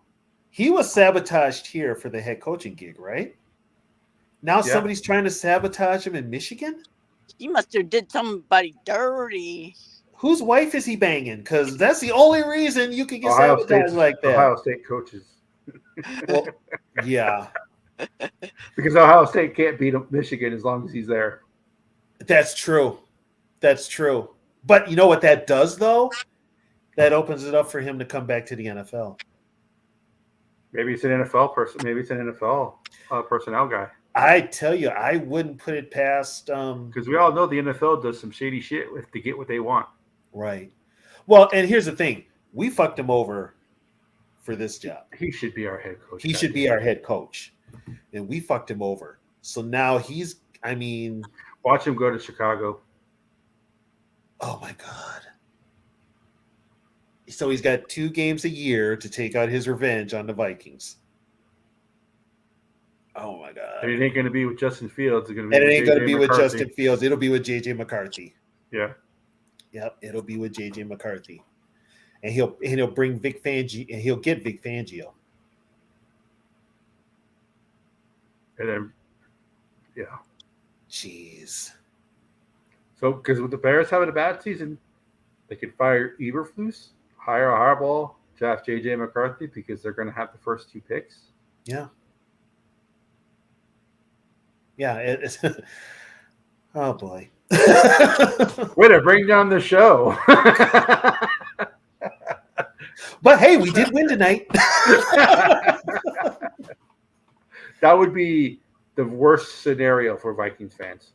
He was sabotaged here for the head coaching gig, right? Now somebody's trying to sabotage him in Michigan? he must have did somebody dirty. Whose wife is he banging? Because that's the only reason you can get Ohio sabotaged State, like that. Ohio State coaches. Well, yeah, Because Ohio State can't beat Michigan as long as he's there. that's true. That's true. But you know what that does, though? That opens it up for him to come back to the NFL. Maybe it's an NFL person. Maybe it's an NFL personnel guy. I tell you, I wouldn't put it past. Because we all know the NFL does some shady shit to get what they want. Right. Well, and here's the thing: we fucked him over for this job. He should be our head coach. He should be our head coach, and we fucked him over. So now he's. I mean, Watch him go to Chicago. oh my god. So he's got 2 games a year to take out his revenge on the Vikings. Oh my god! And it ain't going to be with Justin Fields. It's going to be And it with ain't going to JJ be with McCarthy. Justin Fields. It'll be with JJ McCarthy. Yeah. Yep, it'll be with JJ McCarthy, and he'll bring Vic Fangio, and he'll get Vic Fangio. And then, yeah. Jeez. So, because with the Bears having a bad season, they could fire Eberflus, hire a Harbaugh, draft JJ McCarthy because they're going to have the first 2 picks. Yeah. Yeah. It's oh boy. Way to bring down the show. But hey, we did win tonight. That would be the worst scenario for Vikings fans.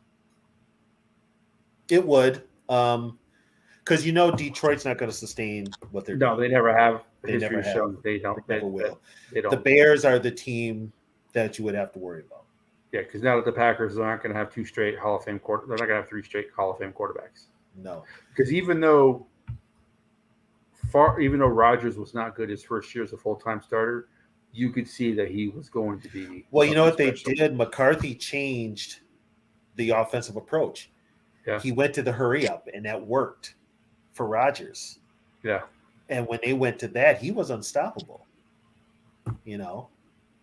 It would, because Detroit's not going to sustain what they're No, doing. they never have. They History never have. shown they don't. They never will. They don't. The Bears are the team that you would have to worry about. Yeah, because now that the Packers aren't going to have 2 straight Hall of Fame they're not going to have 3 straight Hall of Fame quarterbacks. No, Because even though Rodgers was not good his first year as a full-time starter, you could see that he was going to be. well, you know what something they special. did? McCarthy changed the offensive approach. Yeah. He went to the hurry up, and that worked for Rodgers. Yeah. And when they went to that, he was unstoppable.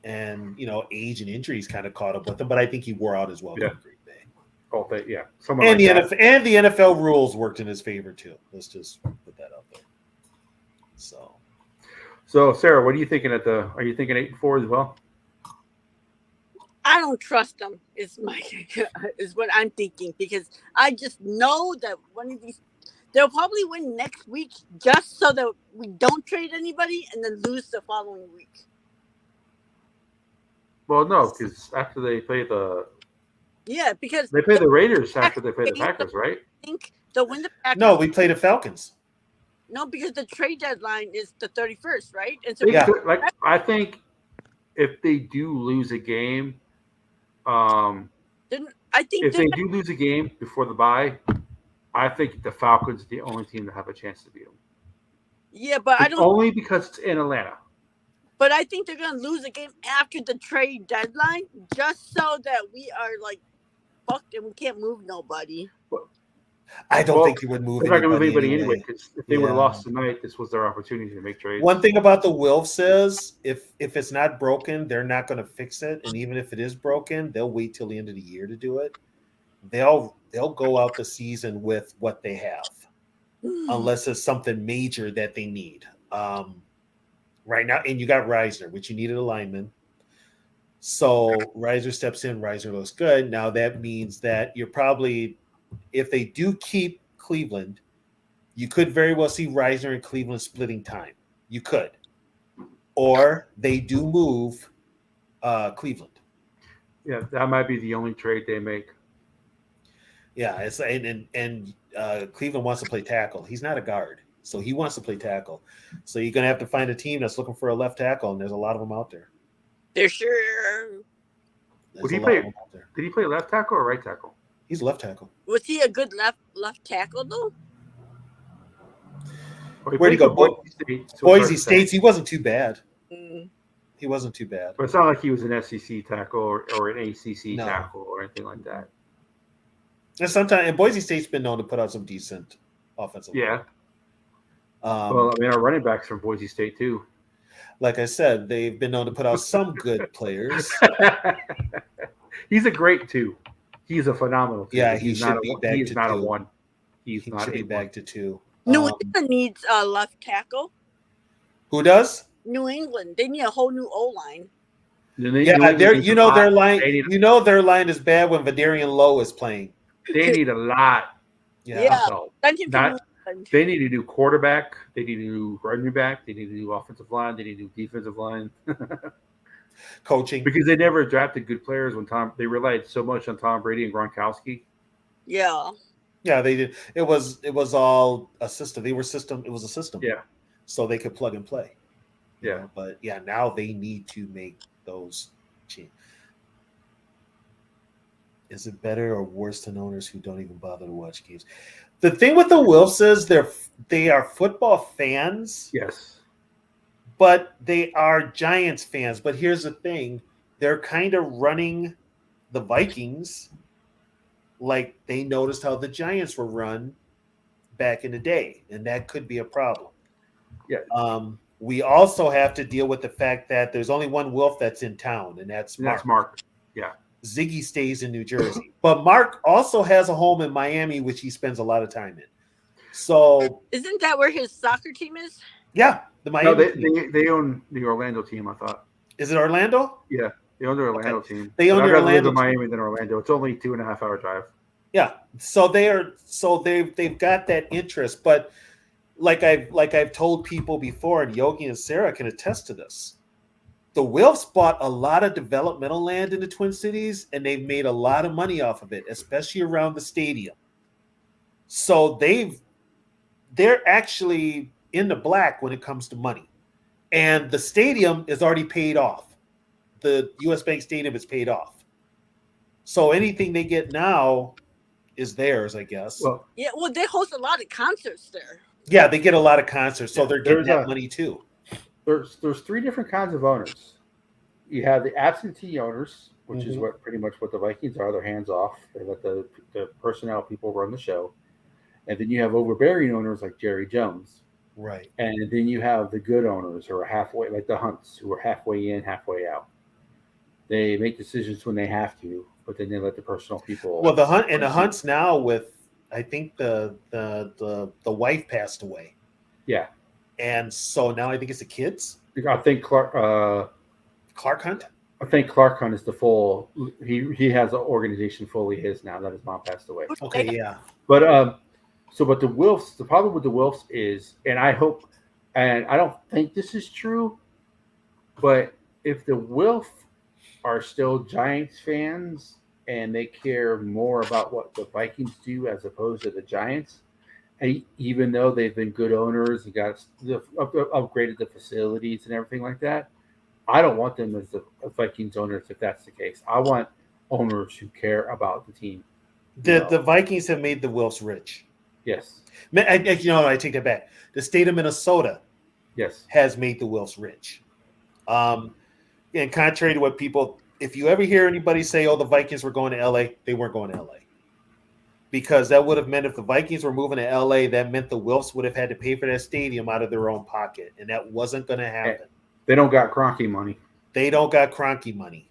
And age and injuries kind of caught up with him, but I think he wore out as well. Yeah. Green Bay. Oh, yeah. Someone And like the NFL rules worked in his favor too. Let's just put that out there. So, Sarah, what are you thinking are you thinking 8-4 as well? I don't trust them. Is what I'm thinking, because I just know that one of these they'll probably win next week just so that we don't trade anybody and then lose the following week. Well, no, because after they play because they play the Raiders after they play the Packers, right? I think they'll win the Packers. No, we played the Falcons. No, because the trade deadline is the 31st, right? And so They Yeah. could- I think if they do lose a game, then I think if they do lose a game before the bye, I think the Falcons are the only team that have a chance to beat them. yeah, but I It's don't. only because it's in Atlanta. But I think they're gonna lose a game after the trade deadline, just so that we are fucked and we can't move nobody. I don't Well, think you would move. They're not going to move anybody anyway. anyway, because if they would have Yeah. lost tonight, this was their opportunity to make trades. One thing about the Wilfs is if it's not broken, they're not going to fix it. And even if it is broken, they'll wait till the end of the year to do it. They'll go out the season with what they have, unless it's something major that they need. Right now, and you got Reisner, which you needed a lineman. So Reiser steps in. Reiser looks good. Now that means that you're probably, if they do keep Cleveland, you could very well see Reisner and Cleveland splitting time. You could, or they do move Cleveland. Yeah, that might be the only trade they make. Yeah, it's and Cleveland wants to play tackle. He's not a guard, so he wants to play tackle. So you're gonna have to find a team that's looking for a left tackle, and there's a lot of them out there. They're sure. Would he play? Did he play left tackle or right tackle? He's a left tackle. Was he a good left tackle though? Or Where'd he played go? for Boise State. So Boise it's hard to say. State. He wasn't too bad. Mm. He wasn't too bad. But it's not like he was an SEC tackle or an ACC No. tackle or anything like that. And sometimes, and Boise State's been known to put out some decent offensive. Yeah. line. Well, I mean, our running backs from Boise State too. Like I said, they've been known to put out some good players. He's a great two. He's a phenomenal two. Yeah, he he's should not be a, back He's to not two. a one. He's He not should a be one. back to 2. New England needs a left tackle. Who does? New England, they need a whole new O line. Yeah, their They line. need, Their line is bad when Vadarian Lowe is playing. they need a lot. Yeah. of help. Send him to Not- New England. They need a new quarterback. They need a new running back. They need a new offensive line. They need a new defensive line. Coaching. Because they never drafted good players when they relied so much on Tom Brady and Gronkowski. Yeah. Yeah, they did. It was all a system. It was a system. Yeah. So they could plug and play. You Yeah. know, but yeah, now they need to make those changes. Is it better or worse than owners who don't even bother to watch games? The thing with the Wilfs is they are football fans, Yes. but they are Giants fans. But here's the thing: they're kind of running the Vikings like they noticed how the Giants were run back in the day, and that could be a problem. Yeah. We also have to deal with the fact that there's only one Wolf that's in town, and that's And Mark. that's Mark. Yeah. Ziggy stays in New Jersey, but Mark also has a home in Miami, which he spends a lot of time in. So, Isn't that where his soccer team is? yeah, the No, Miami team. they own the Orlando team, I thought. Is it Orlando? Yeah. They own the Orlando team. They own But the I'd rather live Orlando in Miami than Orlando. It's only 2.5 hour drive. Yeah. So they've got that interest, but like I've told people before, and Yogi and Sarah can attest to this. The Wilfs bought a lot of developmental land in the Twin Cities, and they've made a lot of money off of it, especially around the stadium. So they're actually in the black when it comes to money. And the stadium is already paid off. The US Bank Stadium is paid off. So anything they get now is theirs, I guess. Well, Yeah, well, they host a lot of concerts there. Yeah, they get a lot of concerts, so they're getting there's that a- money too. there's three different kinds of owners. You have the absentee owners, which is Mhm. what pretty much what the Vikings are. They're hands off. They let the personnel people run the show. And then you have overbearing owners like Jerry Jones. Right. And then you have the good owners who are halfway, like the Hunts, who are halfway in, halfway out. They make decisions when they have to, but then they let the personal people. Well, the Hunts now with I think the wife passed away, Yeah, and so now I think it's the kids. I think Clark. Clark Hunt. I think Clark Hunt is the full. He has an organization fully his now that his mom passed away. Okay, yeah. But but the Wilfs. The problem with the Wilfs is, and I hope, and I don't think this is true, but if the Wilf are still Giants fans and they care more about what the Vikings do as opposed to the Giants, even though they've been good owners and got upgraded the facilities and everything like that, I don't want them as the Vikings owners if that's the case. I want owners who care about the team. The Vikings have made the Wilfs rich. Yes. I take that back. The state of Minnesota Yes. has made the Wilfs rich. And contrary to what people, if you ever hear anybody say, "Oh, the Vikings were going to LA," they weren't going to LA. Because that would have meant if the Vikings were moving to LA, that meant the Wilfs would have had to pay for that stadium out of their own pocket. And that wasn't going to happen. They don't got Kroenke money. They don't got Kroenke money.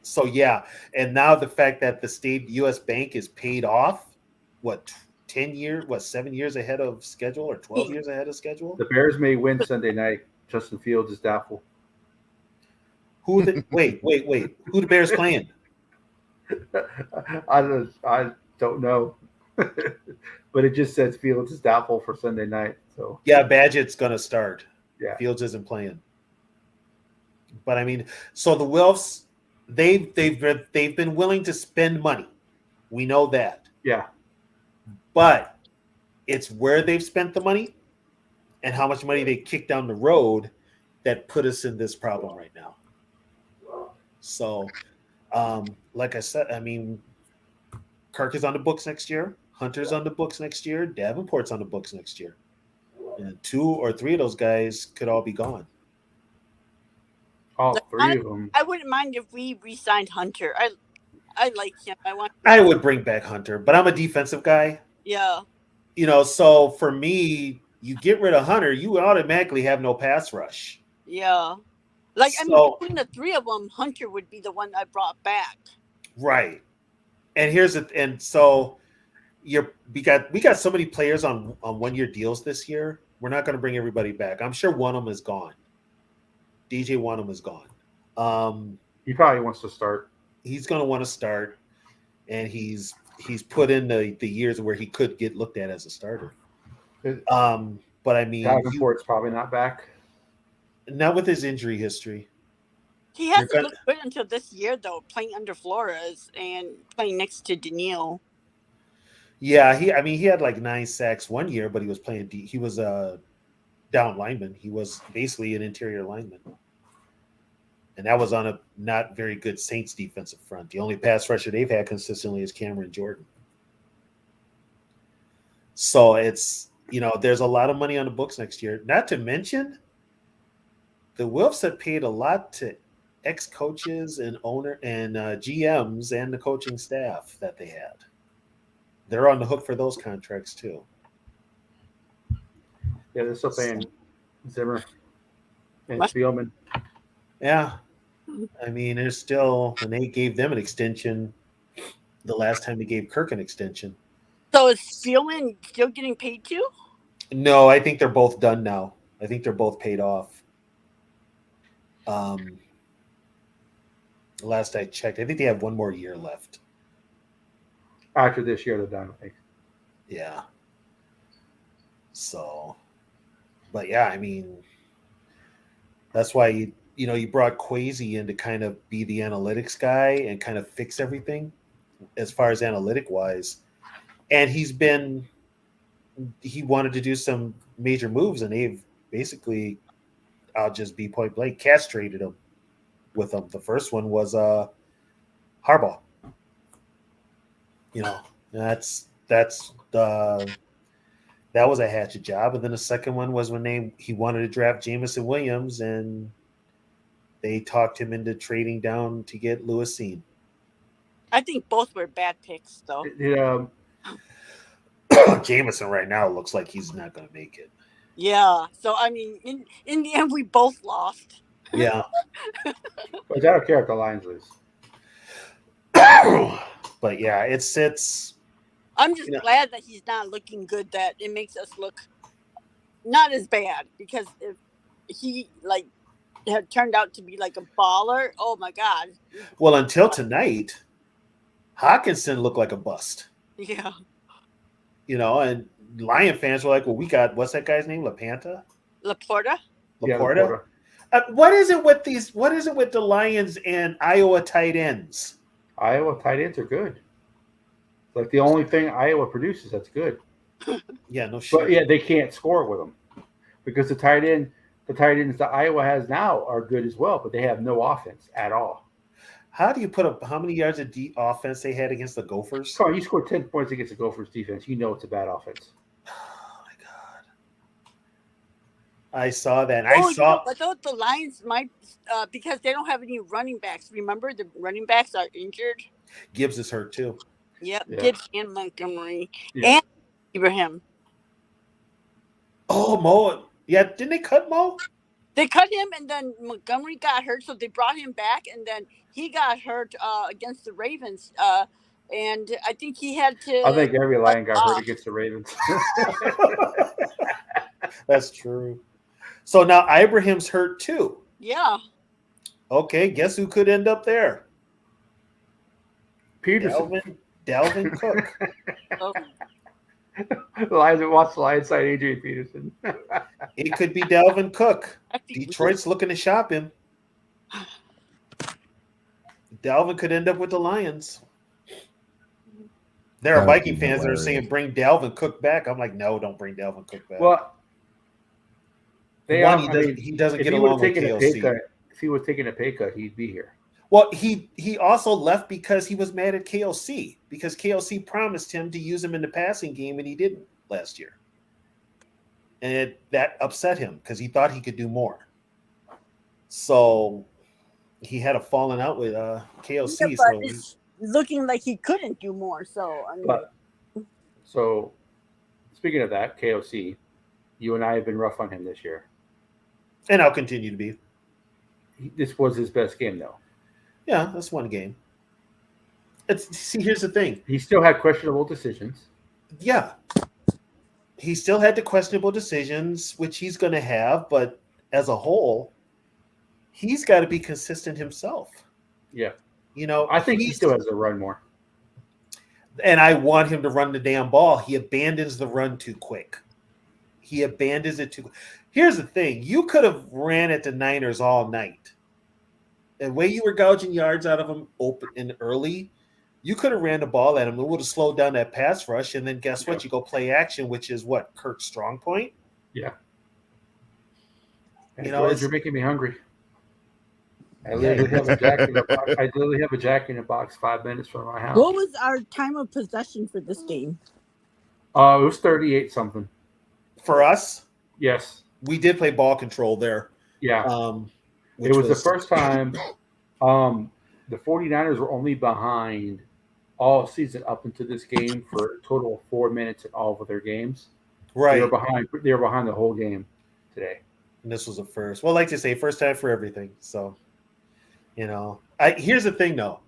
So yeah, and now the fact that the state U.S. Bank is paid off, 7 years ahead of schedule or 12 years ahead of schedule? The Bears may win Sunday night. Justin Fields is doubtful. Wait. Who the Bears playing? I don't know. But it just says Fields is doubtful for Sunday night. So Yeah, Badgett's gonna start. yeah. Fields isn't playing. But I mean, so the Wilfs, they've been willing to spend money. We know that. Yeah. But it's where they've spent the money and how much money they kicked down the road that put us in this problem right now. So, like I said, I mean, Kirk is on the books next year. Hunter's on the books next year. Davenport's on the books next year. And 2 or 3 of those guys could all be gone. All three of them. I wouldn't mind if we re-signed Hunter. I like him. I would bring back Hunter, but I'm a defensive guy. Yeah. So for me, you get rid of Hunter, you automatically have no pass rush. Yeah. Like, I mean, So- between the three of them, Hunter would be the one I brought back. Right. And so we got so many players on 1-year deals this year. We're not going to bring everybody back. I'm sure one of them is gone. DJ Wanham is gone. He probably wants to start. He's going to want to start, and he's put in the years where he could get looked at as a starter. But I mean, Davenport's probably not back. not with his injury history. He hasn't gonna- looked good until this year, though, playing under Flores and playing next to Daniil. Yeah, he had like 9 sacks 1 year, but he was playing. He was a down lineman. He was basically an interior lineman, and that was on a not very good Saints defensive front. The only pass rusher they've had consistently is Cameron Jordan. So it's there's a lot of money on the books next year. Not to mention, the Wilfs have paid a lot to ex-coaches and owner and GMs and the coaching staff that they had. They're on the hook for those contracts too. Yeah, they're still paying Zimmer and What? Spielman. Yeah, I mean, there's still, and they gave them an extension the last time they gave Kirk an extension. So is Spielman still getting paid too? No, I think they're both done now. I think they're both paid off. Last I checked, I think they have one more year left. After this year, they're done. I think. Yeah. So, but yeah, I mean, that's why you brought Quasi in to kind of be the analytics guy and kind of fix everything as far as analytic wise. And he wanted to do some major moves, and they've basically, I'll just be point blank, castrated him with them. The first one was Harbaugh. That was a hatchet job. And then the second one was when he wanted to draft Jamison Williams, and they talked him into trading down to get Lewis Seen. I think both were bad picks, though. Jamison right now looks like he's not going to make it. Yeah. So I mean, in the end, we both lost. Yeah. But I don't care if the Lions lose. But yeah, it's. I'm just glad that he's not looking good. That it makes us look not as bad, because if he had turned out to be like a baller, oh my god. Well, until tonight, Hawkinson looked like a bust. Yeah. And Lion fans were like, "Well, we got what's that guy's name? Laporta." Laporta. Yeah, Laporta. What is it with these? What is it with the Lions and Iowa tight ends? Iowa tight ends are good. Like the only thing Iowa produces that's good. Yeah, no shit. But yeah, they can't score with them because the tight ends that Iowa has now are good as well, but they have no offense at all. How do you put up how many yards of offense they had against the Gophers? Come on, you scored 10 points against the Gophers defense. You know it's a bad offense. Oh my god! I saw that. I thought the Lions might because they don't have any running backs. Remember, the running backs are injured. Gibbs is hurt too. Yep, Yeah. Gibbs and Montgomery Yeah. and Ibrahim. Oh, Mo. Yeah, didn't they cut Mo? They cut him, and then Montgomery got hurt, so they brought him back, and then he got hurt against the Ravens, and I think he had to. I think every Lion got hurt against the Ravens. That's true. So now Ibrahim's hurt too. Yeah. Okay, guess who could end up there? Peterson. Dalvin Cook. Oh, Watch the Lions side Adrian Peterson. It could be Dalvin Cook. I think Detroit's looking to shop him. Dalvin could end up with the Lions. There are That would Viking be fans that are hilarious. saying bring Dalvin Cook back. I'm like, no, don't bring Dalvin Cook back. Well, He doesn't if get he along would with have taken a pay KLC. cut, if he was taking a pay cut, he'd be here. Well, he also left because he was mad at KLC because KLC promised him to use him in the passing game and he didn't last year. And that upset him because he thought he could do more. So he had a falling out with KLC. Yeah, but it's looking like he couldn't do more. So I mean, So speaking of that, KOC, you and I have been rough on him this year. And I'll continue to be. This was his best game, though. Yeah, that's one game. Here's the thing. He still had questionable decisions. Yeah. He still had the questionable decisions, which he's going to have, but as a whole, he's got to be consistent himself. Yeah. I think he still has to run more. And I want him to run the damn ball. He abandons the run too quick. He abandons it too. Here's the thing. You could have ran at the Niners all night. The way you were gouging yards out of them open and early, you could have ran the ball at him. It would have slowed down that pass rush. And then guess what? You go play action, which is what? Kirk's strong point? Yeah. George, you're making me hungry. I literally have a Jack in the box. I literally have a Jack in the box 5 minutes from my house. what was our time of possession for this game? It was 38 something. For us, Yes. we did play ball control there. Yeah. Which it was the first time The 49ers were only behind all season up into this game for a total of 4 minutes in all of their games. They were Right. behind. They were behind the whole game today. And this was a first. Well, like to say, first time for everything. So, here's the thing though.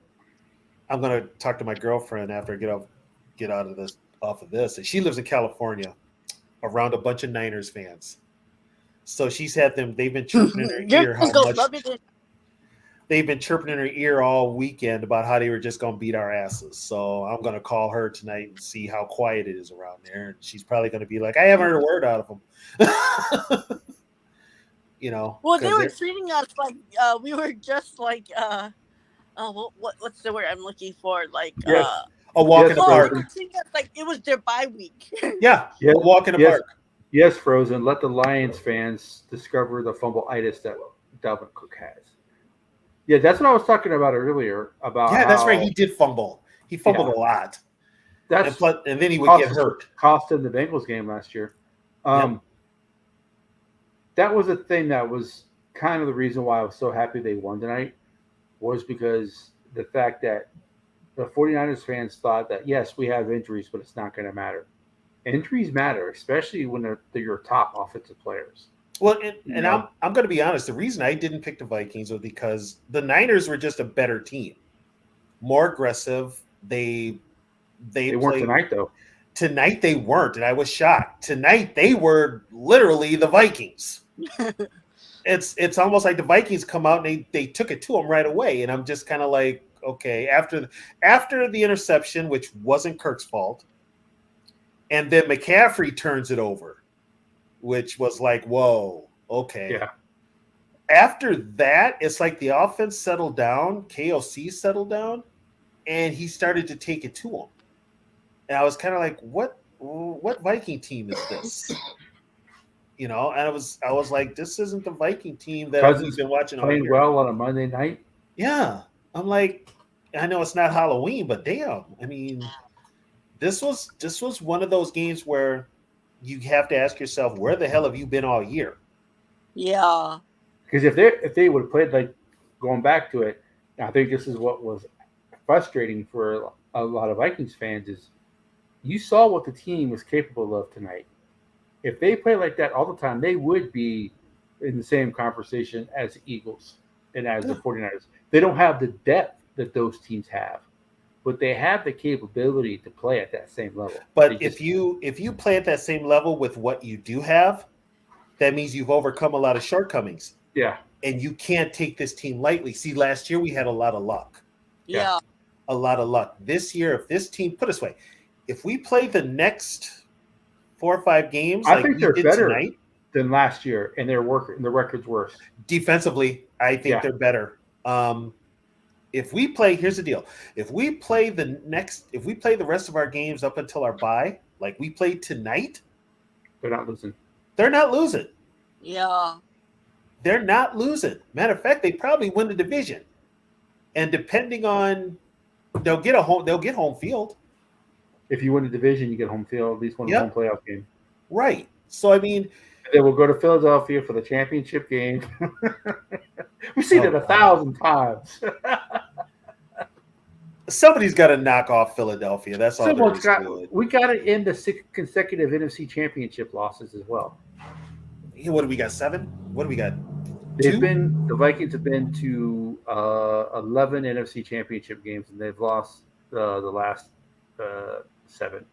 I'm gonna talk to my girlfriend after I get out of this off of this. And she lives in California, around a bunch of Niners fans. So she's had them. They've been chirping in her You're ear gonna how go much rub it in. they've been chirping in her ear all weekend about how they were just gonna beat our asses. So I'm gonna call her tonight and see how quiet it is around there. And she's probably gonna be like, I haven't heard a word out of them. Well, they 'Cause were they're treating us like we were just like oh, what's the word I'm looking for? Like Yes, a walk in yes, the well, they park. were treating us like it was their bye week. Yeah, yes, a walk in the yes, park. yes. Frozen. Let the Lions fans discover the fumble-itis that Dalvin Cook has. Yeah, that's what I was talking about earlier. About Yeah, that's right. how He did fumble. He fumbled a lot, that's and then he would get hurt. cost in the Bengals game last year. Yep. That was a thing that was kind of the reason why I was so happy they won tonight, was because the fact that the 49ers fans thought that, yes, we have injuries, but it's not going to matter. Injuries matter, especially when they're your top offensive players. Well, You and know, I'm going to be honest. The reason I didn't pick the Vikings was because the Niners were just a better team, more aggressive. They they weren't played tonight, though. tonight. They weren't, and I was shocked. Tonight they were literally the Vikings. It's almost like the Vikings come out and they took it to them right away, and I'm just kind of like, okay, after the interception, which wasn't Kirk's fault, and then McCaffrey turns it over, which was like, whoa, okay. Yeah. After that, it's like the offense settled down, KOC settled down, and he started to take it to him. And I was kind of like, what Viking team is this? And I was like, this isn't the Viking team that we've Cousins been watching all playing year. well on a Monday night. Yeah. I'm like, I know it's not Halloween, but damn. I mean, this was one of those games where you have to ask yourself, where the hell have you been all year? Yeah. Because if they would have played like going back to it, I think this is what was frustrating for a lot of Vikings fans is you saw what the team was capable of tonight. If they play like that all the time, they would be in the same conversation as the Eagles and as the 49ers. They don't have the depth that those teams have, but they have the capability to play at that same level. But if you play at that same level with what you do have, that means you've overcome a lot of shortcomings. Yeah. And you can't take this team lightly. See, last year we had a lot of luck. Yeah. A lot of luck. This year, if this team, put it this way, if we play the next 4 or 5 games, I like think we they're did better tonight, than last year, and their record's worse. defensively, I think they're better. If we play, here's the deal: if we play the rest of our games up until our bye, like we played tonight, They're not losing. they're not losing. Yeah. They're not losing. Matter of fact, they probably win the division, and depending on, they'll get home field. If you win the division, you get home field, at least one home playoff game. Right. So I mean, they will go to Philadelphia for the championship game. We've seen it 1,000 times. Somebody's got to knock off Philadelphia. That's all. We got to end the 6 consecutive NFC championship losses as well. What do we got? 7? What do we got? The Vikings have been to 11 NFC championship games, and they've lost the last 7.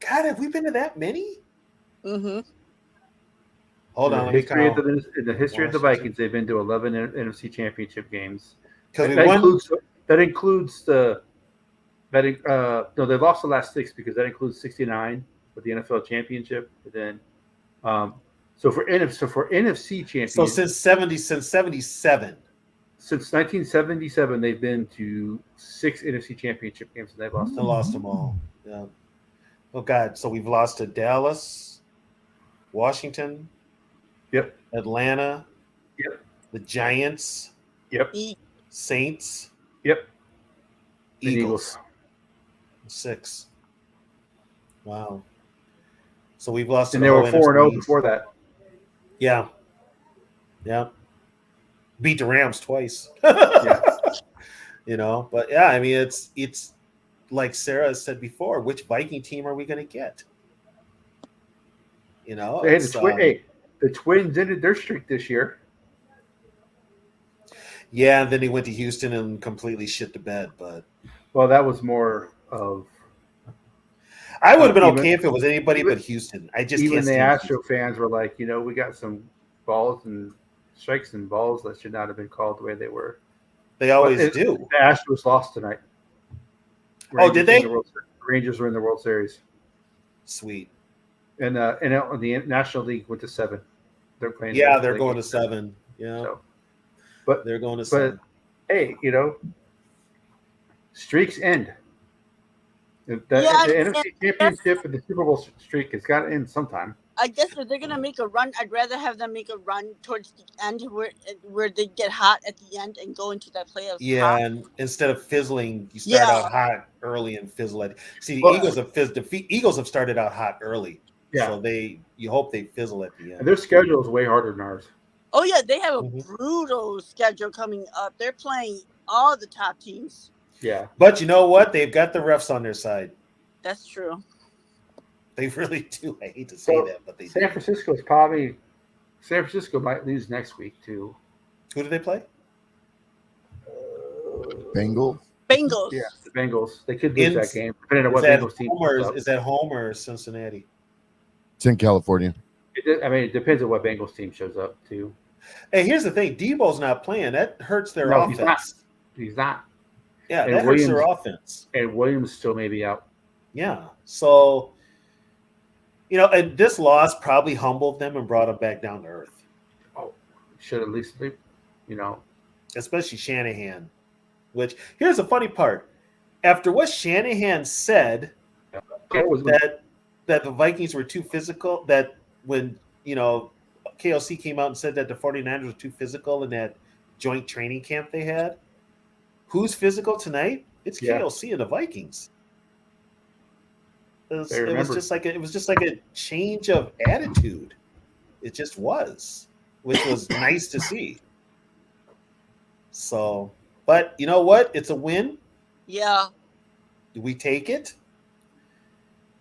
God, have we been to that many? Mm-hmm. Hold on. In the history of the Vikings, they've been to 11 NFC championship games. That includes they lost the last 6 because that includes 69 with the NFL championship. But then, so for NFC champions, so since 77. Since 1977, they've been to 6 NFC championship games, and they've lost them all. Yeah. Oh God! So we've lost to Dallas, Washington, Atlanta, the Giants, Saints, Eagles. 6. Wow. So we've lost. And they were 4-0 before that. Yeah. beat the Rams twice. Yeah. But yeah, I mean, it's like Sarah said before. Which Viking team are we going to get? Hey, It's the Twins ended their streak this year. yeah. And then he went to Houston and completely shit the bed. But Well, that was more of I would have been even okay if it was anybody even, but Houston. I just even can't the stand Astro Houston. fans were like, we got some balls and strikes and balls that should not have been called the way they were. They But always do. the Astros lost tonight. Oh, did they? Rangers were in the World Series, Sweet. and the National League went to 7. They're playing. Yeah, they're going to 7. Yeah, So, but they're going to 7. hey, streaks end. The Yeah, NFC Championship and the Super Bowl streak has got to end sometime. I guess if they're gonna make a run, I'd rather have them make a run towards the end where they get hot at the end and go into that playoffs. Yeah, hot. and instead of fizzling, you start out hot early and fizzle at. See, the Eagles have started out hot early. Yeah. So you hope they fizzle at the end. And their schedule is way harder than ours. Oh yeah, they have a brutal schedule coming up. They're playing all the top teams. Yeah. But you know what? They've got the refs on their side. That's true. They really do. I hate to say that, but they San Francisco might lose next week too. Who do they play? Bengals. Bengals. Yeah, the Bengals. They could lose that game, depending on what Bengals team. Is that home or Cincinnati? It's in California. It depends on what Bengals team shows up too. Hey, here's the thing: Debo's not playing. That hurts their offense. He's not. Yeah, and that hurts their offense. And Williams still may be out. Yeah. So, and this loss probably humbled them and brought them back down to earth. Oh, should at least be, Especially Shanahan. Which, here's the funny part. After what Shanahan said, that the Vikings were too physical, that when, KLC came out and said that the 49ers were too physical in that joint training camp they had, who's physical tonight? It's KLC and the Vikings. It was just like a change of attitude. It just was, which was nice to see. So, but you know what? It's a win. Yeah. Do we take it?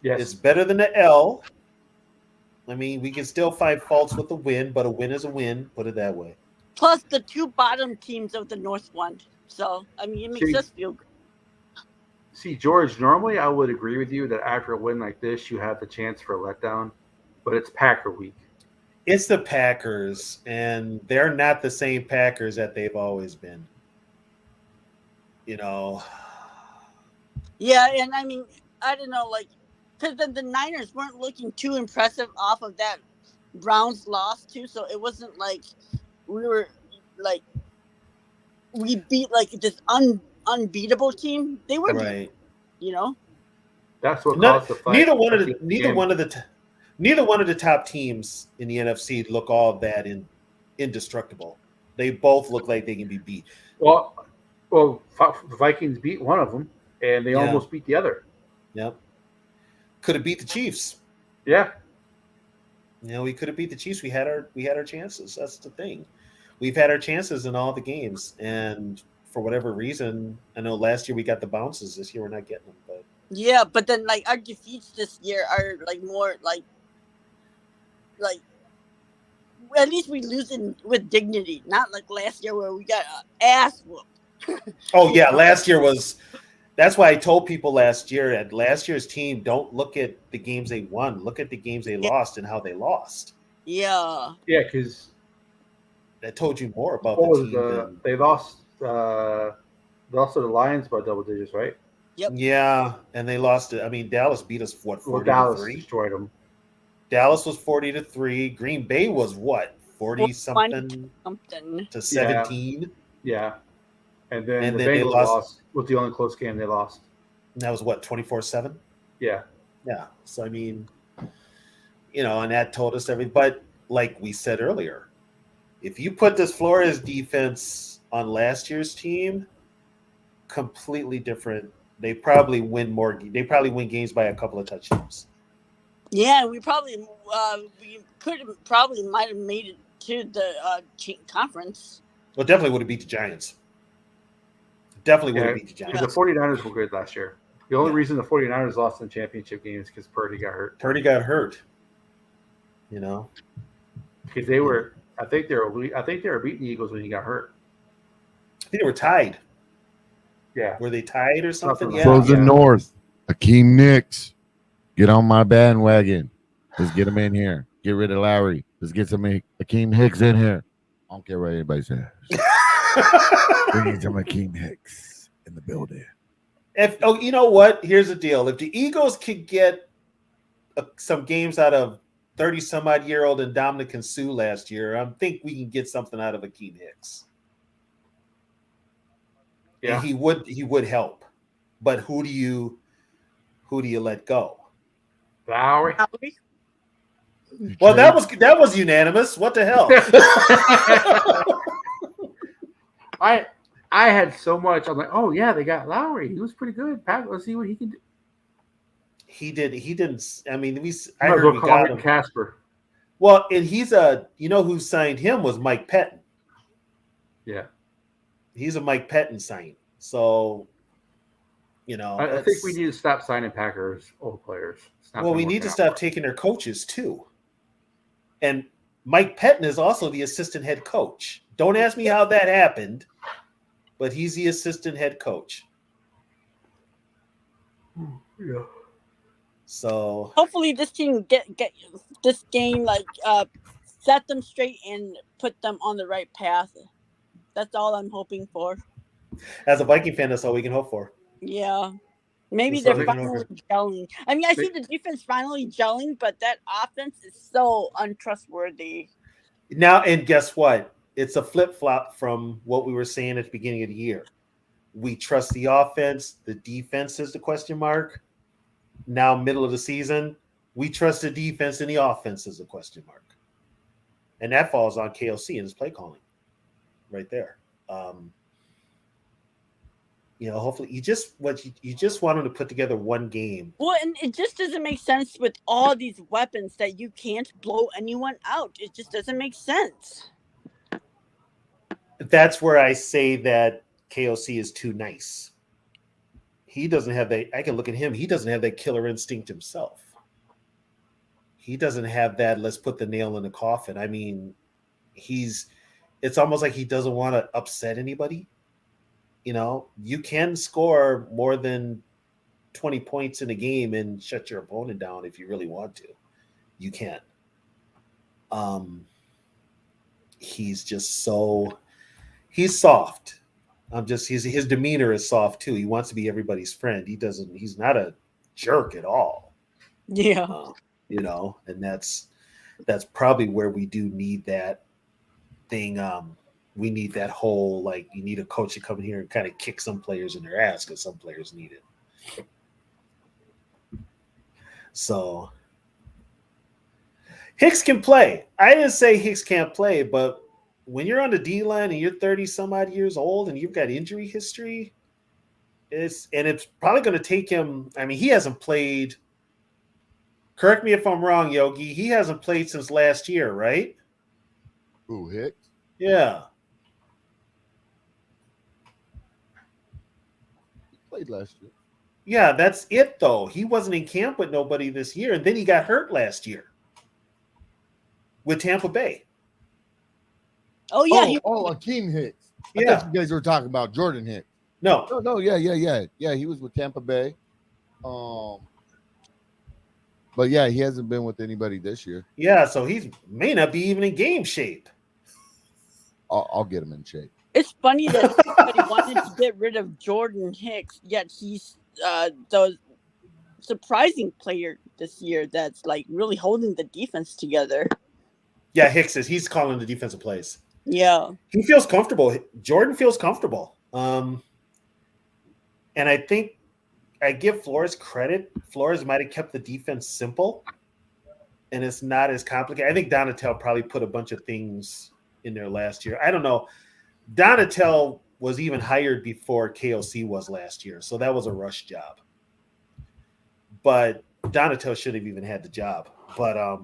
Yes. It's better than the L. I mean, we can still find faults with the win, but a win is a win. Put it that way. Plus the 2 bottom teams of the North won. So, I mean, it makes us feel good. See, George, normally I would agree with you that after a win like this, you have the chance for a letdown, but it's Packer week. It's the Packers, and they're not the same Packers that they've always been. Yeah, and I mean, I don't know, because the Niners weren't looking too impressive off of that Browns loss, too, so it wasn't like we beat, this unbeatable team. They were right. That's what caused the fight. Neither one of the top teams in the NFC look all that indestructible. They both look like they can be beat. Well, the Vikings beat one of them, and they almost beat the other. Yep. Could have beat the Chiefs. Yeah. We could have beat the Chiefs. We had our chances. That's the thing. We've had our chances in all the games, and for whatever reason, I know last year we got the bounces. This year we're not getting them. But yeah, but then our defeats this year are more at least we lose with dignity, not like last year where we got ass whooped. Oh yeah, last year was. That's why I told people last year that last year's team don't look at the games they won, look at the games they lost and how they lost. Yeah. Yeah, because that told you more about the team. They lost. They lost to the Lions by double digits, right? Yep. Yeah, and they lost it. I mean, Dallas beat us 40-3. Dallas destroyed them. Dallas was 40-3. Green Bay was what 40 something to 17. Yeah. And then the Bengals lost was the only close game they lost. And that was what 24-7. Yeah. Yeah. So I mean, and that told us everything. But like we said earlier, if you put this Flores defense on last year's team, completely different. They probably win more. They probably win games by a couple of touchdowns. Yeah, we probably might have made it to the conference. Well, definitely would have beat the Giants. Definitely would Yeah, have beat the Giants. the 49ers were good last year. The only Yeah. reason the 49ers lost in the championship game is because Purdy got hurt. Purdy got hurt. You know, Because they were, I think they were beating the Eagles when he got hurt. I think they were tied. Yeah. Were they tied or something? Something Yeah. like Frozen yeah. North. Akeem Nicks. Get on my bandwagon. Let's get him in here. Get rid of Lowry. Let's get some Akeem Hicks in here. I don't care what anybody says. We need some Akeem Hicks in the building. You know what? Here's the deal. If the Eagles could get some games out of 30-some-odd-year-old and Dominican Sue last year, I think we can get something out of Akeem Hicks. Yeah. And he would help. But who do you let go? Lowry. Well, that was unanimous. What the hell? I had so much. I'm like, oh yeah, they got Lowry. He was pretty good. Pat, let's see what he can do. He didn't. I mean, I heard we got him. Casper. Well, and he's who signed him was Mike Pettin. Yeah, he's a Mike Pettin sign. So, I think we need to stop signing Packers old players. Well, we need to stop taking their coaches too. And Mike Pettin is also the assistant head coach. Don't ask me how that happened, but he's the assistant head coach. Yeah. So hopefully this team get this game set them straight and put them on the right path. That's all I'm hoping for. As a Viking fan, that's all we can hope for. Yeah. Maybe they're finally gelling. I mean, I see the defense finally gelling, but that offense is so untrustworthy. Now, and guess what? It's a flip-flop from what we were saying at the beginning of the year. We trust the offense. The defense is the question mark. Now, middle of the season, we trust the defense and the offense is the question mark. And that falls on KOC and his play calling right there. Hopefully you just want them to put together one game. Well, and it just doesn't make sense with all these weapons that you can't blow anyone out. It just doesn't make sense. That's where I say that KOC is too nice. He doesn't have that. I can look at him. He doesn't have that killer instinct himself. He doesn't have that. Let's put the nail in the coffin. I mean, it's almost like he doesn't want to upset anybody. You can score more than 20 points in a game and shut your opponent down if you really want to. You can. He's just he's soft. His demeanor is soft too. He wants to be everybody's friend. He's not a jerk at all. Yeah. And that's probably where we do need that thing. We need that whole, you need a coach to come in here and kind of kick some players in their ass because some players need it. So Hicks can play. I didn't say Hicks can't play, but when you're on the D line and you're 30 some odd years old and you've got injury history, it's probably going to take him. I mean, he hasn't played. Correct me if I'm wrong, Yogi. He hasn't played since last year, right? Who, Hicks? Yeah. He played last year. Yeah, that's it, though. He wasn't in camp with nobody this year, and then he got hurt last year with Tampa Bay. Oh, yeah. Akeem Hicks. I Yeah. thought you guys were talking about Jordan Hicks. No. Yeah. Yeah, he was with Tampa Bay. But yeah, he hasn't been with anybody this year. Yeah, so he may not be even in game shape. I'll get him in shape. It's funny that everybody wanted to get rid of Jordan Hicks, yet he's the surprising player this year that's really holding the defense together. Yeah, he's calling the defensive plays. Yeah. He feels comfortable. Jordan feels comfortable. And I think I give Flores credit. Flores might have kept the defense simple, and it's not as complicated. I think Donatel probably put a bunch of things in there last year. I don't know. Donatel was even hired before KOC was last year, so that was a rush job. But Donatel should have even had the job. But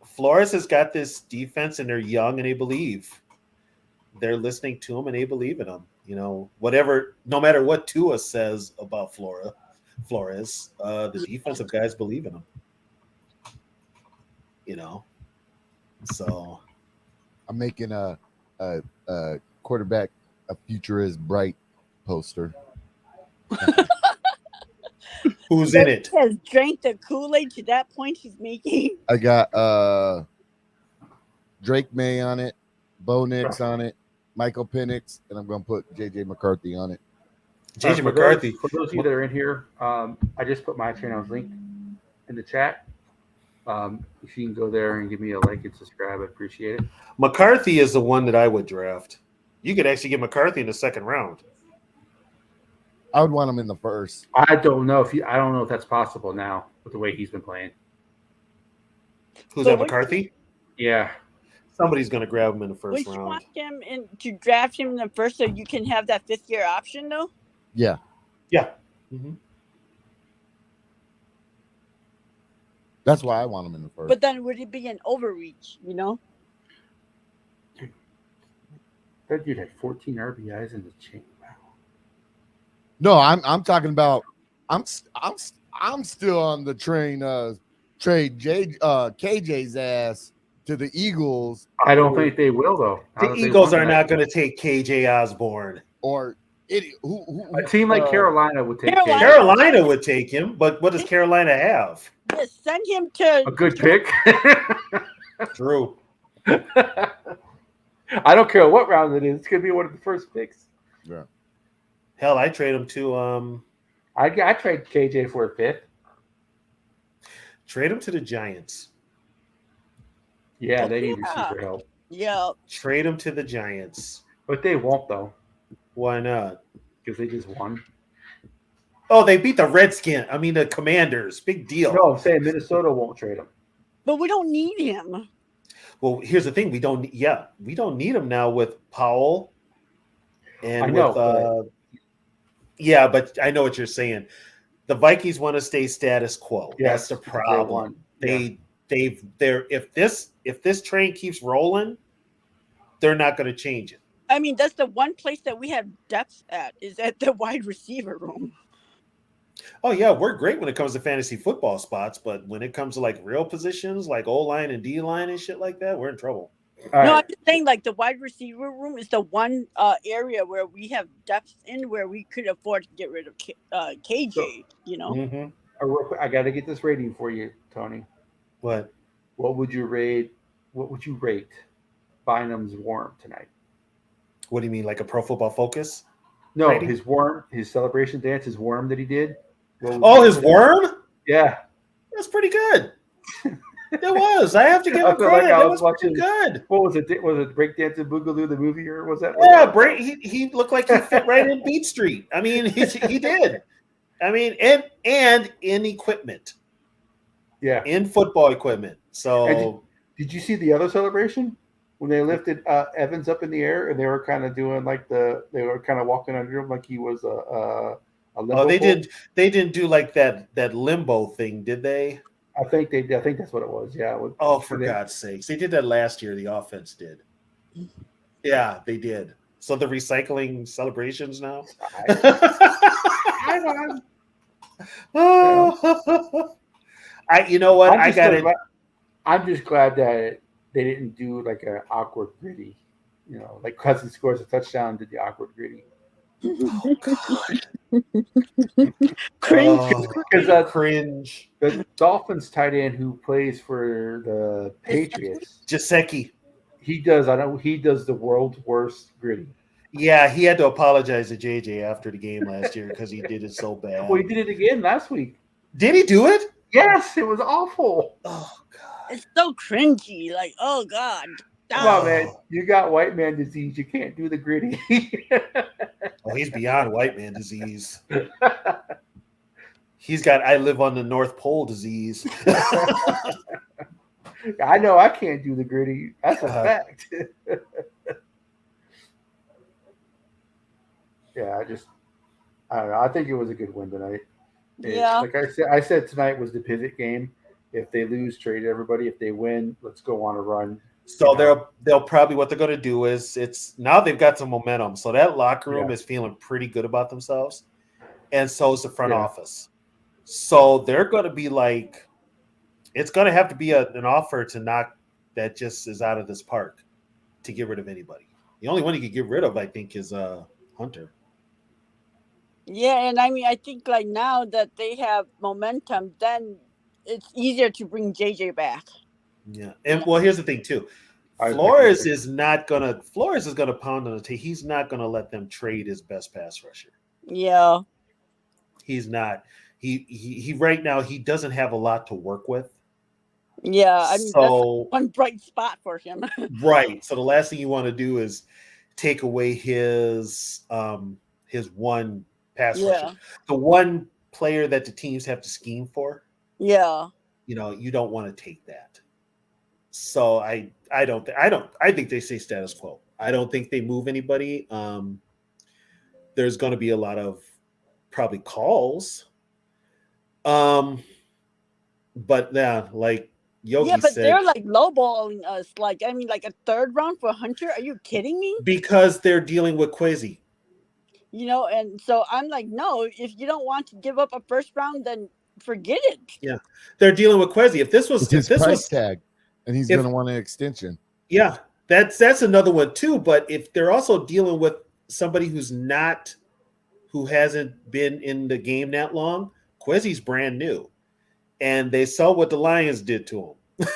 Flores has got this defense, and they're young, and they believe. they're listening to him and they believe in him. Whatever, no matter what Tua says about Flores, the defensive guys believe in him. So I'm making a quarterback, a future is bright poster. who's in it? Has drank the Kool-Aid to that point he's making. I got Drake May on it, Bo Nix on it, Michael Penix, and I'm going to put JJ McCarthy on it. JJ McCarthy. For those of you that are in here, I just put my channel's link in the chat. If you can go there and give me a like and subscribe, I appreciate it. McCarthy is the one that I would draft. You could actually get McCarthy in the second round. I would want him in the first. I don't know if that's possible now with the way he's been playing. Who's that, McCarthy? Yeah. Somebody's going to grab him in the first round. You want him to draft him in the first so you can have that 5th-year option, though? Yeah. Yeah. Mm-hmm. That's why I want him in the first. But then would it be an overreach, That dude had 14 RBIs in the chain. Wow. No, I'm talking about I'm still on the train trade KJ's ass to the Eagles. I don't think they will though. The Eagles are not going to take KJ Osborne. Or a team like Carolina would take Carolina would take him, but what does Carolina have? Just send him to a good pick. True. I don't care what round it is. It's gonna be one of the first picks. Yeah. Hell, I trade him to I trade KJ for a 5th. Trade him to the Giants. Yeah, they need receiver help. Yeah. Trade him to the Giants. But they won't though. Why not? Because they just won. Oh, they beat the Redskins. I mean the Commanders. Big deal. No, I'm saying Minnesota won't trade him. But we don't need him. Well, here's the thing: we don't need him now with Powell, and but I know what you're saying. The Vikings want to stay status quo. Yes, that's the problem. If this train keeps rolling, they're not going to change it. I mean, that's the one place that we have depth at is at the wide receiver room. Oh yeah, we're great when it comes to fantasy football spots, but when it comes to like real positions like O-line and D-line and shit like that, we're in trouble. No, I'm just saying like the wide receiver room is the one area where we have depth in where we could afford to get rid of KJ, Mm-hmm. I got to get this rating for you, Tony. What? What would you rate Bynum's worm tonight? What do you mean, like a Pro Football Focus? No, rating? His worm, his celebration dance, his worm that he did. His worm? Yeah. That's pretty good. It was. I have to give him credit. That was watching, pretty good. What was it? Was it Breakdancing Boogaloo, the movie, or was that? Yeah, he looked like he fit right in Beat Street. I mean, he did. I mean, and in equipment. Yeah. In football equipment. So did you see the other celebration? When they lifted Evans up in the air and they were kind of doing like they were kind of walking under him like he was a limbo. Oh, they didn't do like that limbo thing, did they? I think that's what it was. Yeah. For God's sakes, they did that last year. The offense did. Yeah, they did. So the recycling celebrations now. You know what? I got it. I'm just glad that they didn't do like an awkward gritty, like Cousins scores a touchdown, did the awkward gritty. Oh God! Cringe. Because cringe. The Dolphins tight end who plays for the Patriots, Gesicki. He does the world's worst gritty. Yeah, he had to apologize to JJ after the game last year because he did it so bad. Well, he did it again last week. Did he do it? Yes, it was awful. Oh God. It's so cringy. Like, oh God. Come on, man. You got white man disease. You can't do the gritty. Oh, he's beyond white man disease. He's got I live on the North Pole disease. I know I can't do the gritty. That's a fact. Yeah, I don't know. I think it was a good win tonight. Yeah. Like I said tonight was the pivot game. If they lose, trade everybody. If they win, let's go on a run. So Yeah. they'll probably what they're going to do is it's now they've got some momentum. So that locker room Yeah. is feeling pretty good about themselves, and so is the front Yeah. office. So they're going to be like, it's going to have to be an offer to knock that just is out of this park to get rid of anybody. The only one you could get rid of, I think, is Hunter. Yeah, and I mean, I think like now that they have momentum, then it's easier to bring JJ back. Yeah, and well, here's the thing too. I was thinking the Flores same. is gonna pound on the table. He's not gonna let them trade his best pass rusher. Yeah, He's not. He right now he doesn't have a lot to work with. yeah. I mean, that's So one bright spot for him. right. So the last thing you want to do is take away his one pass rusher, Yeah, the one player that the teams have to scheme for. yeah, You don't want to take that. So I think they stay status quo. I don't think they move anybody. There's going to be a lot of probably calls. But yeah, like Yogi yeah. But said, they're like lowballing us. Like, I mean, like a third round for Hunter. Are you kidding me? because they're dealing with Quizzy. And so I'm like, no. If you don't want to give up a first round, then forget it. Yeah, they're dealing with Quizzy. If this was It's his if this price was tag, and he's if- going to want an extension. yeah, that's another one too. But if they're also dealing with somebody who hasn't been in the game that long, Quizzy's brand new, and they saw what the Lions did to him.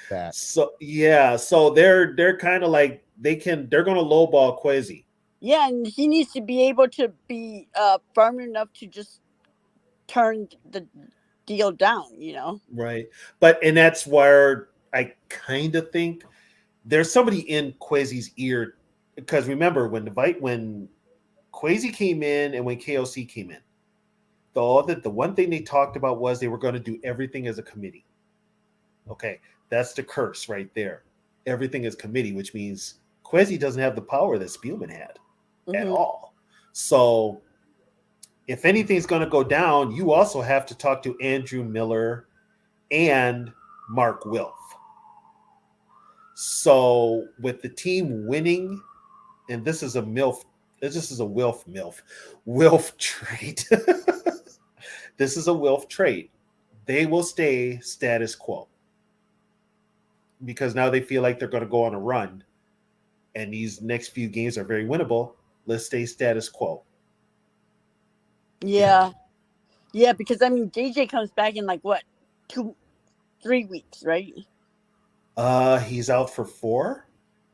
That So yeah, so they're kind of like they're going to lowball Quizzy. Yeah, and he needs to be able to be firm enough to just turn the deal down. Right. And that's where I kind of think there's somebody in Quasi's ear, because remember when Quasi came in and when KOC came in, the one thing they talked about was they were going to do everything as a committee. Okay, that's the curse right there. Everything is committee, which means Quasi doesn't have the power that Spielman had at all. So if anything's going to go down, you also have to talk to Andrew Miller and Mark Wilf. So with the team winning, and this is a Wilf trade. This is a Wilf trade. They will stay status quo because now they feel like they're going to go on a run, and these next few games are very winnable. Let's stay status quo. Yeah. Yeah, because I mean JJ comes back in like what, 3 weeks, right? He's out for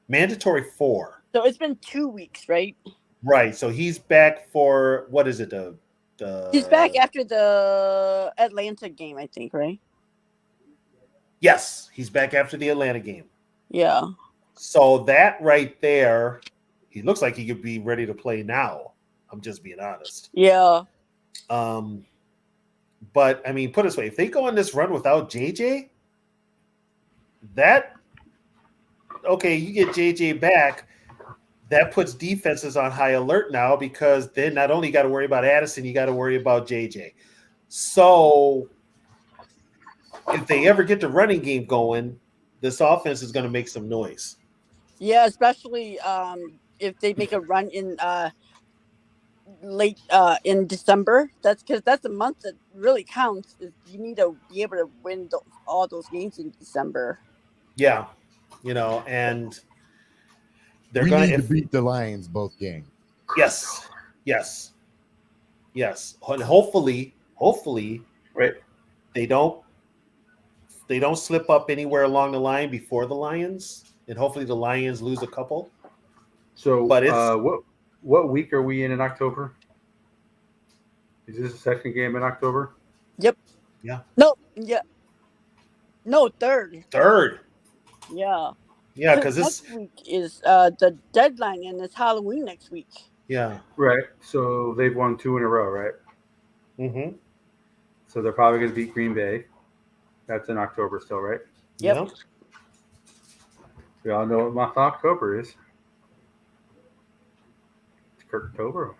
mandatory 4. So it's been 2 weeks, right? Right. So he's back for what is it? He's back after the Atlanta game, I think, right? Yes, he's back after the Atlanta game. Yeah. So that right there, he looks like he could be ready to play now. I'm just being honest. Yeah. But I mean, put it this way: if they go on this run without JJ, you get JJ back. That puts defenses on high alert now because then not only got to worry about Addison, you got to worry about JJ. So if they ever get the running game going, this offense is going to make some noise. Yeah, especially if they make a run in late in December. That's because that's a month that really counts. Is you need to be able to win all those games in December. Yeah, and they're we going need to beat the Lions both games. Yes. And hopefully, Right. they don't slip up anywhere along the line before the Lions, and hopefully the Lions lose a couple. So, But it's what week are we in October? Is this the second game in October? Yep. Yeah. No. Yeah. No, third. Yeah. Yeah, because next this. week is the deadline, and it's Halloween next week. Yeah. Right. So they've won 2 in a row, right? Mm-hmm. So they're probably going to beat Green Bay. That's in October still, right? Yep. Yeah. We all know what month October is. It's Kirktober.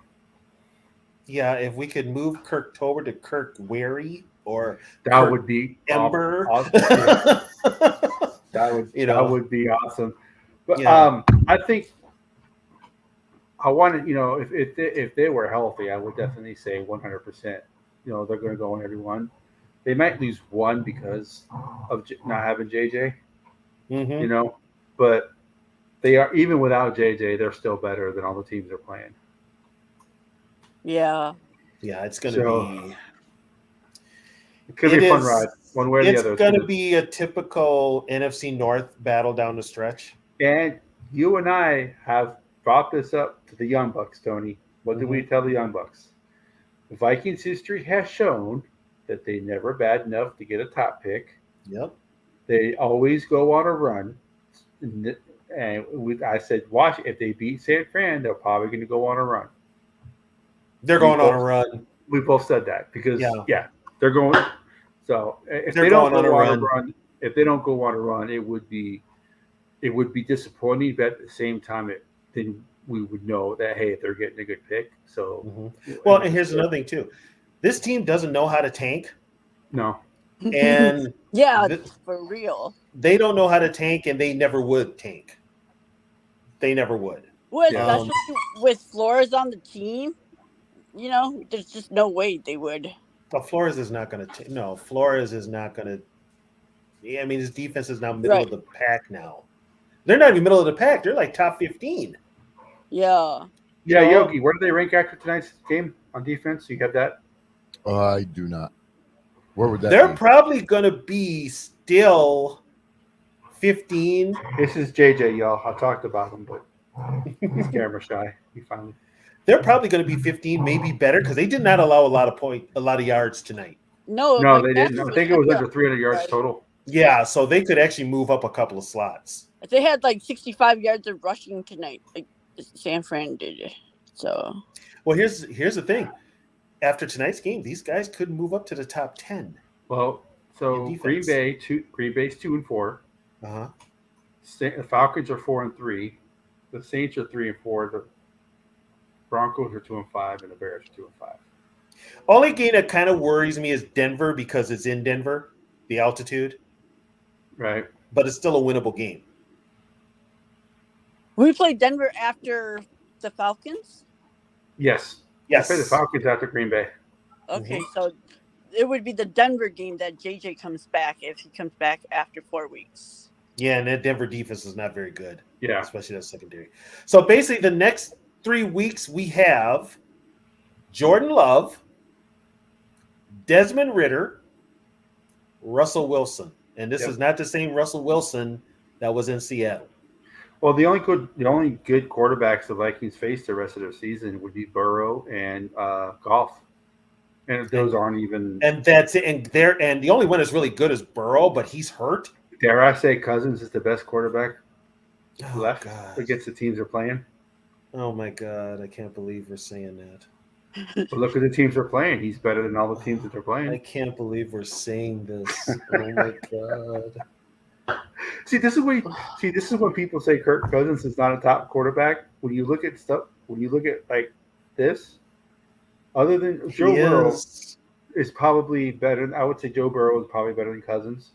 Yeah, if we could move Kirktober to Kirk Wary or That Kirk would be Ember. awesome. Yeah. that would be awesome. But Yeah. I think I wanted, if they were healthy, I would definitely say 100%. They're going to go on every one. They might lose one because of not having JJ. Mm-hmm. But they are, even without JJ, they're still better than all the teams they're playing. Yeah. Yeah, it's going to So be. it could be a fun ride, one way or the It's other. going to be a typical NFC North battle down the stretch. And you and I have brought this up to the Young Bucks, Tony. What did we tell the Young Bucks? The Vikings history has shown that they never bad enough to get a top pick. Yep. They always go on a run. And I said, watch, if they beat San Fran, they're probably going to go on a run. They're going on a run. We both said that because, yeah they're going. So if they're they don't going go on on a a run, if they don't go on a run, it would be disappointing. But at the same time, then we would know that, hey, they're getting a good pick. So, well, and here's another thing too. This team doesn't know how to tank. No. And yeah, for real. They don't know how to tank, and they never would tank. They never would. Well, especially with Flores on the team, there's just no way they would. Well, Flores is not going to. No, Flores is not going to. Yeah, I mean, his defense is now middle of the pack now. They're not even middle of the pack. They're like top 15. Yeah. Yeah, Yogi, where do they rank after tonight's game on defense? You have that? I do not. Where would that They're be? probably going to be still 15. This is JJ, y'all. I talked about him, but he's camera shy. He finally. They're probably going to be 15, maybe better, because they did not allow a lot of yards tonight. No, they didn't. I think it was under 300 yards total. Yeah, so they could actually move up a couple of slots. They had like 65 yards of rushing tonight, like San Fran did. So, well, here's the thing. After tonight's game, these guys could move up to the top 10. Well, so Green Bay's 2-4. Uh-huh. The Falcons are 4-3. The Saints are 3-4. The Broncos are 2-5, and the Bears are 2-5. Only game that kind of worries me is Denver because it's in Denver, the altitude. Right. But it's still a winnable game. We played Denver after the Falcons? Yes. Yes. We play the Falcons after Green Bay. Okay, so it would be the Denver game that JJ comes back if he comes back after 4 weeks. Yeah, and that Denver defense is not very good. Yeah. Especially that secondary. So basically the next 3 weeks we have Jordan Love, Desmond Ridder, Russell Wilson. And this is not the same Russell Wilson that was in Seattle. Well, the only good quarterbacks the Vikings face the rest of their season would be Burrow and Goff, and those aren't even. And that's it. And the only one that's really good is Burrow, but he's hurt. Dare I say Cousins is the best quarterback left God. against the teams they're playing? Oh my God, I can't believe we're saying that. But look at the teams they're playing. He's better than all the teams that they're playing. I can't believe we're saying this. Oh my God. See, this is when people say Kirk Cousins is not a top quarterback. When you look at like this, other than Joe Burrow is probably better. I would say Joe Burrow is probably better than Cousins.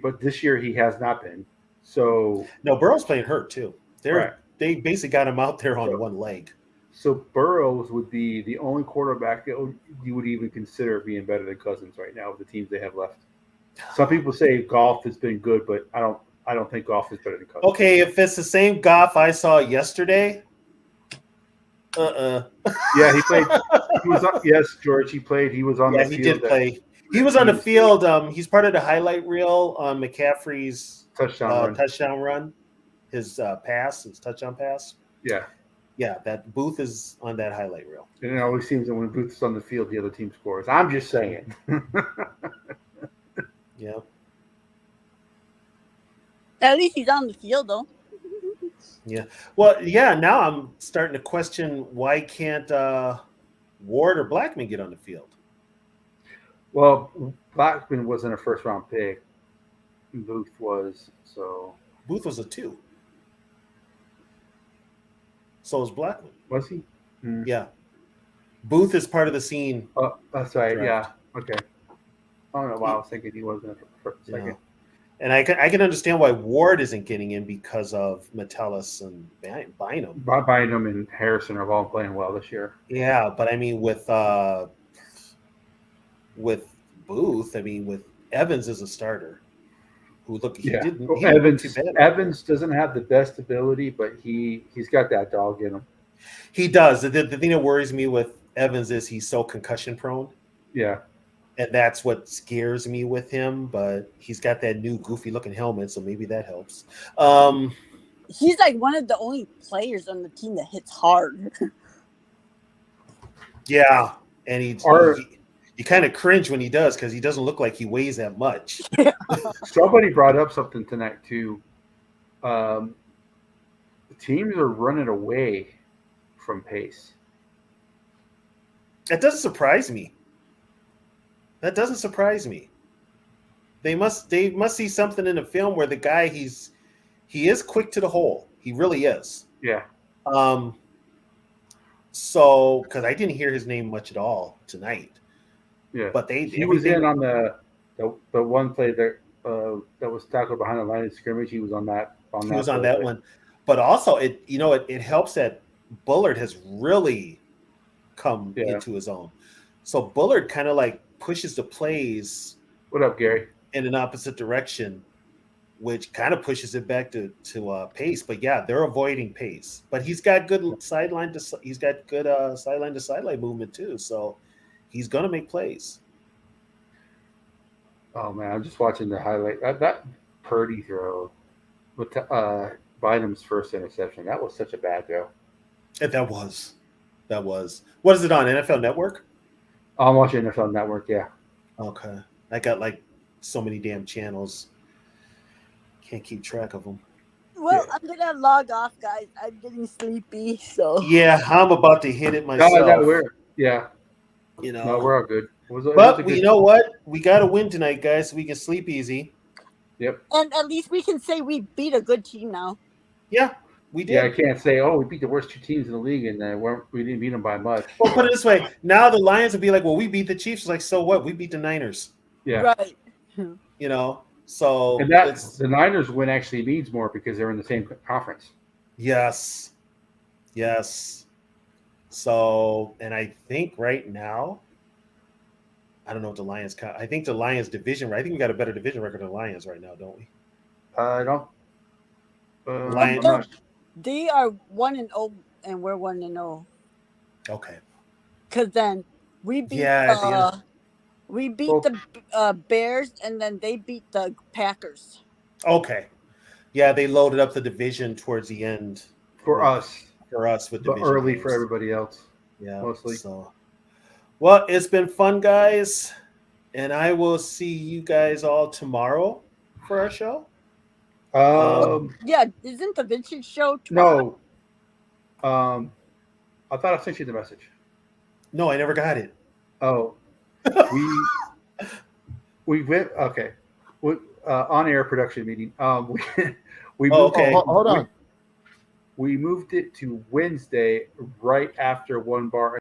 But this year he has not been. So no, Burrow's playing hurt too. They basically got him out there on one leg. So Burrows would be the only quarterback that you would even consider being better than Cousins right now with the teams they have left. Some people say Goff has been good, but I don't think Goff is better than Cousins. Okay, if it's the same Goff I saw yesterday, Yeah, he played. Yes, George, he played. He was on the field. He did play. He was on the field. He's part of the highlight reel on McCaffrey's touchdown run. His touchdown pass. Yeah. Yeah, that Booth is on that highlight reel. And it always seems that when Booth is on the field, the other team scores. I'm just saying. Yeah. At least he's on the field, though. Yeah. Well, yeah, now I'm starting to question why can't Ward or Blackman get on the field? Well, Blackman wasn't a first-round pick. Booth was, so. Booth was a 2. So was Blackman. Was he? Mm. Yeah. Booth is part of the scene. Oh, that's right. Draft. Yeah. Okay. I don't know why I was thinking he wasn't for a second. And I can understand why Ward isn't getting in because of Metellus and Bynum. Bynum and Harrison are all playing well this year. Yeah, but I mean with Booth, I mean with Evans as a starter, who he Yeah, didn't well, he didn't look too bad. Evans doesn't have the best ability, but he's got that dog in him. He does. The thing that worries me with Evans is he's so concussion prone. Yeah, And that's what scares me with him. But he's got that new goofy looking helmet, so maybe that helps. He's like one of the only players on the team that hits hard. Yeah, and you kind of cringe when he does because he doesn't look like he weighs that much. Somebody brought up something tonight too. The teams are running away from pace. That doesn't surprise me. That doesn't surprise me. They must see something in the film where the guy he is quick to the hole. He really is. Yeah. So because I didn't hear his name much at all tonight. Yeah. But he was in on the one play that was tackled behind the line of scrimmage. He was on that. He was on that one. But also it helps that Bullard has really come into his own. So Bullard kind of like pushes the plays. What up, Gary? In an opposite direction, which kind of pushes it back to Pace. But yeah, they're avoiding Pace. But he's got good sideline to sideline movement too. So he's gonna make plays. Oh man, I'm just watching the highlight. That Purdy throw with Bynum's first interception. That was such a bad throw. That was. What is it on NFL Network? I'm watching NFL Network. Yeah. Okay, I got like so many damn channels. Can't keep track of them. Well, I'm gonna log off, guys. I'm getting sleepy, so yeah, I'm about to hit it myself. Yeah, no, we're all good. You know what? We got to win tonight, guys, so we can sleep easy. Yep. And at least we can say we beat a good team now. Yeah, we did. Yeah, I can't say, we beat the worst two teams in the league, and we didn't beat them by much. Well, put it this way: now the Lions would be like, "Well, we beat the Chiefs." It's like, so what? We beat the Niners. Yeah. Right. So and the Niners win actually means more because they're in the same conference. Yes. So, and I think right now, I don't know if the Lions. I think the Lions division. I think we got a better division record than the Lions right now, don't we? I don't. Lions. They are 1-0, and we're 1-0. Okay. Because then we beat. We beat the Bears, and then they beat the Packers. Okay. Yeah, they loaded up the division towards the end. For us with division early games. For everybody else. Yeah, mostly. So, well, it's been fun, guys, and I will see you guys all tomorrow for our show. Yeah, isn't the Vintage show tomorrow? No. I thought I sent you the message. No, I never got it. Oh. we went on air production meeting. We moved hold on. We moved it to Wednesday right after One Bar